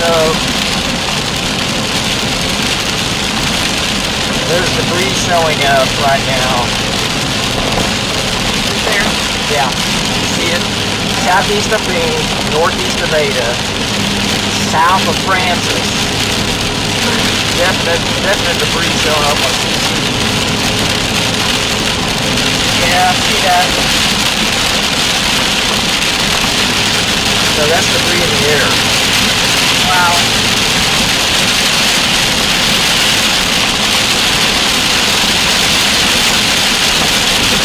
So there's debris showing up right now. There. Yeah, you see it? Southeast of Bing, northeast of Ada, south of Francis. Definite debris showing up on CC. Yeah, see that? So that's debris in the air. Wow.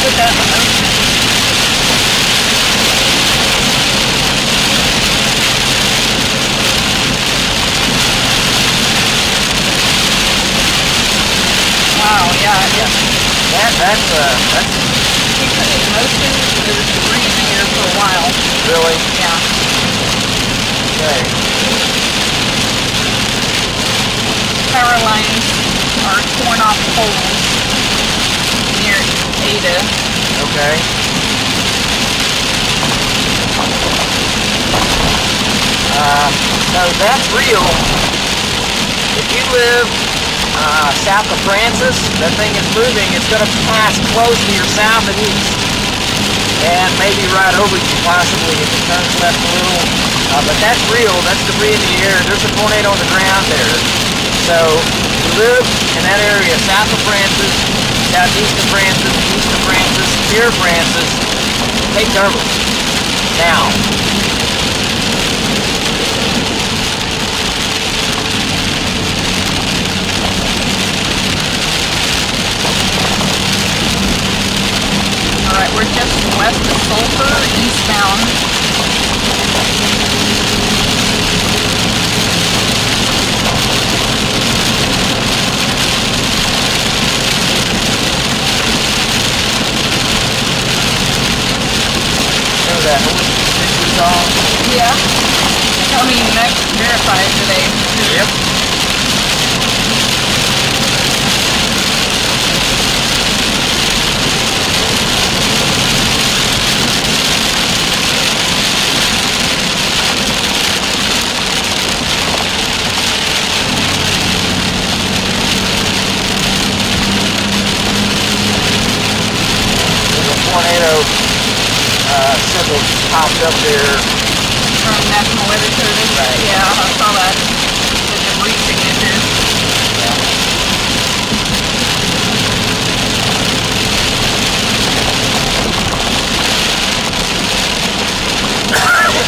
Put that in the ocean. Wow, yeah. That's He put it in motion. There's debris in the air for Really? Yeah. Okay. Power lines are torn off poles near Ada. Okay. So that's real. If you live south of Francis, that thing is moving. It's going to pass close to your south and east. And maybe right over you possibly if it turns left a little. But that's real. That's debris in the air. There's a tornado on the ground there. So if you live in that area south of Francis, southeast of Francis, east of Francis, near Francis, take cover. Now. Alright, we're just west of Sulphur, eastbound. Remember that horse we saw? Yeah. Tony next verified today. Yep. Tornado symbol popped up there. From National Weather Service? Right. Yeah, I saw that. The debris signature.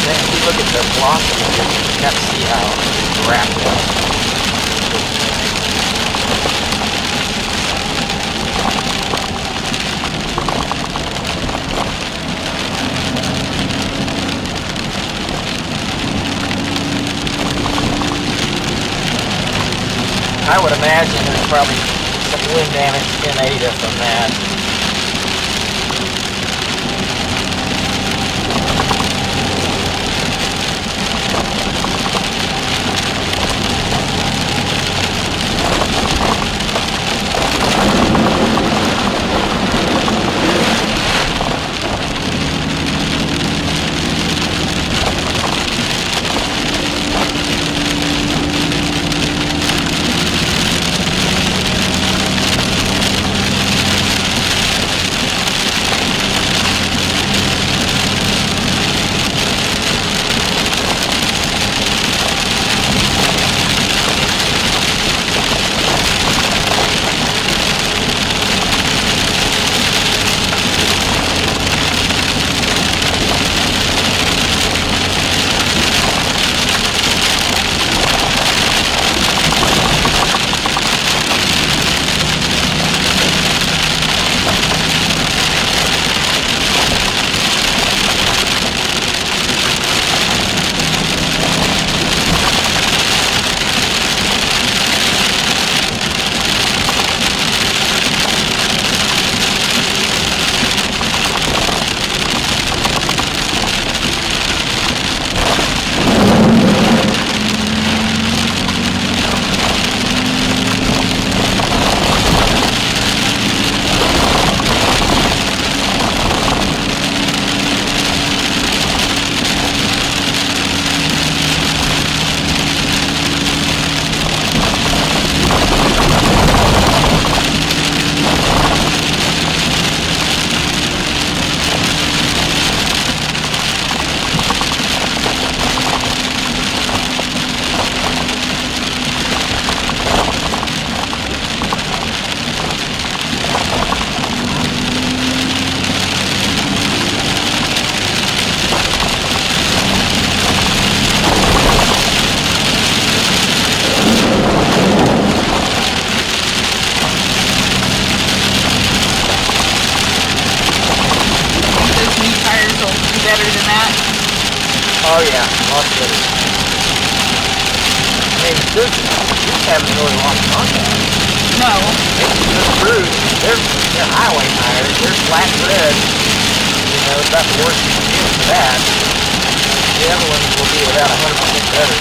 If you look at the velocity, you got to see how rapid it is. I would imagine there's probably some wind damage in Ada from that. Oh yeah, lots of it. I mean, these haven't really lost contact. No. They're crude. They're highway tires. They're flat tread. You know, it's about the worst you can get for that. without 100% better.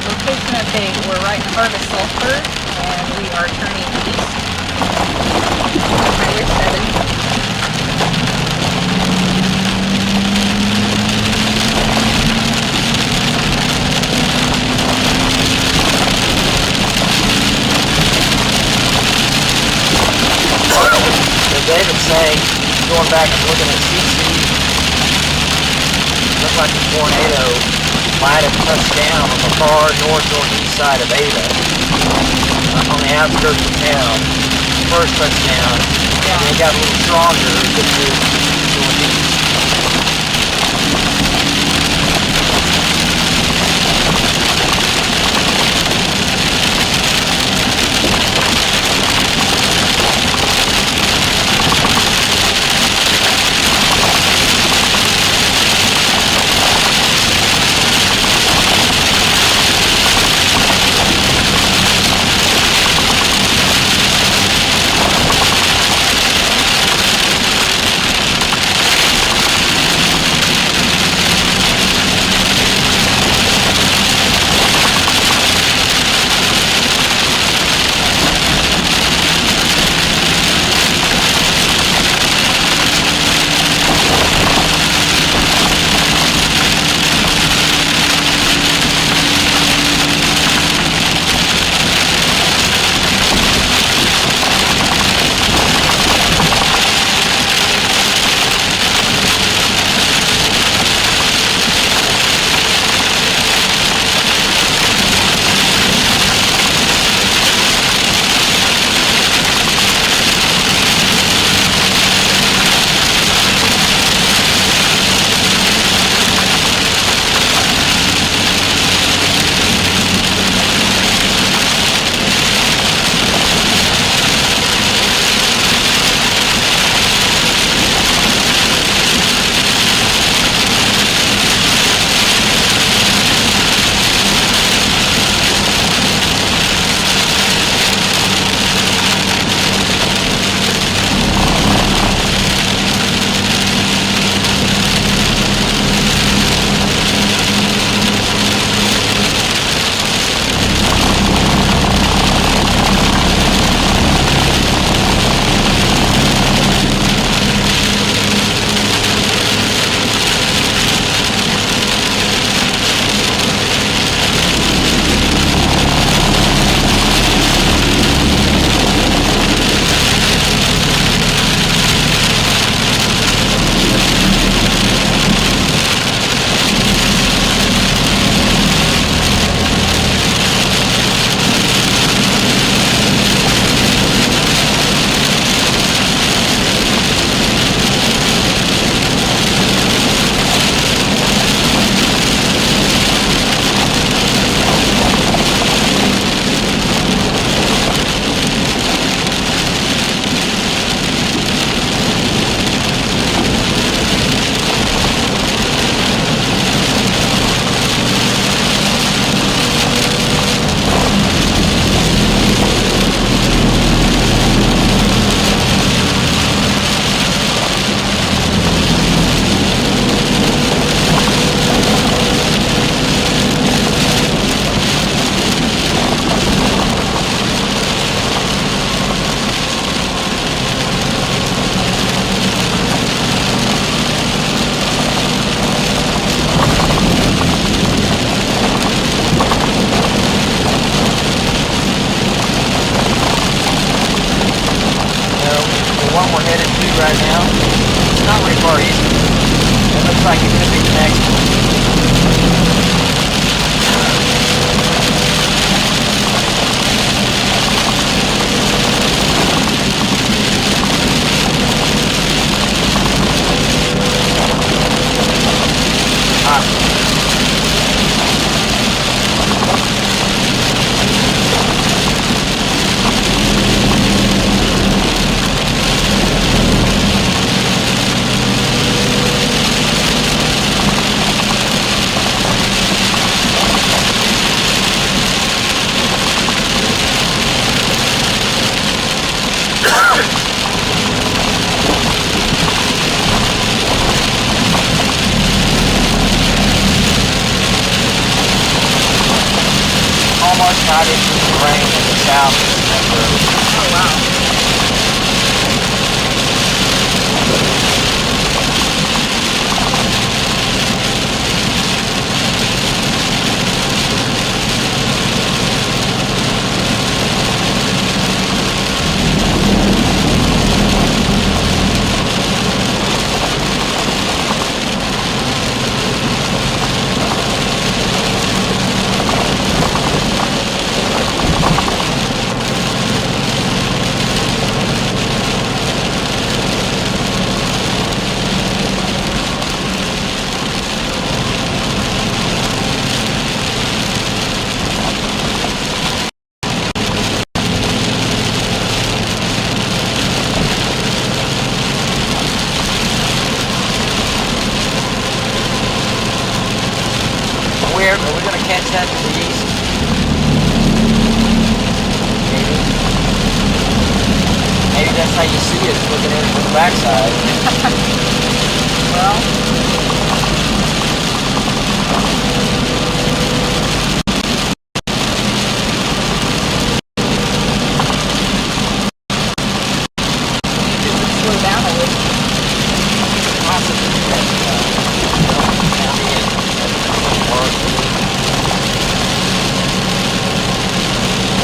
Location update, we're right in the heart of Sulphur, and we are turning east, Highway 7. So David's saying, going back and looking at CC, looks like the tornado might have touched down on the far northeast side of Ada, on the outskirts of town. First touchdown, and then it got a little stronger as it moved northeast. zone we're headed to right now. It's not very far east. It looks like it could be the next one. Almost not into the rain in the south. Oh, wow. Are we going to catch that to the east? Maybe. Maybe that's how you see it, looking at it from the backside. Well, it would slow down a little. Possibly.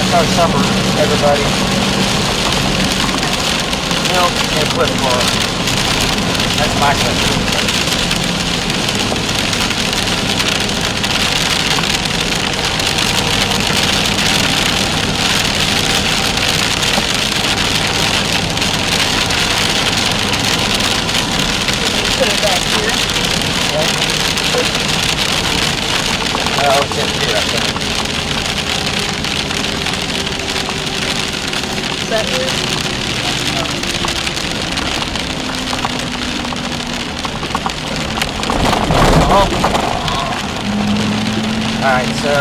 That's our summer, everybody. Milk and flip car. That's my country. Put it back here. Oh, it's in here, I think. Is that it? Alright, so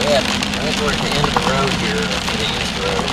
yeah, I think we're at the end of the road here, the east road.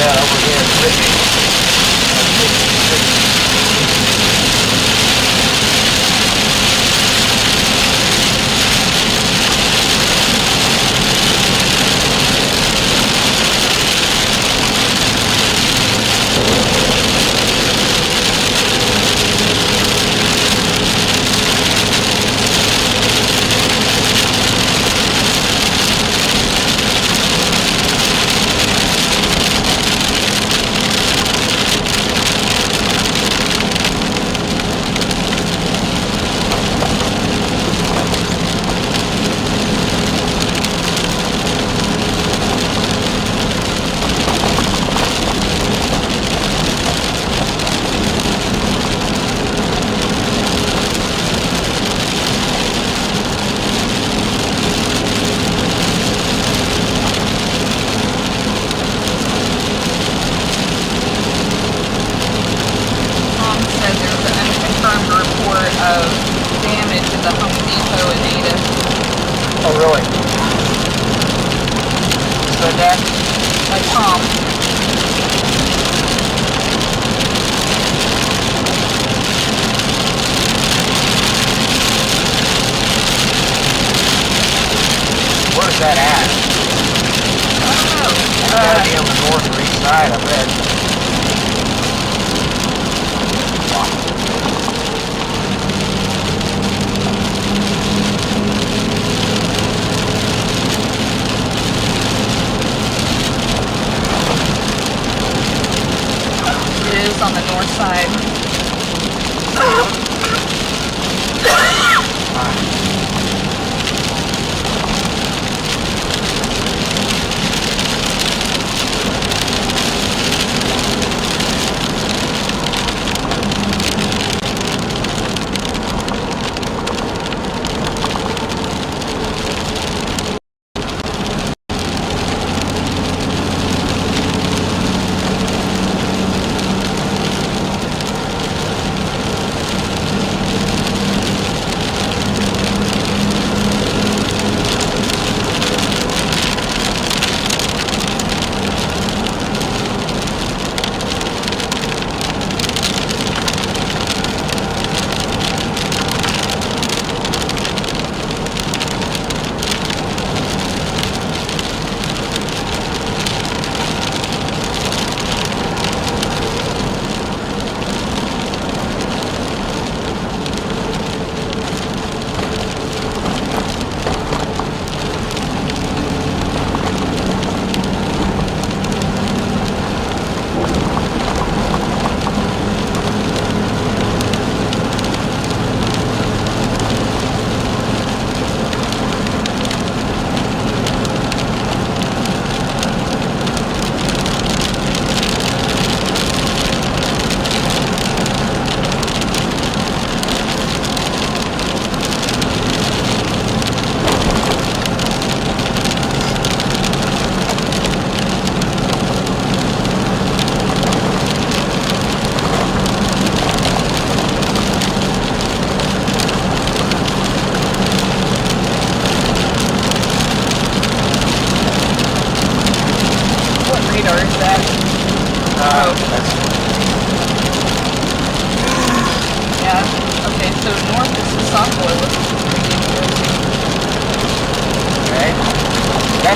that over here. Where's that at? I don't know. It's gotta be on the north or east side, I bet. It is on the north side.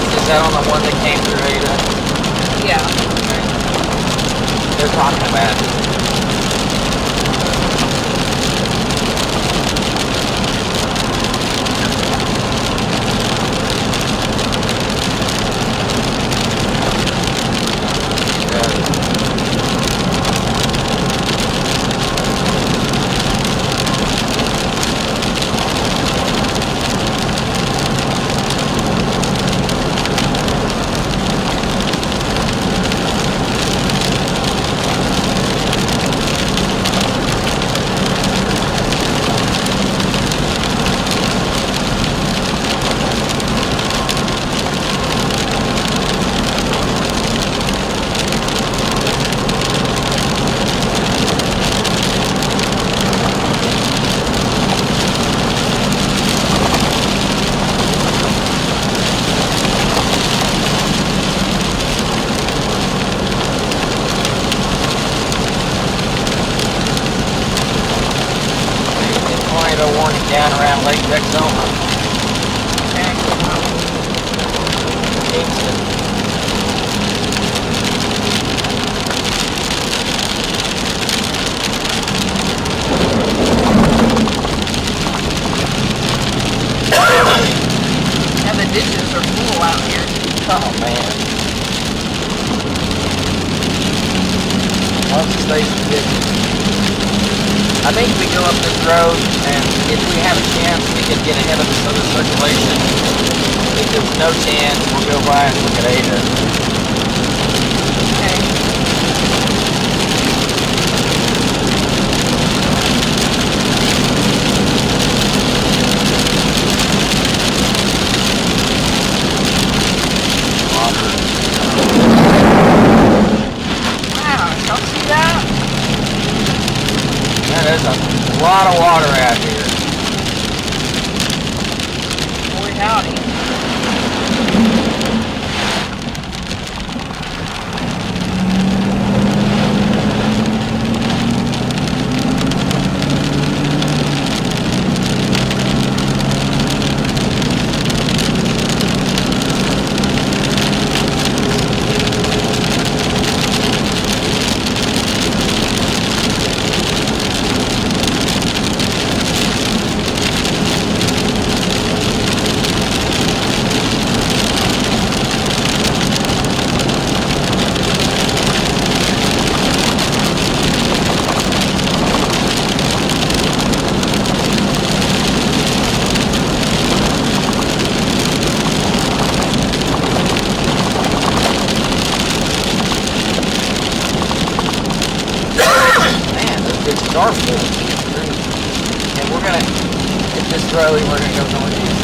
Is that on the one that came through Ada? Yeah. They're talking about it. warning down around Lake Texoma. Okay. Kingston. Yeah, the ditches are full out here. Oh man. Lots of station ditches. I think we go up this road, and if we have a chance, we can get ahead of this other circulation. If there's no chance, we'll go by and look at Ada. Okay. Wow, y'all see that? Yeah, there's a lot of water out here. Boy, howdy. Are full. And we're gonna hit this road and we're gonna go northeast.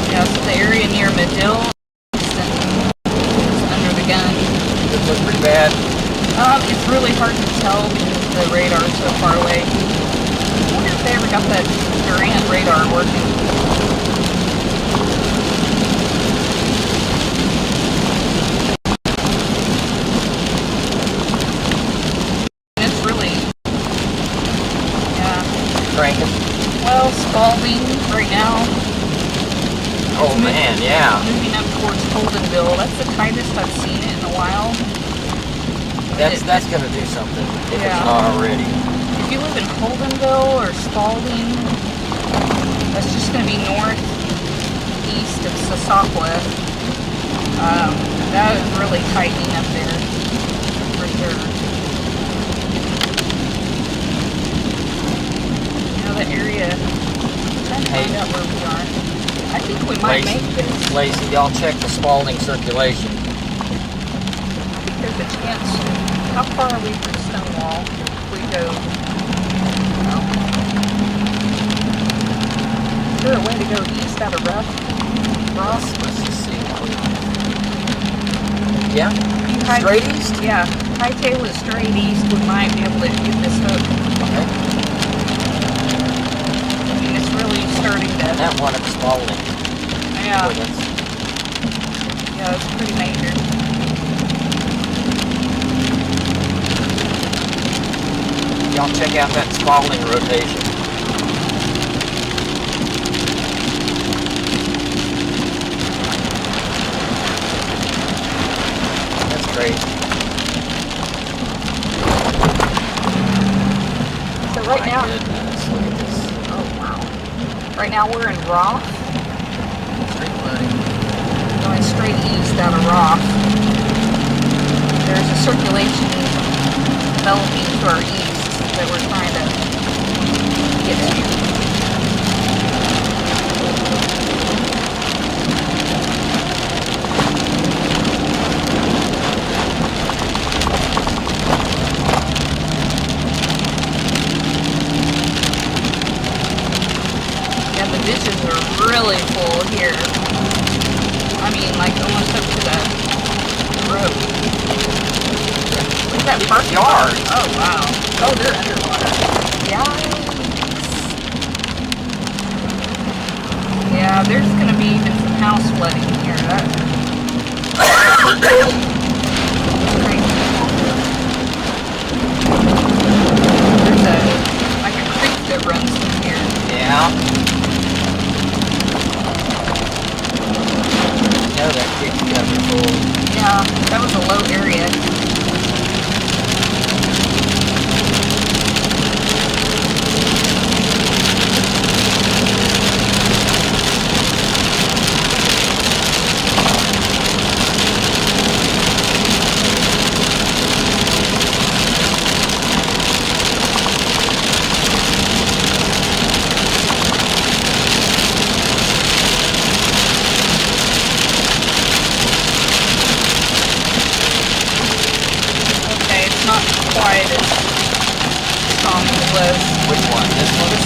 Yeah, so the area near Medill is under the gun. Does it look pretty bad? It's really hard to tell because the radar's so far away. I wonder if they ever got that Durant radar working. Cranking. Well, Spalding right now. Oh man, yeah. Moving up towards Holdenville. That's the tightest I've seen it in a while. That's gonna do something if Yeah. it's not already. If you live in Holdenville or Spalding, that's just gonna be northeast of Sasakwa. That is really tightening up there for sure. The area, I'm trying to find out where we are. I think we might make this. Lacey, y'all check the Spalding circulation. I think there's a chance. How far are we from Stonewall if we go? Well, is there a way to go east out of Ross? Let's just see. Yeah? High, straight east? Yeah. Hightail is straight east. We might be able to get this hook. Okay. Really starting to... That one at Spalding. Yeah. Boy, yeah, it's pretty major. Y'all check out that Spalding rotation. That's great. So right now... Goodness, look at this. Oh, wow. Right now we're in Roth. Going straight east out of Roth. There's a circulation developing to our east that we're trying to get to. Yeah, the ditches are really full here. I mean, like almost up to that road. Look at that parking lot. Yard. Oh, wow. Oh, they're underwater. Yeah, there's going to be even some house flooding here. That's crazy. There's like a creek that runs through here. Yeah.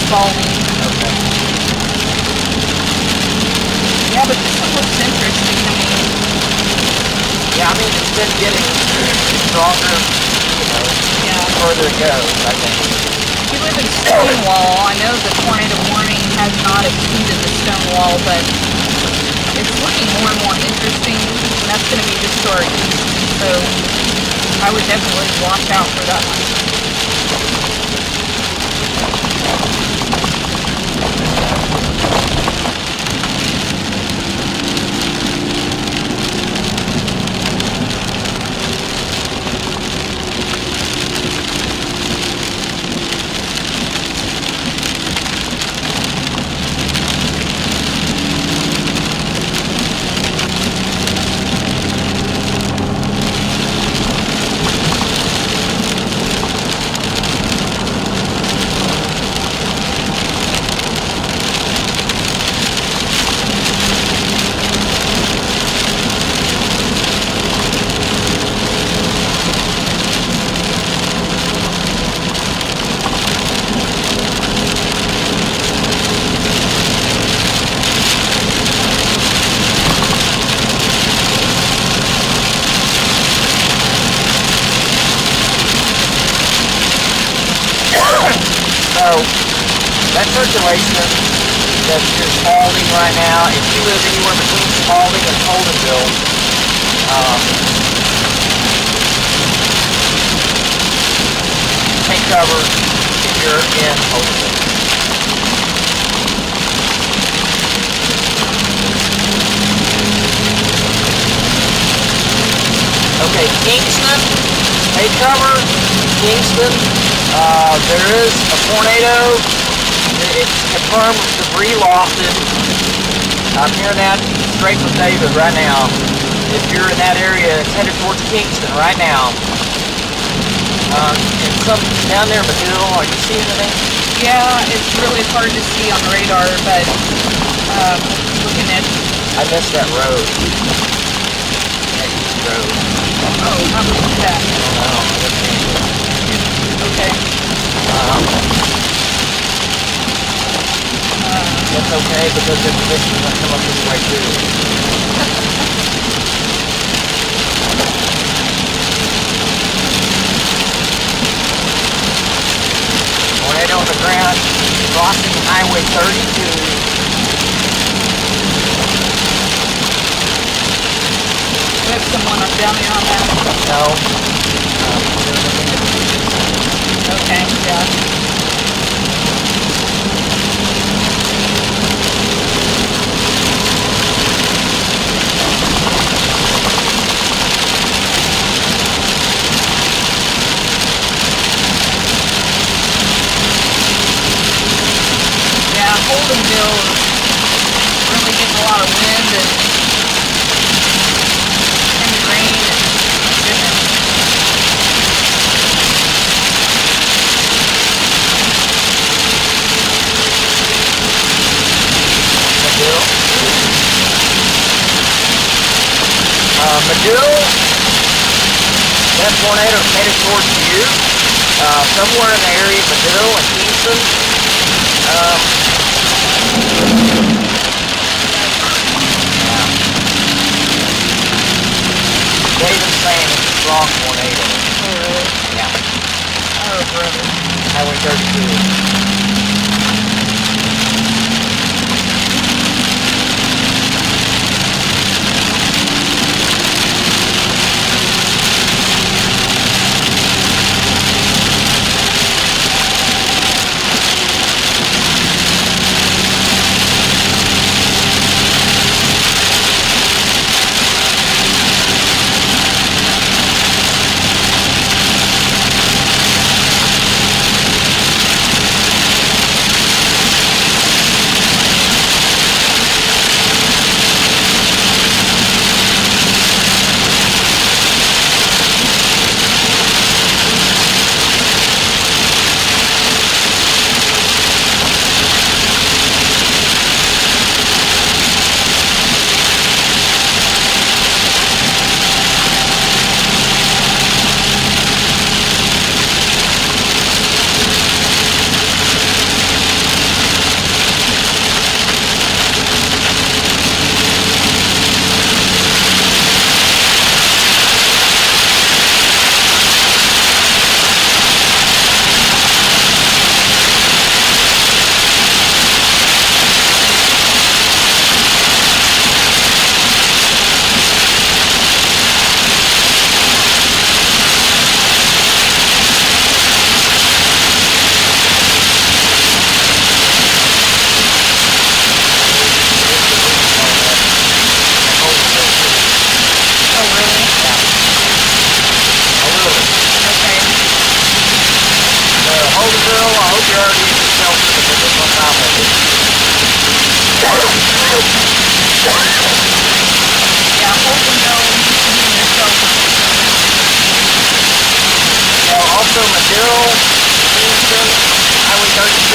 falling. Okay. Yeah, but this one looks interesting. I mean, Yeah, I mean, it's been getting stronger, you know, yeah. the further it goes, I think. If you live in Stonewall, I know the tornado warning has not exceeded the Stonewall, but it's looking more and more interesting, and that's going to be just to our east. So I would definitely watch out for that one. So, that circulation that's near Spalding right now, if you live anywhere between Spalding and Holdenville, take cover if you're in Holdenville. Okay, Kingston, take cover. Kingston, there is a tornado. It's confirmed with debris lofted. I'm hearing that straight from David right now. If you're in that area, it's headed towards Kingston right now. And some down there, Medill, are you seeing anything? Yeah, it's really hard to see on the radar, but looking at... I missed that road. That east road. Oh, how do we do that? I don't know. I didn't think it. Okay. That's okay because the conditions are come up this way too. Tornado on the ground, crossing Highway 32. We have someone up down there on that. No. Okay, yeah. Yeah, Holdenville is really getting a lot of wind and heavy rain and goodness. Medill, that tornado headed towards you. Somewhere in the area of Medill and Kingston. David's saying it's a strong tornado. Oh, really? Yeah. Oh, brother. Highway 32.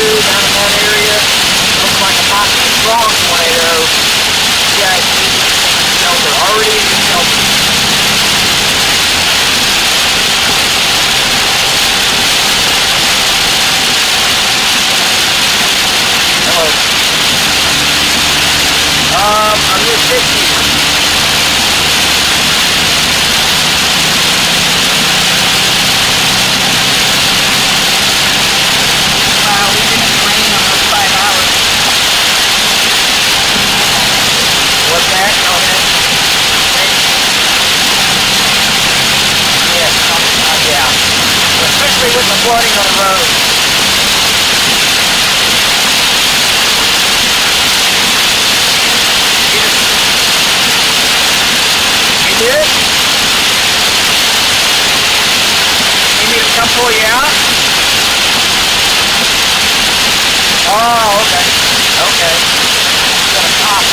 too, down in that area. Looks like a possibly strong tornado. You guys need to take shelter. Already in your shelter. Hello. I'm near 50. What's that? Go ahead. Yes, yeah. Especially with the flooding on the road. You did? You need to come pull you out? Oh, okay. Okay. Got a cop.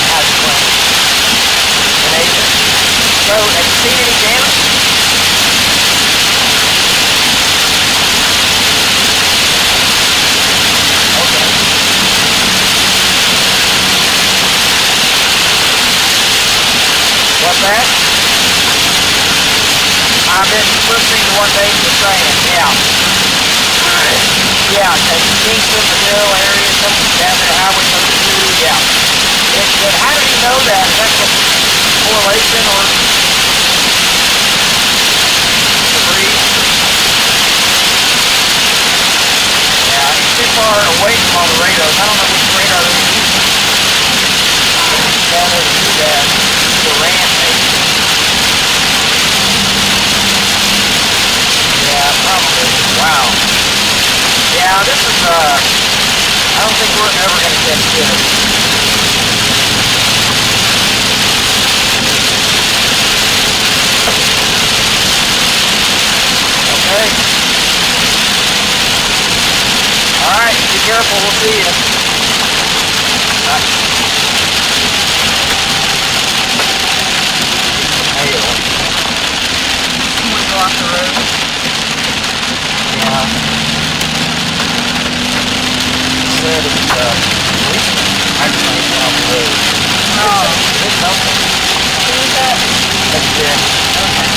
Has one in Asia. So, have you seen any damage? Okay. What's that? I've been listening to what Dave was saying, yeah. Yeah, Kingston, the Hill area, something down there, Highway 32, yeah. How do you know that? Is that some correlation or debris? Yeah, it's too far away from all the radars. I don't know which radar they're using. Down there to do that. The RAM maybe. Yeah, probably. Wow. Yeah, this is, I don't think we're ever going to catch this. Okay. Alright, be careful, we'll see you. Bye. How you doing? Someone go off the road. Yeah. Said it's, actually off the road. Oh. It's something. Who is that? That's good. Okay.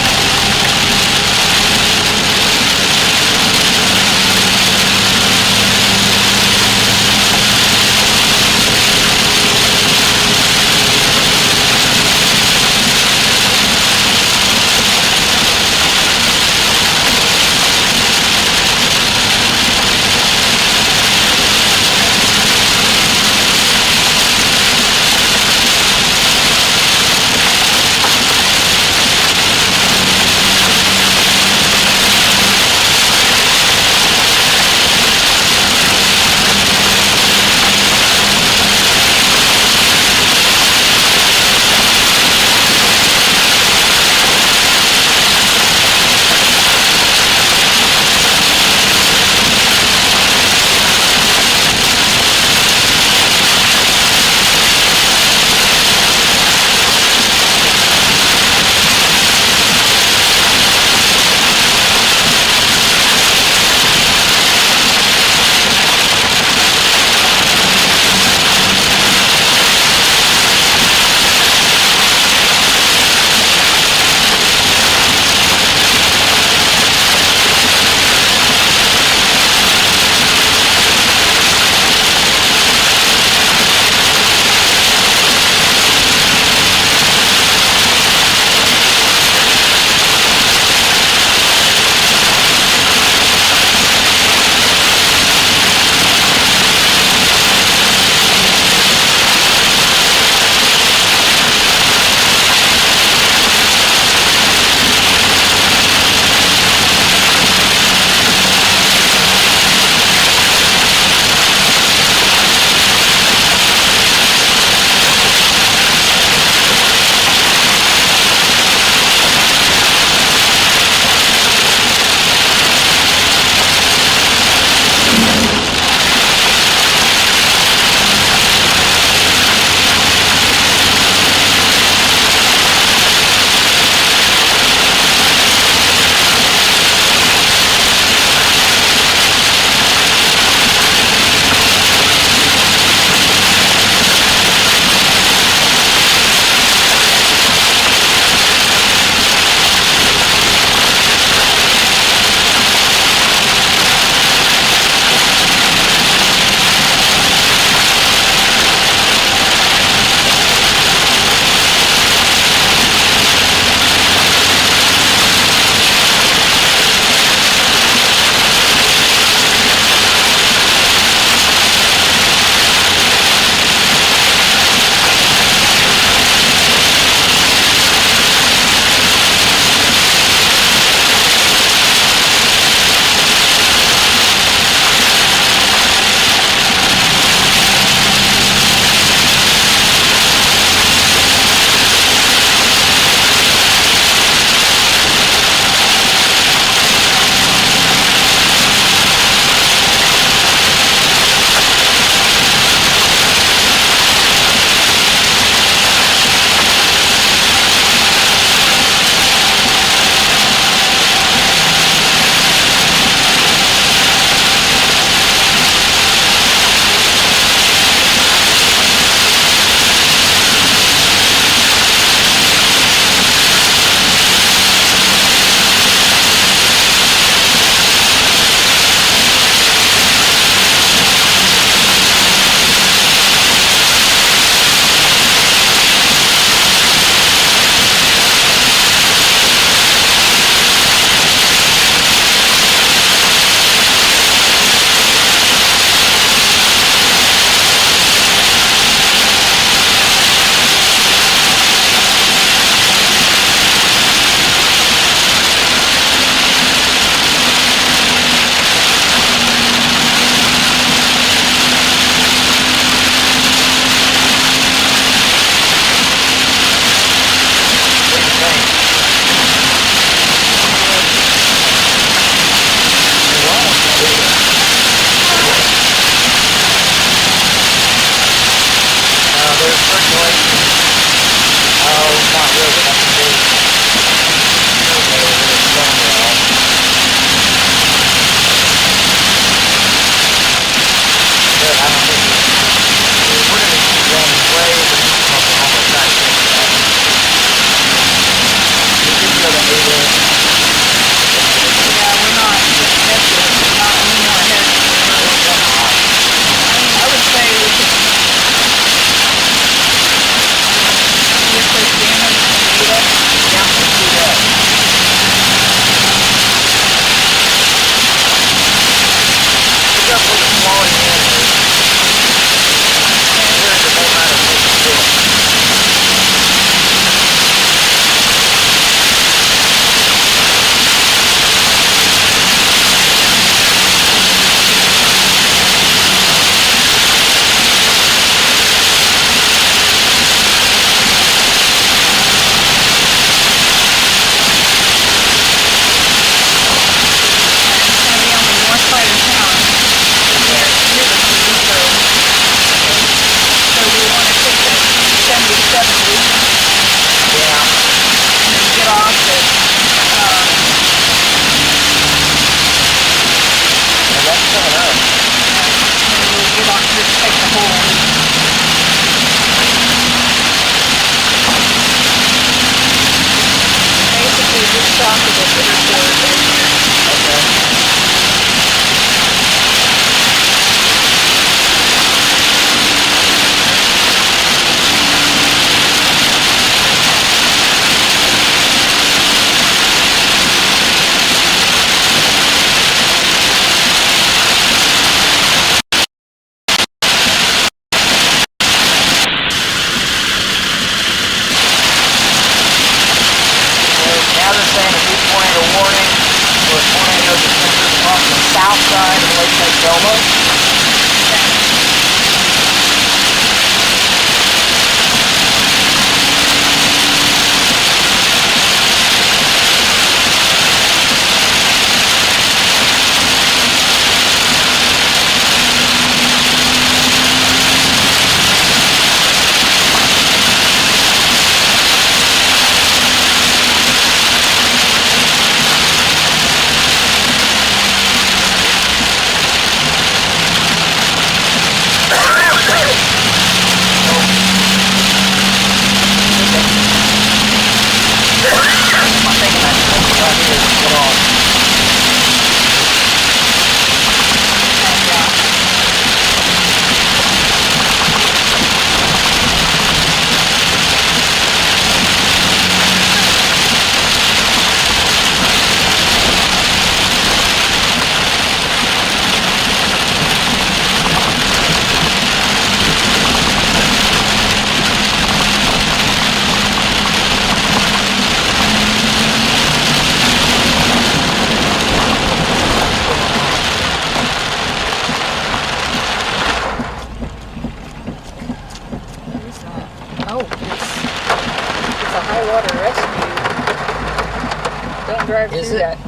drive Is through it? that.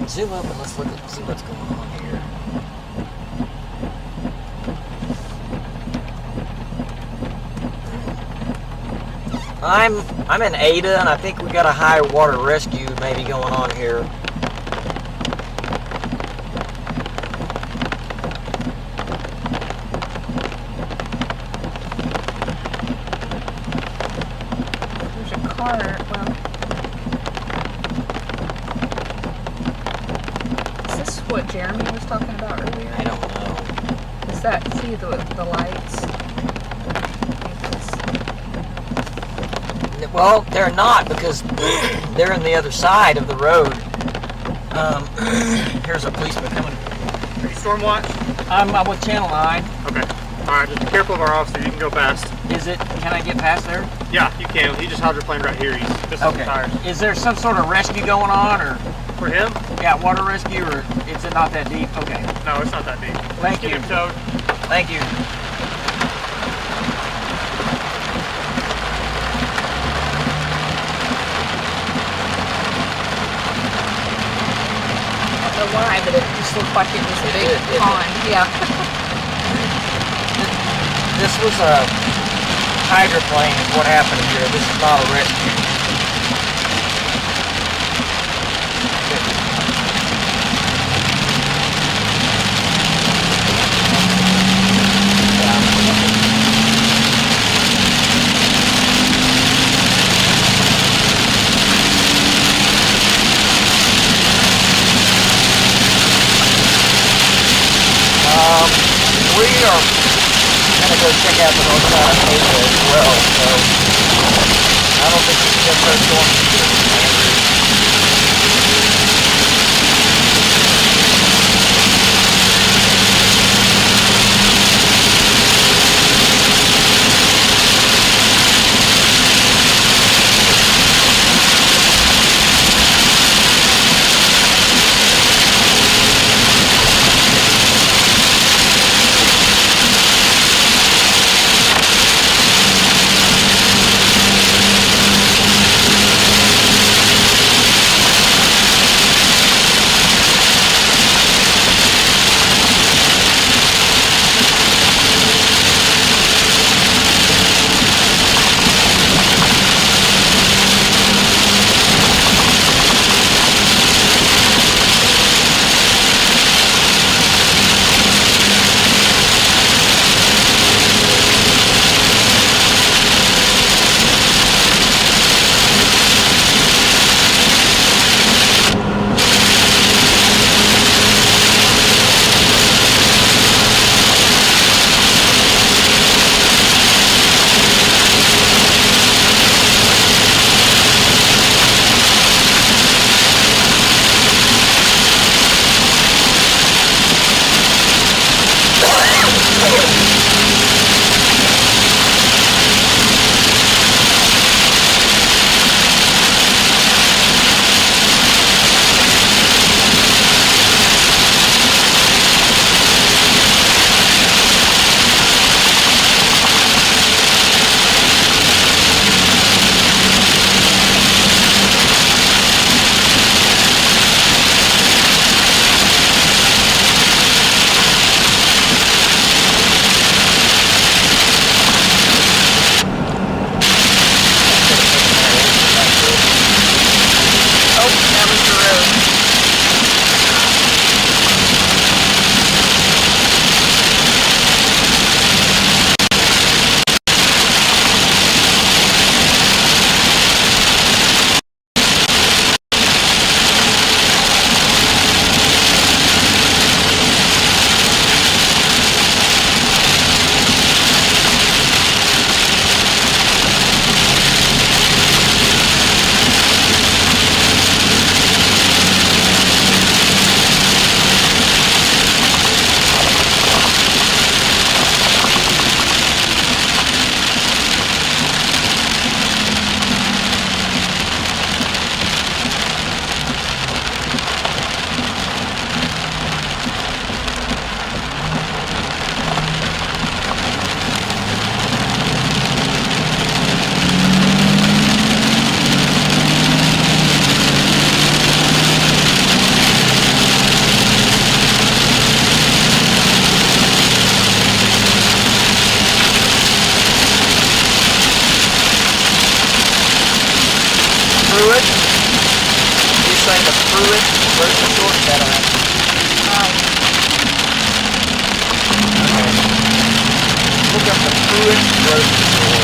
Zoom up and let's look at see what's going on here. I'm in Ada, and I think we got a high water rescue maybe going on here. There's a car. Well, is this what Jeremy was talking about earlier? I don't know. Is that see the lights? Well, they're not because they're on the other side of the road. Here's a policeman coming. Are you storm watch? I'm with Channel 9. Okay. Alright, just be careful of our officer. You can go past. Is it? Can I get past there? Yeah, you can. He just hydroplaned right here. He's missing some tires. Is there some sort of rescue going on, or For him? yeah, water rescue, or is it not that deep? Okay. No, it's not that deep. Thank Get you. him towed. Thank you. I don't know why, but it just looked like it was a big pond. Yeah. This was a hydroplane is what happened here. This is not a rescue. We are gonna go check out the north side of Ada as well, so I don't think we can get those going the Pruitt grocery store? Is that right? Okay. Look up the Pruitt grocery store.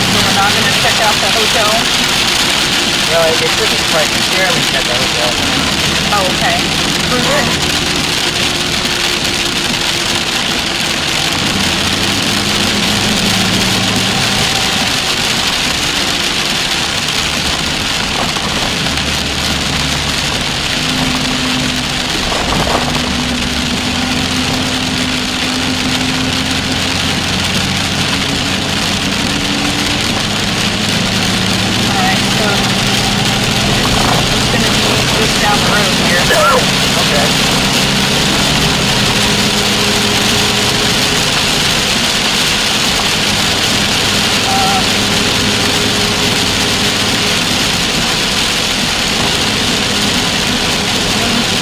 So we're not going to check out the hotel? No, it took us quite Jeremy's at the hotel. Oh, okay. Pruitt? Down the road here. Okay.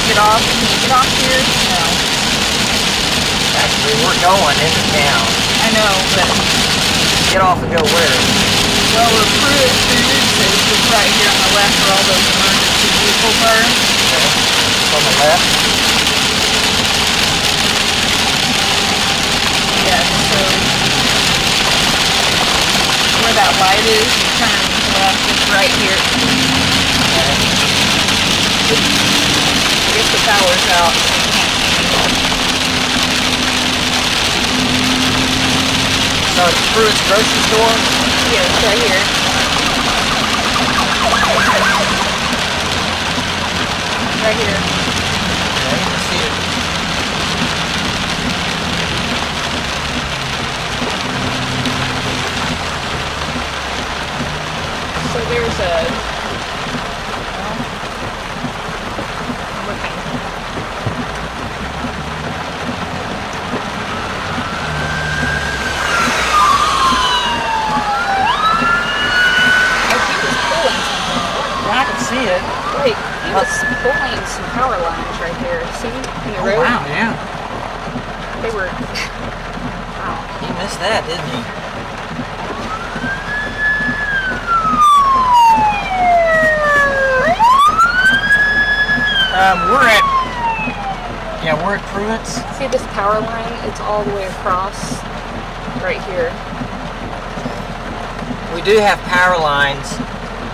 Get off here? No. Actually, we're going into town. I know, but Get off and go where? well, we're Pruitt Foods is right here on the left where all those emergency vehicles are. Okay. On the left. Yeah, so where that light is, you turn left, it's right here. I guess the power's out, so you can't see. So it's Pruitt's grocery store? Yeah, it's right here. Right here. Okay, let's see it. So there's a... well, I'm looking. I can see it. Wait, he was pulling some power lines right there. See? In the road? Wow, yeah. They were... wow. He missed that, didn't he? We're at Pruitt's. See this power line? It's all the way across right here. We do have power lines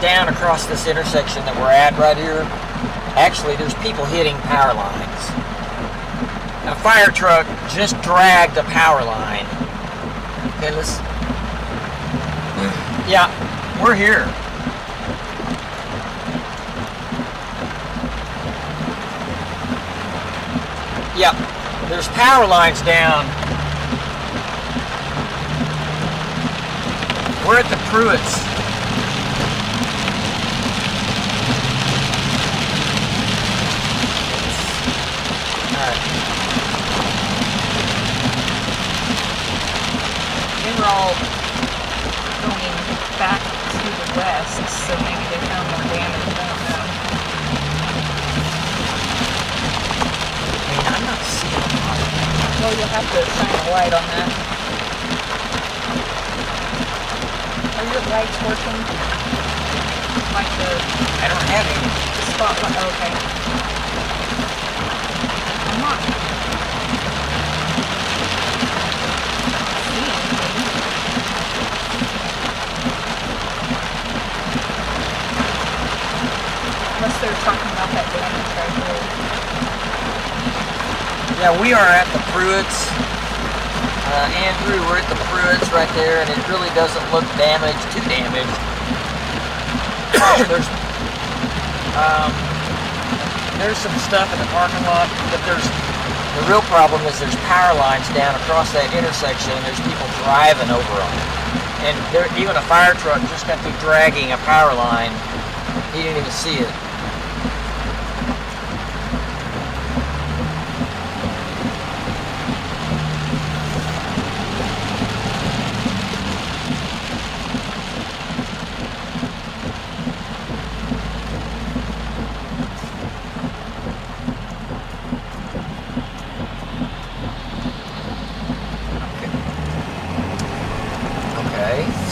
down across this intersection that we're at right here. Actually, there's people hitting power lines. A fire truck just dragged a power line. Okay, let's... Yeah, we're here. Yeah, there's power lines down. We're at the Pruitt's. Alright. They were all going back to the west, so maybe they found more damage. I don't know. I'm not seeing it. Well, you'll have to shine a light on that. Are your lights working? Like I don't have any. the spotlight? Okay. I'm not seeing anything. Unless they're talking about that damage right there. Yeah, we are at the Pruitt's. Andrew, we're at the Pruitt's right there, and it really doesn't look too damaged. There's some stuff in the parking lot, but the real problem is there's power lines down across that intersection, and there's people driving over them. And even a fire truck just got through dragging a power line. He didn't even see it.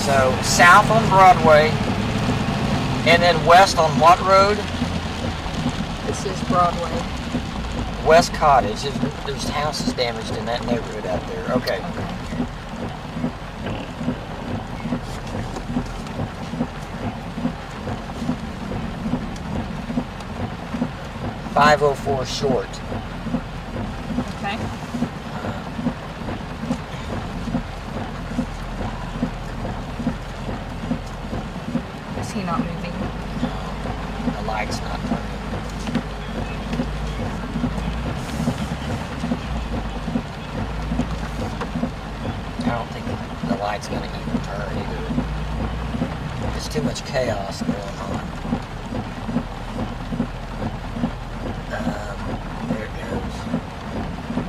So south on Broadway, And then west on what road? This is Broadway. West Cottage. There's houses damaged in that neighborhood out there. Okay. Okay. 504 short. Okay. Is he not moving? The light's not turning. I don't think the light's going to even turn either. There's too much chaos going on. There it goes.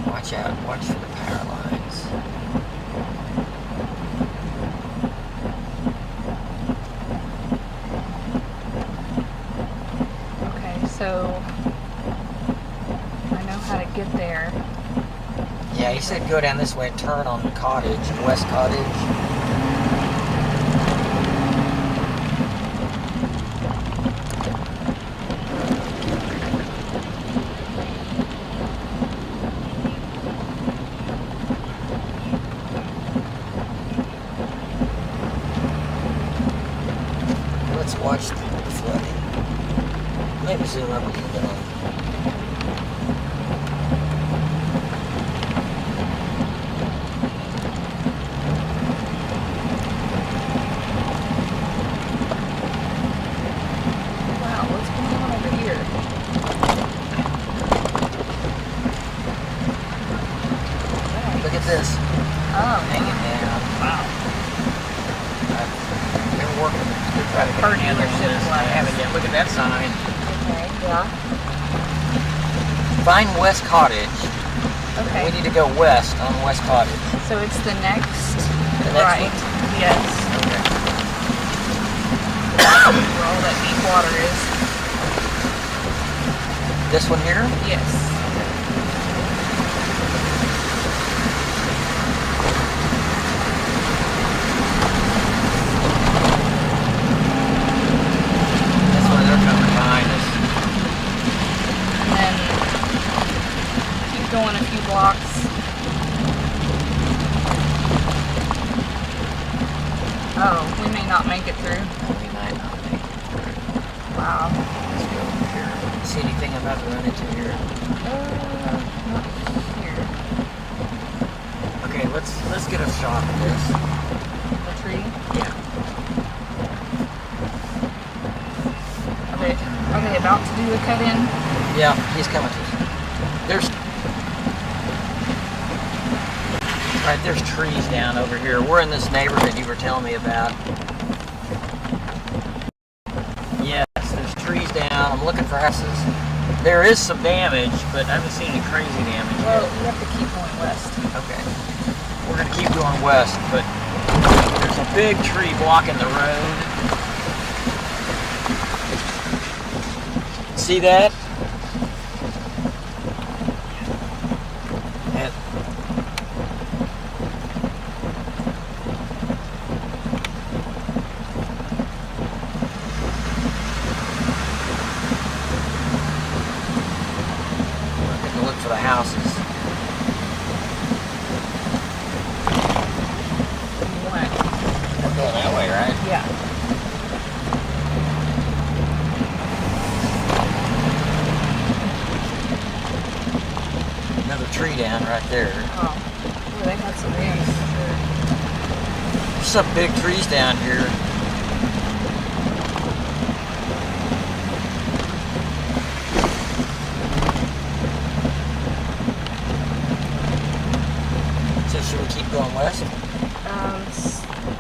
Watch out. Watch for the power lines. Okay, so I know how to get there. Yeah, he said go down this way and turn on the cottage, West Cottage. Let's watch the flooding. Maybe zoom up a little bit on it. Wow, what's going on over here? Look at this. Oh, Hanging down. wow. They're working. They're trying to get Part the other dealership ones. was. They haven't yet. Look at that sign. Okay, yeah. Find West Cottage. Okay. We need to go west on West Cottage. So it's the next, The next right? one? Yes. Okay. Where all that deep water is. This one here? Yes. That's why they're coming behind us. And then keep going a few blocks. Oh, we may not make it through. We might not make it through. Wow. Let's go over here. See anything I'm about to run into here? Not here. Okay, let's get a shot of this. The tree. Yeah. Are they about to do a cut in? Yeah, he's coming to us. There's trees down over here. We're in this neighborhood you were telling me about. Yes, there's trees down. I'm looking for houses. There is some damage, but I haven't seen any crazy damage Well, yet. you have to keep going west. Okay. We're gonna keep going west, but there's a big tree blocking the road. See that? And we're gonna look for the houses. You want? We're going that way, right? Yeah. Another tree down right there. Oh. Well, they had some rain for sure. There's some big trees down here. So should we keep going west?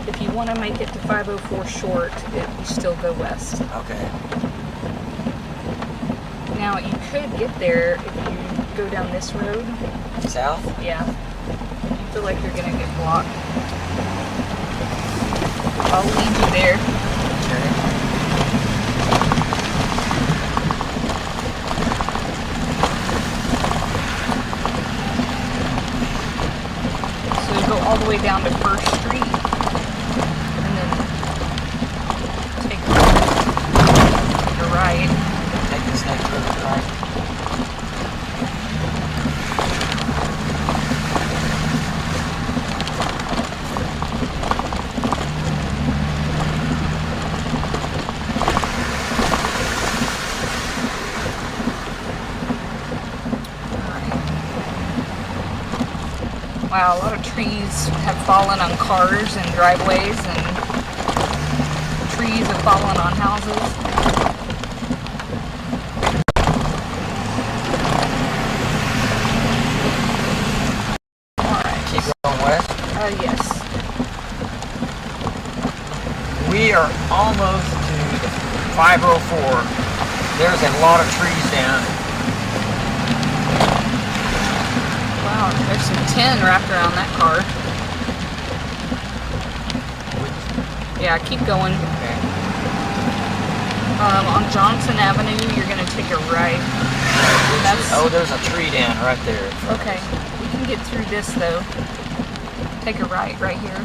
If you want to make it to 504 short, you still go west. Okay. Now, you could get there if you go down this road. South? Yeah. If you feel like you're going to get blocked, I'll lead you there. Okay. the way down to First Street, and then take a right. Take this next road right. Wow, a lot of trees have fallen on cars and driveways, and trees have fallen on houses. Alright. Keep going west. Yes. We are almost to the 504. There's a lot of trees down. Wow, there's some tin wrapped around that car. Yeah, keep going. Okay. On Johnson Avenue, you're going to take a right. Oh, there's a tree down right there. Okay, we can get through this though. Take a right here.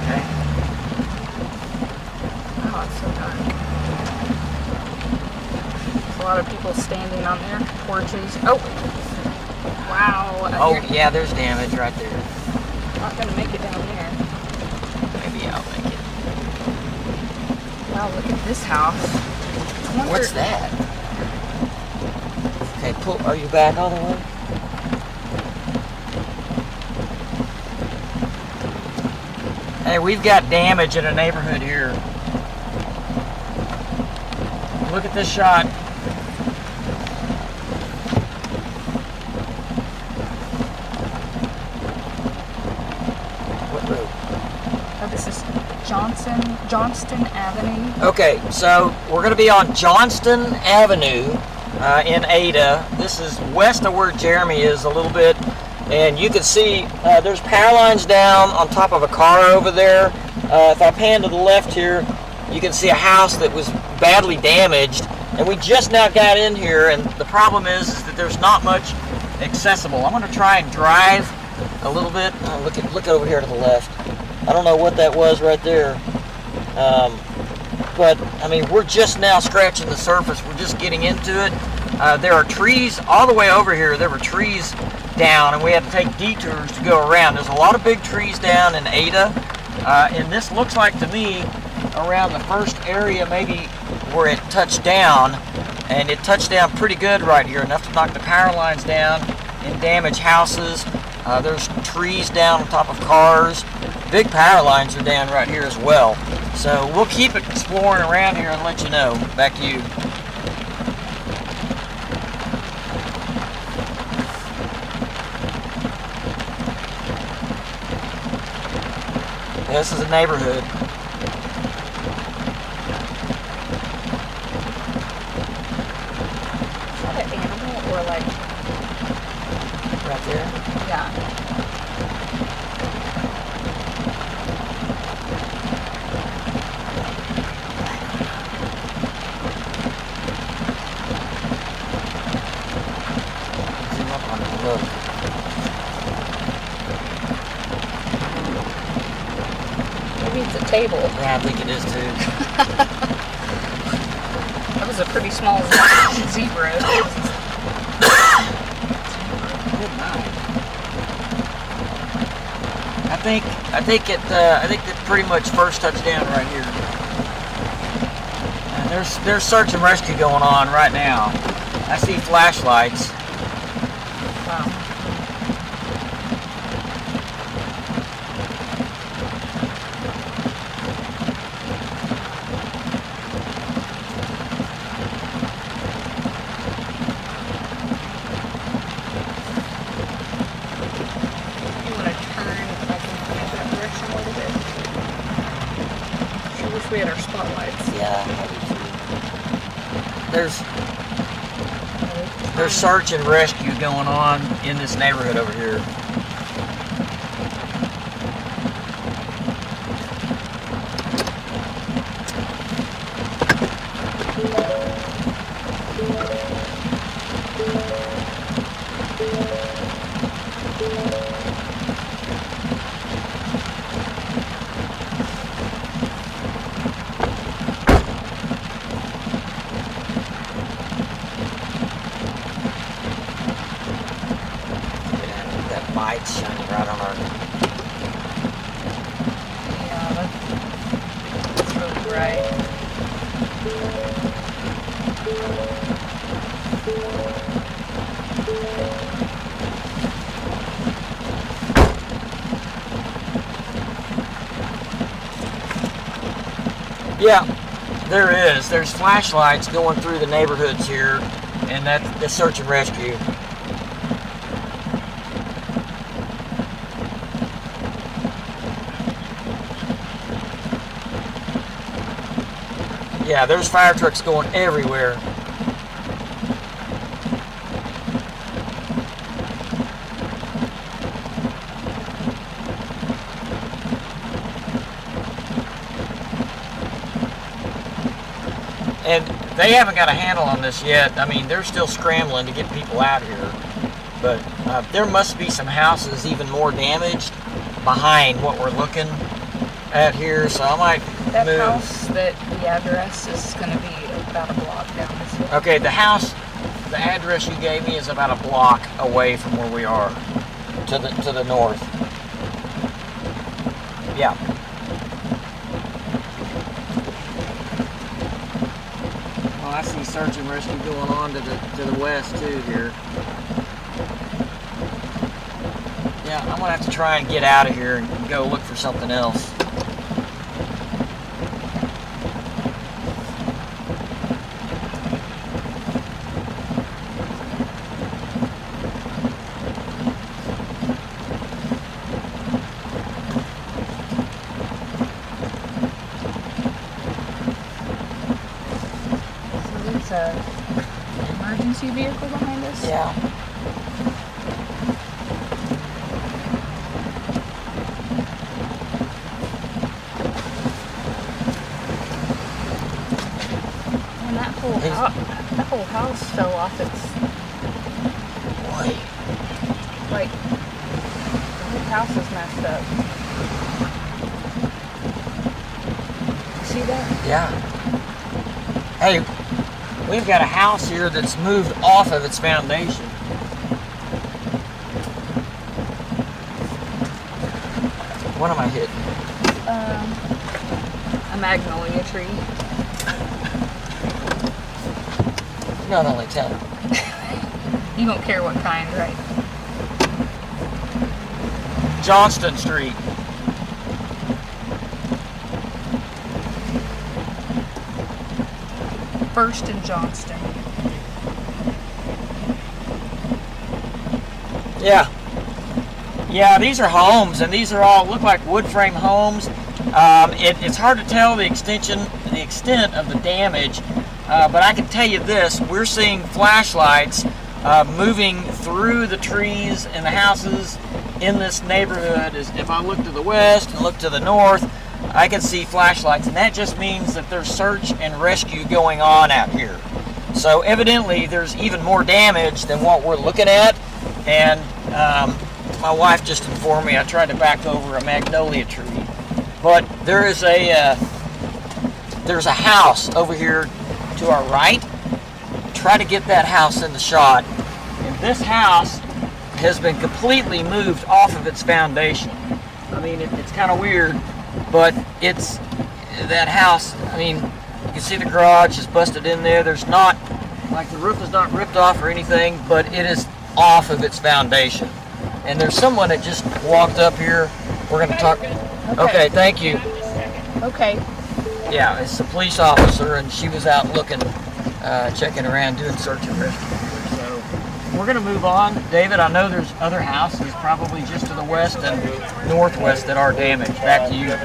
Okay. Oh, it's so dark. There's a lot of people standing on their porches. Oh! Wow. Oh, yeah, there's damage right there. Not going to make it down there. Maybe I'll make it. Wow, look at this house. I wonder- What's that? Okay, pull. Are you back all the way? Hey, we've got damage in a neighborhood here. Look at this shot. What road? Oh, this is Johnston Avenue. Okay, so we're going to be on Johnston Avenue in Ada. This is west of where Jeremy is a little bit, and you can see there's power lines down on top of a car over there. If I pan to the left here, you can see a house that was badly damaged, and we just now got in here, and the problem is that there's not much accessible. I'm going to try and drive a little bit. Look over here to the left. I don't know what that was right there. But I mean, we're just now scratching the surface. We're just getting into it. There are trees all the way over here. There were trees down, and we had to take detours to go around. There's a lot of big trees down in Ada, and this looks like to me around the first area maybe where it touched down, and it touched down pretty good right here, enough to knock the power lines down and damage houses. There's trees down on top of cars. Big power lines are down right here as well. So we'll keep exploring around here and let you know. Back to you. This is a neighborhood. Is that an animal or like... Right there? Yeah. Zoom up on it. Look. Maybe it's a table. Yeah, I think it is too. That was a pretty small zebra. Good night. I think it pretty much first touched down right here. And there's search and rescue going on right now. I see flashlights. Wow. You want to turn if I can point that direction a little bit? Sure wish we had our spotlights. Yeah. There's search and rescue going on in this neighborhood over here. Lights shining right on our. Yeah, that's really bright. Yeah, there is. There's flashlights going through the neighborhoods here, and that's the search and rescue. Yeah, there's fire trucks going everywhere. And they haven't got a handle on this yet. I mean, they're still scrambling to get people out here. But there must be some houses even more damaged behind what we're looking at here. So I might That move. house, that the address is going to be about a block down this way. Okay, the house, the address you gave me is about a block away from where we are, to the north. Yeah. Well, I see search and rescue going on to the west too here. Yeah, I'm gonna have to try and get out of here and go look for something else. An emergency vehicle behind us? Yeah. And that whole house fell off its, Boy. like, the whole house is messed up. See that? Yeah. Hey, we've got a house here that's moved off of its foundation. What am I hitting? A magnolia tree. Not only 10. You don't care what kind, right? Johnston Street. First in Johnston. Yeah. Yeah, these are homes, and these are all look like wood frame homes. It's hard to tell the extent of the damage, but I can tell you this: we're seeing flashlights moving through the trees and the houses in this neighborhood. If I look to the west and look to the north, I can see flashlights, and that just means that there's search and rescue going on out here. So evidently there's even more damage than what we're looking at, and my wife just informed me I tried to back over a magnolia tree, but there's a house over here to our right. Try to get that house in the shot, and this house has been completely moved off of its foundation. I mean, it's kind of weird, but it's that house. I mean, you can see the garage is busted in there. There's not, like, the roof is not ripped off or anything, but it is off of its foundation. And there's someone that just walked up here. We're going to talk. Okay, thank you. Okay. Yeah, it's a police officer, and she was out looking, checking around, doing search and rescue here. So we're going to move on. David, I know there's other houses probably just to the west and northwest that are damaged. Back to you.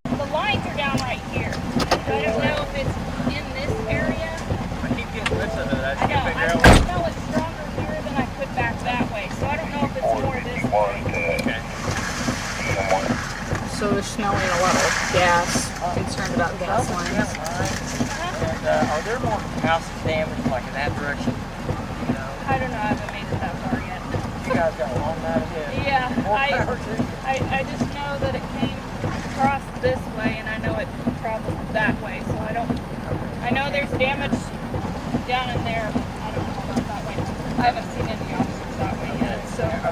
The lines are down right here. So I don't know if it's in this area. I keep getting listening to that. I know. I know it's stronger here than I could back that way. So I don't know if it's more this way. Okay. So they're smelling a lot of gas. Concerned about gas lines. And are there more houses damaged like in that direction? You know, I don't know. I haven't made it that far yet. you guys got a long night ahead. Yeah. More power to you. I just know that it came across this way, and I know it traveled that way. So I know there's damage down in there. I don't know about that way.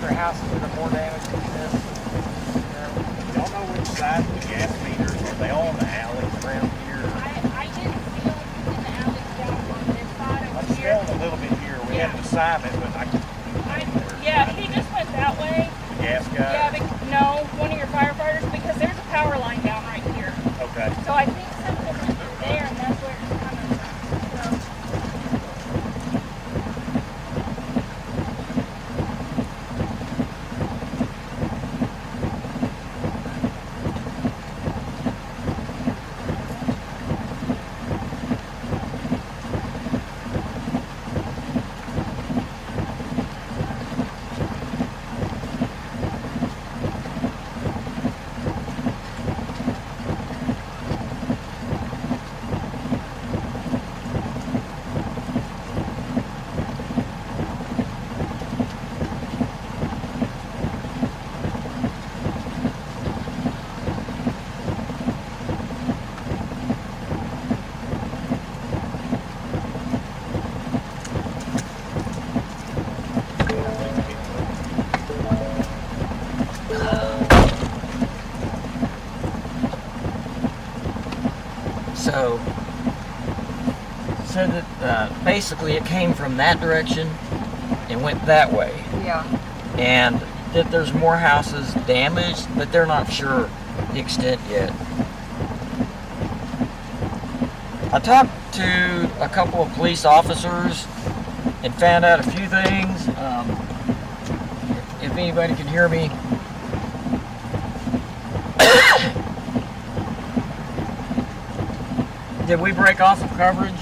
other houses that are more damaged than this? Y'all know which side of the gas meters? Are they all in the alleys around here? I didn't see them in the alleys down on this side I'm over here. still a little bit here. We had an assignment, but Yeah, he just went that way. the gas guy. Yeah, no, one of your firefighters, because there's a power line down right here. Okay. So I think something went through there, and that's where it's coming from. So. So that basically it came from that direction and went that way, Yeah. and that there's more houses damaged, but they're not sure the extent yet. I talked to a couple of police officers and found out a few things. If anybody can hear me. Did we break off of coverage?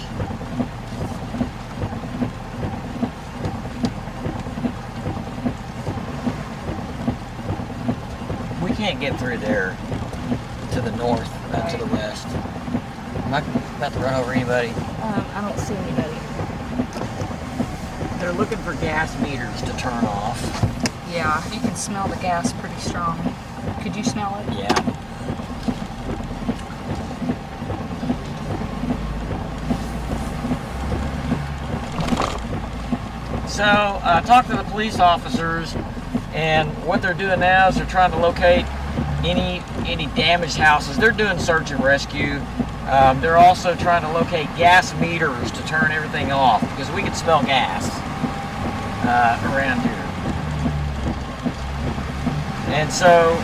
We can't get through there to the north, to the west. Am I about to run over anybody? I don't see anybody. They're looking for gas meters to turn off. Yeah, you can smell the gas pretty strong. Could you smell it? Yeah. So I talked to the police officers, and what they're doing now is they're trying to locate any damaged houses. They're doing search and rescue. They're also trying to locate gas meters to turn everything off, because we can smell gas around here. And so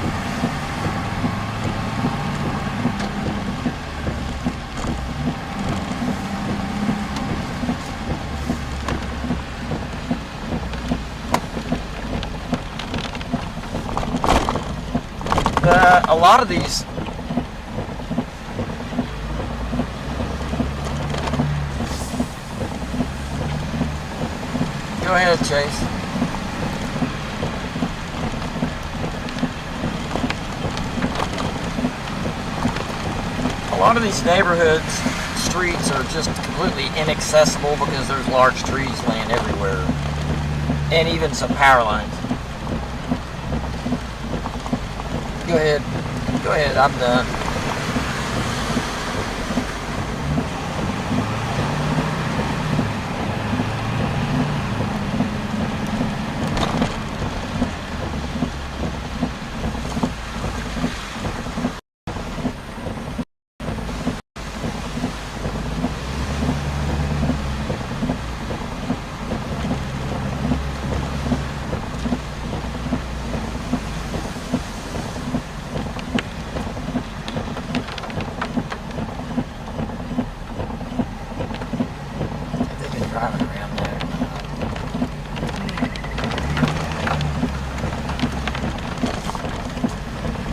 a lot of these go ahead, Chase. A lot of these neighborhoods, streets are just completely inaccessible because there's large trees laying everywhere, and even some power lines. Go ahead, I'm done. Driving around there.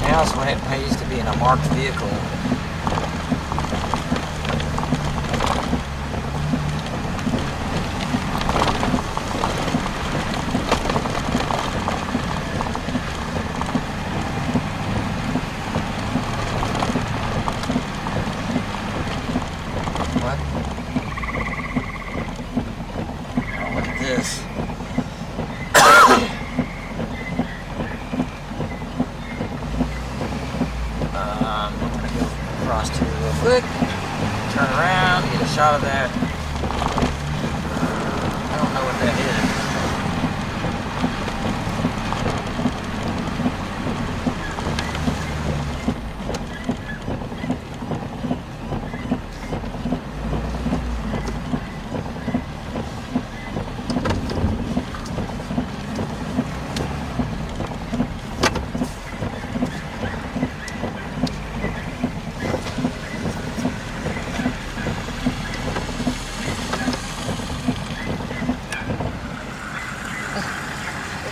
Now's when it pays to be in a marked vehicle. What? Look at this. I'm gonna go across here real quick, turn around, get a shot of that. I don't know what that is.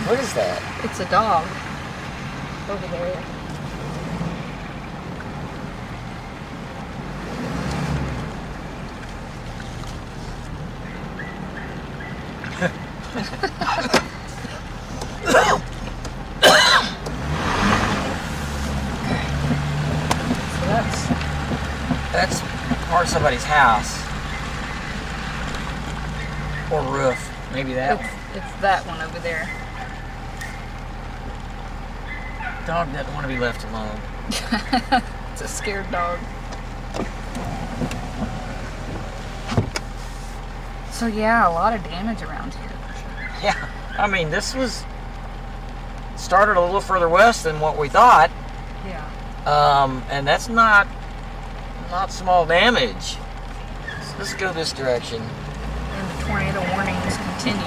What is that? It's a dog over there. So that's part of somebody's house or roof. Maybe that one. it's that one over there. Dog doesn't want to be left alone. It's a scared dog. So yeah, a lot of damage around here. Yeah, I mean, this was started a little further west than what we thought. Yeah. And that's not small damage. So let's go this direction. And the tornado warnings continue.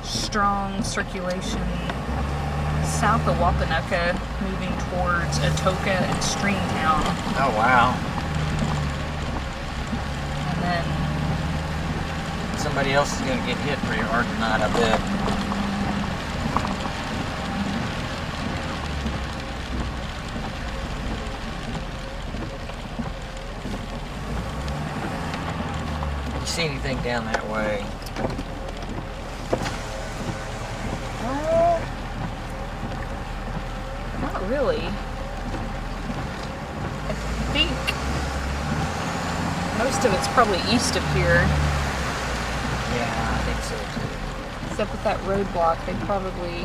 Strong circulation south of Wapanucka, moving towards Atoka and Stringtown. Oh wow! And then Somebody else is going to get hit pretty hard tonight, I bet. You see anything down that way? not really. I think most of it's probably east of here. Yeah, I think so too. Except with that roadblock, they probably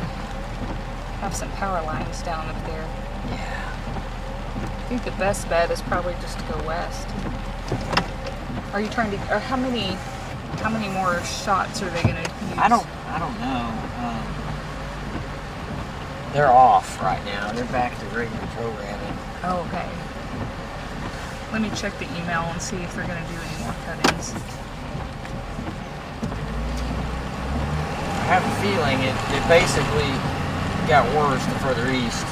have some power lines down up there. Yeah. I think the best bet is probably just to go west. Are you trying to, or how many more shots are they going to use? I don't know. They're off right now. They're back to regular programming. Oh, okay. Let me check the email and see if they're going to do any more cut-ins. I have a feeling it basically got worse the further east.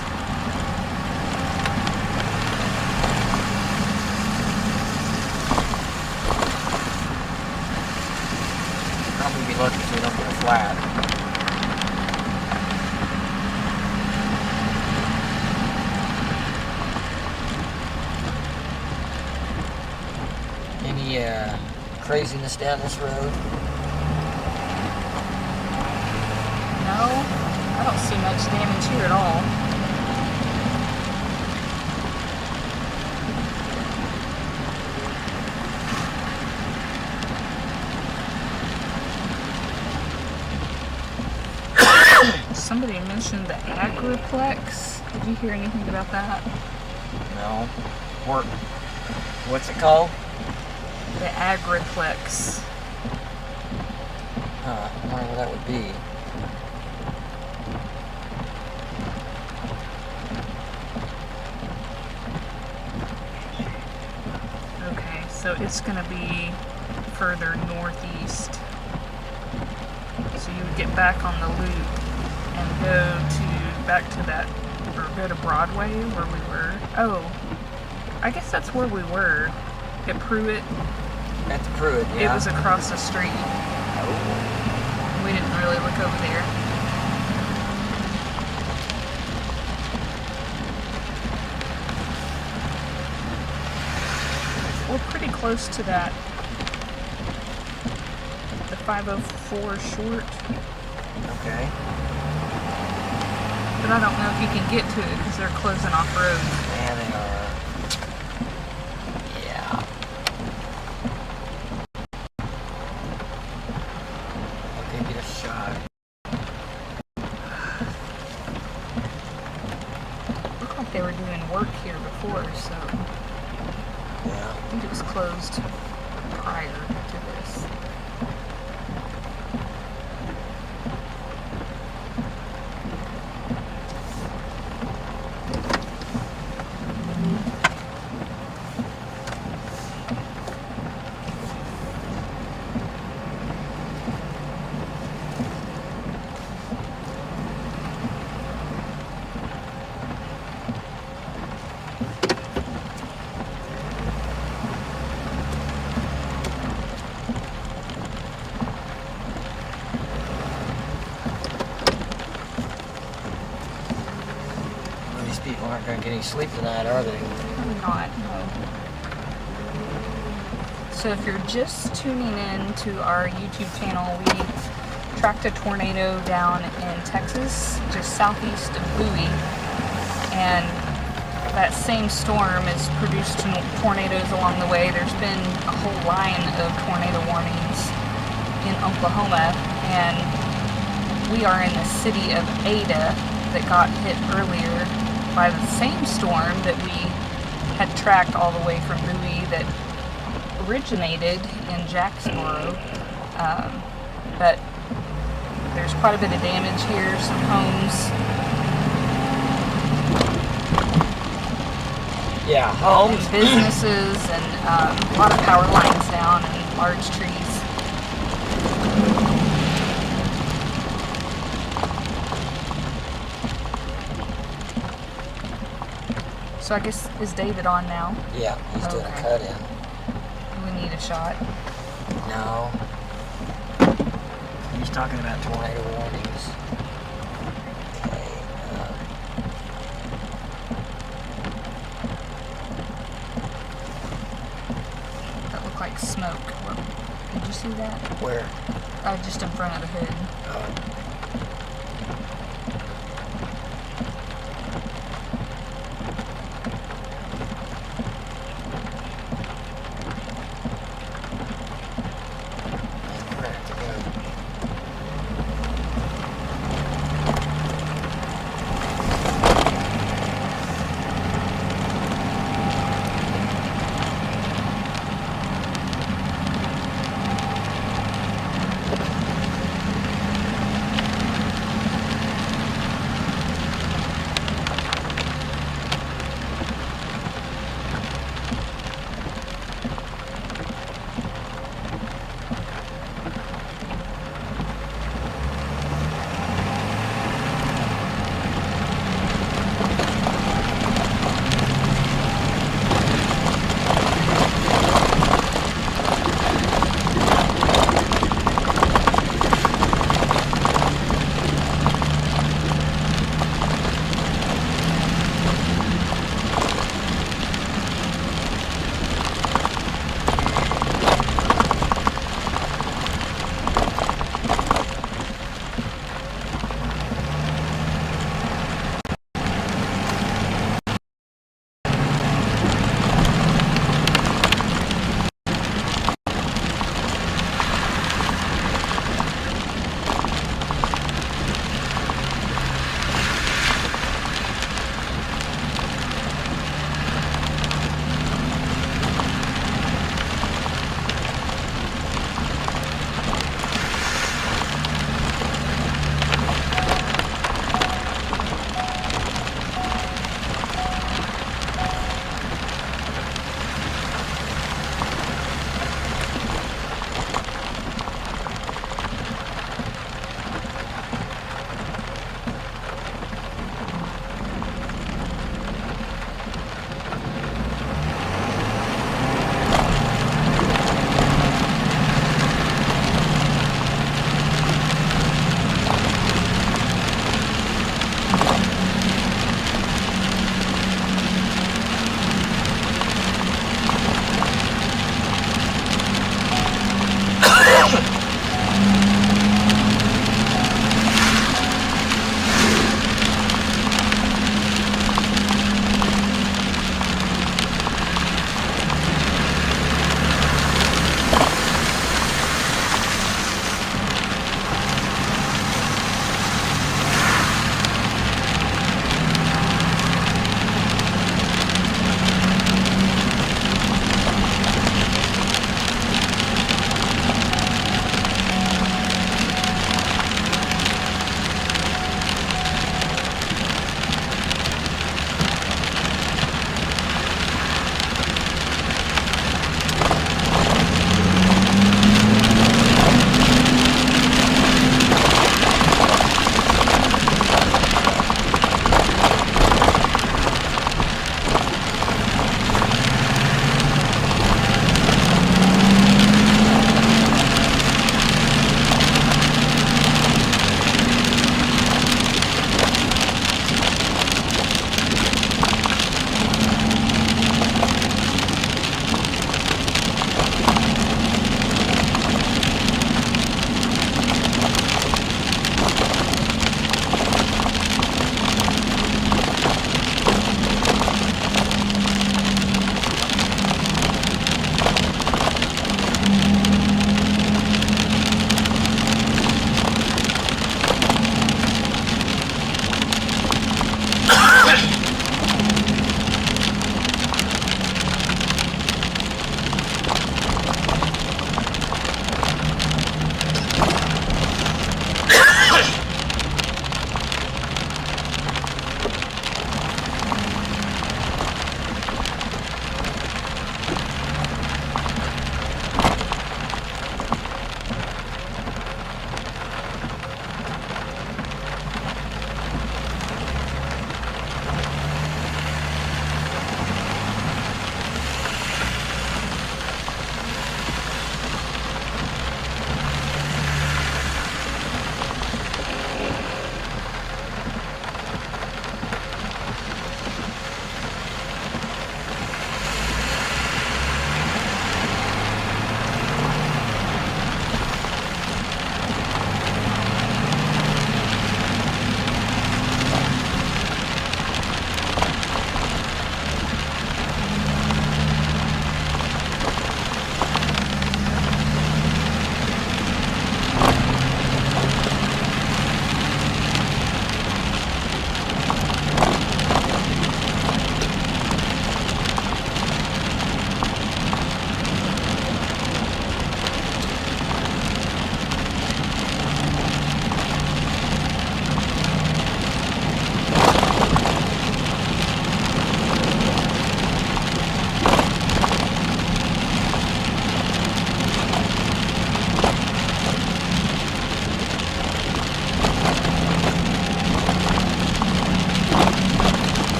Probably be lucky if we don't get a flat. Any craziness down this road? No, I don't see much damage here at all. Somebody mentioned the agriplex. Did you hear anything about that? No. What's it called? The agriplex. I wonder what that would be. Okay, so it's going to be further northeast. So you would get back on the loop and go to Broadway where we were. Oh, I guess that's where we were. At Pruitt. At the Pruitt, yeah. It was across the street. Oh. We didn't really look over there. We're pretty close to that. The 504 short. Okay. But I don't know if you can get to it because they're closing off roads. Yeah, they are. Yeah. Okay, get a shot. Looked like they were doing work here before, so Yeah. I think it was closed prior to this. gonna get any sleep tonight, are they? Probably not, no. So if you're just tuning in to our YouTube channel, we tracked a tornado down in Texas, just southeast of Bowie, and that same storm has produced tornadoes along the way. There's been a whole line of tornado warnings in Oklahoma, and we are in the city of Ada that got hit earlier by the same storm that we had tracked all the way from Bowie that originated in Jacksboro. But there's quite a bit of damage here, some homes. Yeah, homes. And businesses, and a lot of power lines down and large trees. So I guess, is David on now? Yeah, he's doing a Okay. cut in. Do we need a shot? No. He's talking about tornado warnings. Okay. That looked like smoke. Did you see that? Where? Just in front of the hood. Oh.